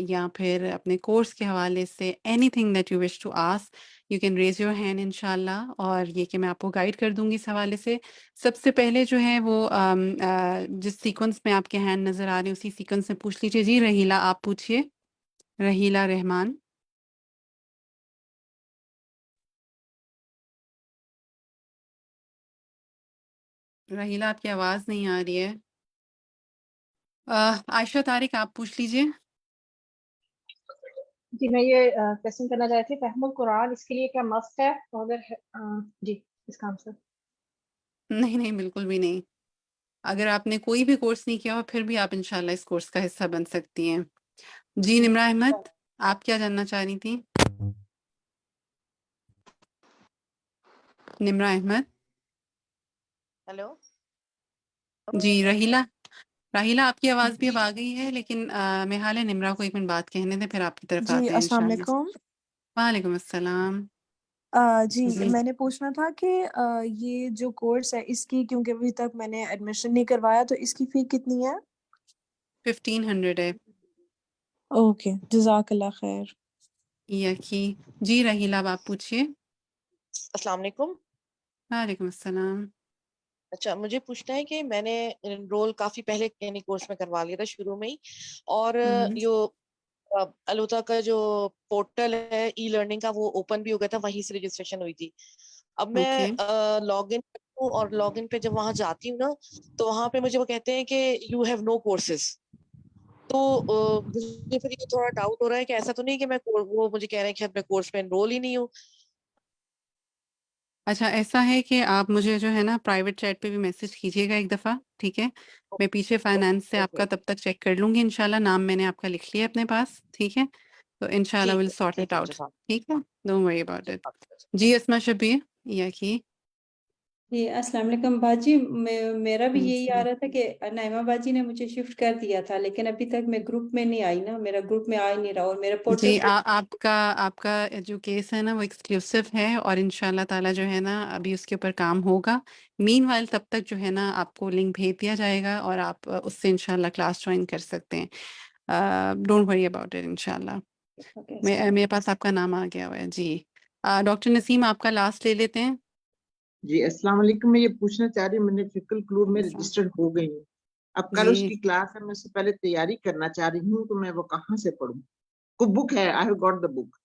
یا پھر اپنے کورس کے حوالے سے، anything that you wish to ask, you can raise your hand انشاءاللہ، اور یہ کہ میں آپ کو گائیڈ کر دوں گی اس حوالے سے. سب سے پہلے جو ہے وہ جس سیکوینس میں آپ کے ہینڈ نظر آ رہے ہیں اسی سیکوینس میں پوچھ لیجیے. جی رحیلہ آپ پوچھیے. رحیلہ رحمان. رحیلہ آپ کی آواز نہیں آ رہی ہے. عائشہ طارق آپ پوچھ لیجیے. جی میں یہ کوشچن کرنا چاہتی تھی، فہم القرآن اس کے لیے کیا مسٹ ہے؟ اور اگر جی اس کا آنسر. نہیں نہیں بالکل بھی نہیں. اگر آپ نے کوئی بھی کورس نہیں کیا ہو پھر بھی آپ انشاءاللہ اس کورس کا حصہ بن سکتی ہیں. جی نمرہ احمد آپ کیا جاننا چاہ رہی تھیں؟ نمرہ احمد. ہیلو. جی راہیلہ آپ کی آواز بھی اب آ گئی ہے، لیکن میں حال ہے نمرہ کو ایک منٹ بات کہنے دیں پھر آپ کی طرف جی آتے ہیں السلام انشاءاللہ. علیکم. وعلیکم السلام. جی جی میں نے پوچھنا تھا کہ یہ جو کورس ہے اس کی، کیونکہ ابھی تک میں نے ایڈمیشن نہیں کروایا، تو اس کی فی کتنی ہے؟ 1500 ہے. اوکے جزاک اللہ خیر. یقی. جی راہیلہ اب آپ پوچھیے. السلام علیکم. وعلیکم السلام. اچھا مجھے پوچھنا ہے کہ میں نے انرول کافی پہلے یعنی کورس میں کروا لیا تھا شروع میں ہی، اور جو الوتا کا جو پورٹل ہے ای لرننگ کا وہ اوپن بھی ہو گیا تھا، وہیں سے رجسٹریشن ہوئی تھی. اب میں لاگ ان کرتی ہوں، اور لاگ ان پہ جب وہاں جاتی ہوں نا تو وہاں پہ مجھے وہ کہتے ہیں کہ یو ہیو نو کورسز. تو مجھے پھر یہ تھوڑا ڈاؤٹ ہو رہا ہے کہ ایسا تو نہیں کہ میں وہ مجھے کہہ رہے ہیں کہ میں کورس میں انرول ہی نہیں ہوں. اچھا ایسا ہے کہ آپ مجھے جو ہے نا پرائیویٹ چیٹ پہ بھی میسج کیجیے گا ایک دفعہ، ٹھیک ہے؟ میں پیچھے فائنانس سے آپ کا تب تک چیک کر لوں گی انشاءاللہ. نام میں نے آپ کا لکھ لیا اپنے پاس، ٹھیک ہے؟ تو انشاءاللہ ول سارٹ اٹ آؤٹ، ٹھیک ہے؟ Don't worry about it. جی اسما شبیر یا کی. جی السلام علیکم باجی. میرا بھی یہی آ جی رہا تھا کہ نائمہ باجی نے مجھے شفٹ کر دیا تھا، لیکن ابھی تک میں گروپ میں نہیں آئی نا، میرا گروپ میں آ ہی نہیں رہا، اور میرا پورٹل پہ آپ کا جو کیس ہے نا وہ ایکسکلوسو ہے، اور انشاءاللہ تعالیٰ جو ہے نا ابھی اس کے اوپر کام ہوگا. مین وائل تب تک جو ہے نا آپ کو لنک بھیج دیا جائے گا اور آپ اس سے انشاءاللہ کلاس جوائن کر سکتے ہیں. ڈونٹ وری اباؤٹ اٹ انشاءاللہ. میرے پاس آپ کا نام آ گیا ہوا ہے. جی ڈاکٹر نسیم آپ کا لاسٹ لے لیتے ہیں. جی السلام علیکم. میں یہ پوچھنا چاہ رہی ہوں، میں نے فکل کلور میں رجسٹرڈ ہو گئی ہوں، اب کل اس جی کی کلاس ہے، میں اس سے پہلے تیاری کرنا چاہ رہی ہوں، تو میں وہ کہاں سے پڑھوں؟ کوئی بک ہے؟ آئی ہیو گاٹ دا بک.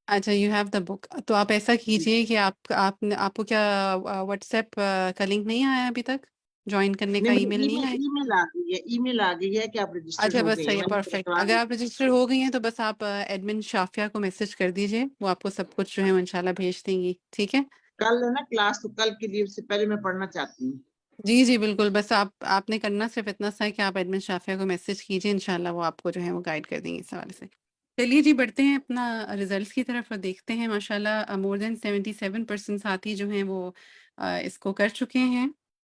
اچھا یو ہیو دا بک. تو آپ ایسا کیجئے کہ آپ کو کیا واٹس ایپ کا لنک نہیں آیا ابھی تک؟ جوائن کرنے کا نہیں، ای مجھے میل نہیں آیا؟ ای میل آ گئی ہے، ای میل آ گئی ہے کہ آپ رجسٹرڈ اچھا ہو بس گئی ہیں. صحیح ہے، میں نے پرفیکٹ. کروا اگر لیا. آپ رجسٹر ہو گئی ہیں تو بس آپ ایڈمن شافیہ کو میسج کر دیجئے، وہ آپ کو سب کچھ جو ہے وہ انشاءاللہ بھیج دیں گی، ٹھیک ہے؟ کل ہے نا کلاس، تو کل کے لیے اس سے پہلے میں پڑھنا چاہتی ہوں. جی جی بالکل. بس آپ نے کرنا صرف اتنا سا ہے کہ آپ ایڈمن شافیہ کو میسج کیجئے، انشاءاللہ وہ آپ کو جو ہے وہ گائیڈ کر دیں گے اس حوالے سے. چلیے جی بڑھتے ہیں اپنا ریزلٹس کی طرف اور دیکھتے ہیں. ماشاءاللہ مور دین 77% ساتھی جو ہیں وہ اس کو کر چکے ہیں.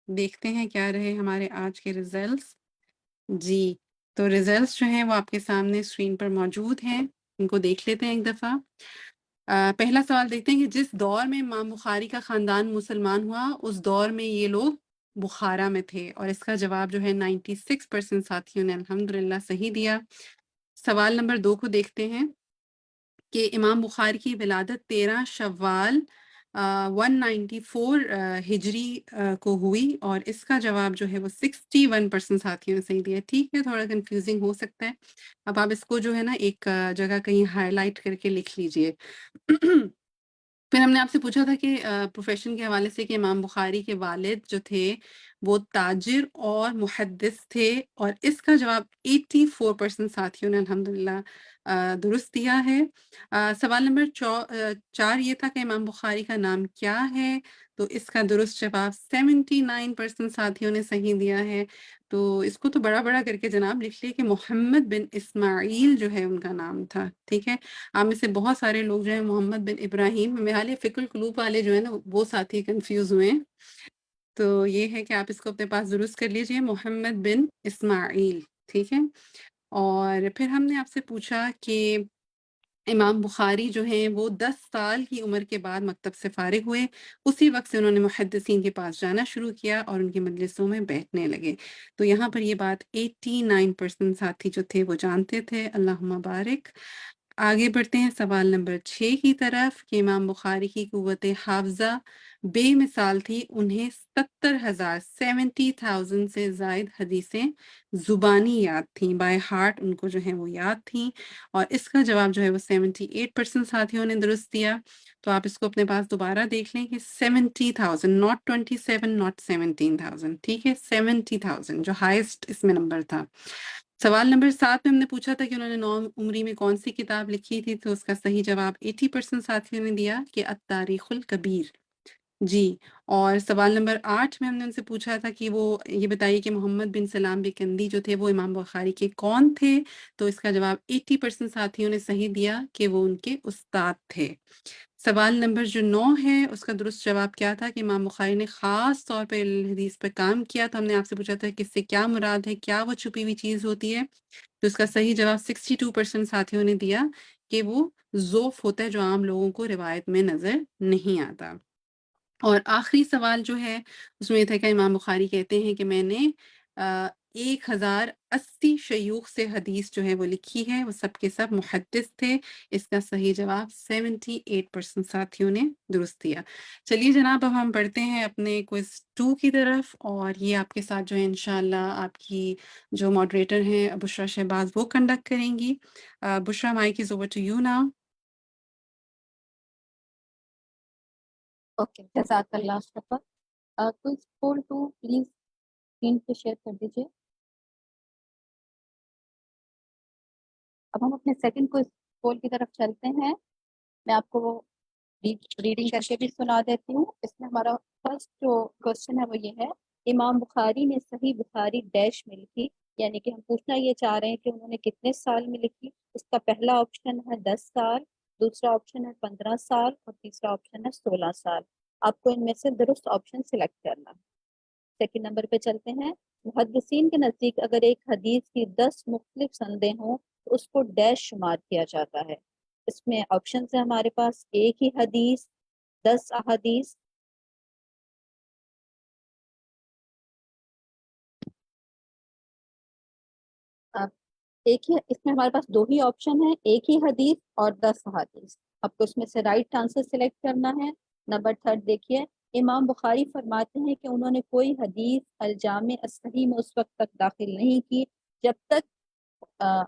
دیکھتے ہیں کیا رہے ہمارے آج کے ریزلٹس. جی تو ریزلٹس جو ہیں وہ آپ کے سامنے اسکرین پر موجود ہیں، ان کو دیکھ لیتے ہیں ایک دفعہ. پہلا سوال دیکھتے ہیں کہ جس دور میں امام بخاری کا خاندان مسلمان ہوا اس دور میں یہ لوگ بخارا میں تھے، اور اس کا جواب جو ہے 96% ساتھیوں نے الحمدللہ صحیح دیا. سوال نمبر 2 کو دیکھتے ہیں کہ امام بخاری کی ولادت 13 شوال 194 ہجری کو ہوئی، اور اس کا جواب جو ہے وہ 61% ساتھیوں نے صحیح دیا. ٹھیک ہے، تھوڑا کنفیوزنگ ہو سکتا ہے. اب آپ اس کو جو ہے نا ایک جگہ کہیں ہائی لائٹ کر کے لکھ لیجئے. پھر ہم نے آپ سے پوچھا تھا کہ پروفیشن کے حوالے سے کہ امام بخاری کے والد جو تھے وہ تاجر اور محدث تھے، اور اس کا جواب 84% ساتھیوں نے الحمدللہ درست دیا ہے۔ سوال نمبر 4 یہ تھا کہ امام بخاری کا نام کیا ہے، تو اس کا درست جواب 79% ساتھیوں نے صحیح دیا ہے۔ تو اس کو تو بڑا بڑا کر کے جناب لکھ لیے کہ محمد بن اسماعیل جو ہے ان کا نام تھا، ٹھیک ہے۔ آپ میں سے بہت سارے لوگ جو ہیں محمد بن ابراہیم، میں حال فکر القلوب والے جو ہیں نا وہ ساتھی کنفیوز ہوئے ہیں، تو یہ ہے کہ آپ اس کو اپنے پاس درست کر لیجئے، محمد بن اسماعیل، ٹھیک ہے۔ اور پھر ہم نے آپ سے پوچھا کہ امام بخاری جو ہیں وہ 10 سال کی عمر کے بعد مکتب سے فارغ ہوئے، اسی وقت سے انہوں نے محدثین کے پاس جانا شروع کیا اور ان کی مجلسوں میں بیٹھنے لگے۔ تو یہاں پر یہ بات 89% ساتھی جو تھے وہ جانتے تھے، اللہم بارک۔ آگے بڑھتے ہیں سوال نمبر 6 کی طرف کہ امام بخاری کی قوت حافظہ بے مثال تھی، انہیں 70,000 سے زائد حدیثیں زبانی یاد تھیں، بائی ہارٹ ان کو جو ہیں وہ یاد تھیں، اور اس کا جواب جو ہے وہ 78% ساتھیوں نے درست دیا۔ تو آپ اس کو اپنے پاس دوبارہ دیکھ لیں کہ 70,000، not 27، not 17,000، ٹھیک ہے، 70,000 جو ہائیسٹ اس میں نمبر تھا۔ سوال نمبر 7 میں ہم نے پوچھا تھا کہ انہوں نے 9 عمری میں کون سی کتاب لکھی تھی، تو اس کا صحیح جواب 80% ساتھیوں نے دیا کہ التاریخ الکبیر، جی۔ اور سوال نمبر 8 میں ہم نے ان سے پوچھا تھا کہ وہ یہ بتائیے کہ محمد بن سلام بکندی جو تھے وہ امام بخاری کے کون تھے، تو اس کا جواب 80% ساتھیوں نے صحیح دیا کہ وہ ان کے استاد تھے۔ سوال نمبر جو 9 ہے اس کا درست جواب کیا تھا کہ امام بخاری نے خاص طور پہ حدیث پر کام کیا، تو ہم نے آپ سے پوچھا تھا کہ اس سے کیا مراد ہے، کیا وہ چھپی ہوئی چیز ہوتی ہے، تو اس کا صحیح جواب 62% ساتھیوں نے دیا کہ وہ ذوف ہوتا ہے جو عام لوگوں کو روایت میں نظر نہیں آتا۔ اور آخری سوال جو ہے اس میں یہ تھا کہ امام بخاری کہتے ہیں کہ میں نے 1080 شیوخ سے حدیث جو ہے وہ لکھی ہے، وہ سب کے سب محدث تھے، اس کا صحیح جواب 78% ساتھیوں نے درست دیا۔ چلیے جناب اب ہم بڑھتے ہیں اپنے کوئز 2 کی طرف، اور یہ آپ کے ساتھ جو ہے انشاءاللہ آپ کی جو ماڈریٹر ہیں بشرا شہباز وہ کنڈکٹ کریں گی۔ Bushra, mic is over to you now. Okay, جزاک اللہ صفا۔ کوئی پول 2 پلیز اسکرین پہ شیئر کر دیجیے۔ اب ہم اپنے سیکنڈ کو پول کی طرف چلتے ہیں، میں آپ کو وہ ریڈنگ کر کے بھی سنا دیتی ہوں۔ اس میں ہمارا فرسٹ جو کوشچن ہے وہ یہ ہے، امام بخاری نے صحیح بخاری ڈیش میں لکھی، یعنی کہ ہم پوچھنا یہ چاہ رہے ہیں کہ انہوں نے کتنے سال میں لکھی۔ اس کا پہلا آپشن ہے 10 سال، دوسرا آپشن ہے 15 سال، اور تیسرا آپشن ہے 16 سال۔ آپ کو ان میں سے درست آپشن سلیکٹ کرنا۔ سیکنڈ نمبر پہ چلتے ہیں، محدثین کے نزدیک اگر ایک حدیث کی 10 مختلف سندیں ہوں تو اس کو ڈیش شمار کیا جاتا ہے۔ اس میں آپشنز ہیں ہمارے پاس، ایک ہی حدیث، 10 احادیث، ایک ہی، اس میں ہمارے پاس 2 ہی آپشن ہیں، ایک ہی حدیث اور 10 احادیث۔ آپ کو اس میں سے رائٹ آنسر سلیکٹ کرنا ہے۔ نمبر 3 دیکھیے، امام بخاری فرماتے ہیں کہ انہوں نے کوئی حدیث الجامع الصحیح میں اس وقت تک داخل نہیں کی جب تک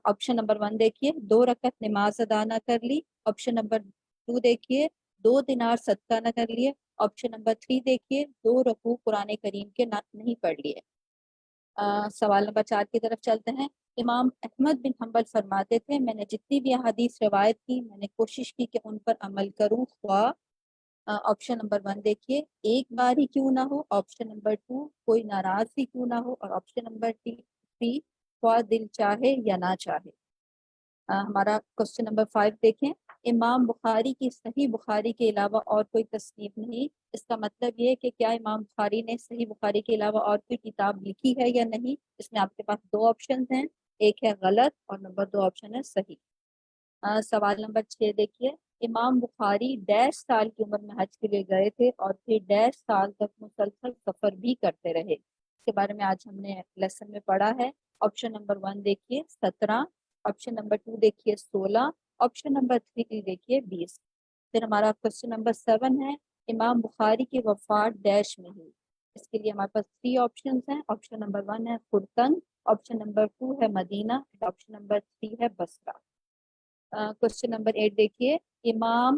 آپشن نمبر 1 دیکھیے 2 رکعت نماز ادا نہ کر لی، آپشن نمبر 2 دیکھیے 2 دینار صدقہ نہ کر لیے، آپشن نمبر 3 دیکھیے 2 رکوع قرآن کریم کے نہیں پڑھ لیے۔ سوال نمبر 4 کی طرف چلتے ہیں، امام احمد بن حنبل فرماتے تھے میں نے جتنی بھی احادیث روایت کی میں نے کوشش کی کہ ان پر عمل کروں، خواہ آپشن نمبر 1 دیکھیے ایک بار ہی کیوں نہ ہو، آپشن نمبر 2 کوئی ناراض ہی کیوں نہ ہو، اور آپشن نمبر 3 خواہ دل چاہے یا نہ چاہے۔ ہمارا کوشچن نمبر 5 دیکھیں، امام بخاری کی صحیح بخاری کے علاوہ اور کوئی تصنیف نہیں، اس کا مطلب یہ ہے کہ کیا امام بخاری نے صحیح بخاری کے علاوہ اور کوئی کتاب لکھی ہے یا نہیں۔ اس میں آپ کے پاس 2 آپشن ہیں، ایک ہے غلط اور نمبر 2 آپشن ہے صحیح۔ سوال نمبر 6 دیکھیے، امام بخاری 1.5 سال کی عمر میں حج کے لیے گئے تھے اور پھر 1.5 سال تک مسلسل سفر بھی کرتے رہے، اس کے بارے میں آج ہم نے لیسن میں پڑھا ہے۔ آپشن نمبر 1 دیکھیے 17، آپشن نمبر 2 دیکھیے 16، آپشن نمبر 3 دیکھیے 20۔ پھر ہمارا کوشچن نمبر 7 ہے، امام بخاری کی وفات ڈیش میں ہوئی، اس کے لیے ہمارے پاس 3 آپشنز ہیں، آپشن نمبر 1 ہے خرطن، آپشن نمبر 2 ہے مدینہ، آپشن نمبر 3 ہے بصرہ۔ کوشچن نمبر 8 دیکھیے، امام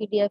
PDF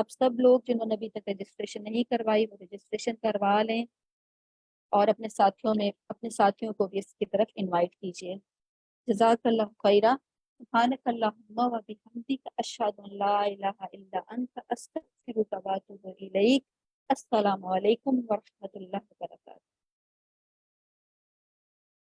آپ سب لوگ جنہوں نے ابھی تک رجسٹریشن نہیں کروائی وہ رجسٹریشن کروا لیں اور اپنے ساتھیوں کو بھی اس کی طرف انوائٹ کیجیے. جزاک اللہ خیرہ. سبحانک اللہم و بحمدک اشہد ان لا الہ الا انت استغفرک و اتوب الیک. السلام علیکم ورحمۃ اللہ وبرکاتہ.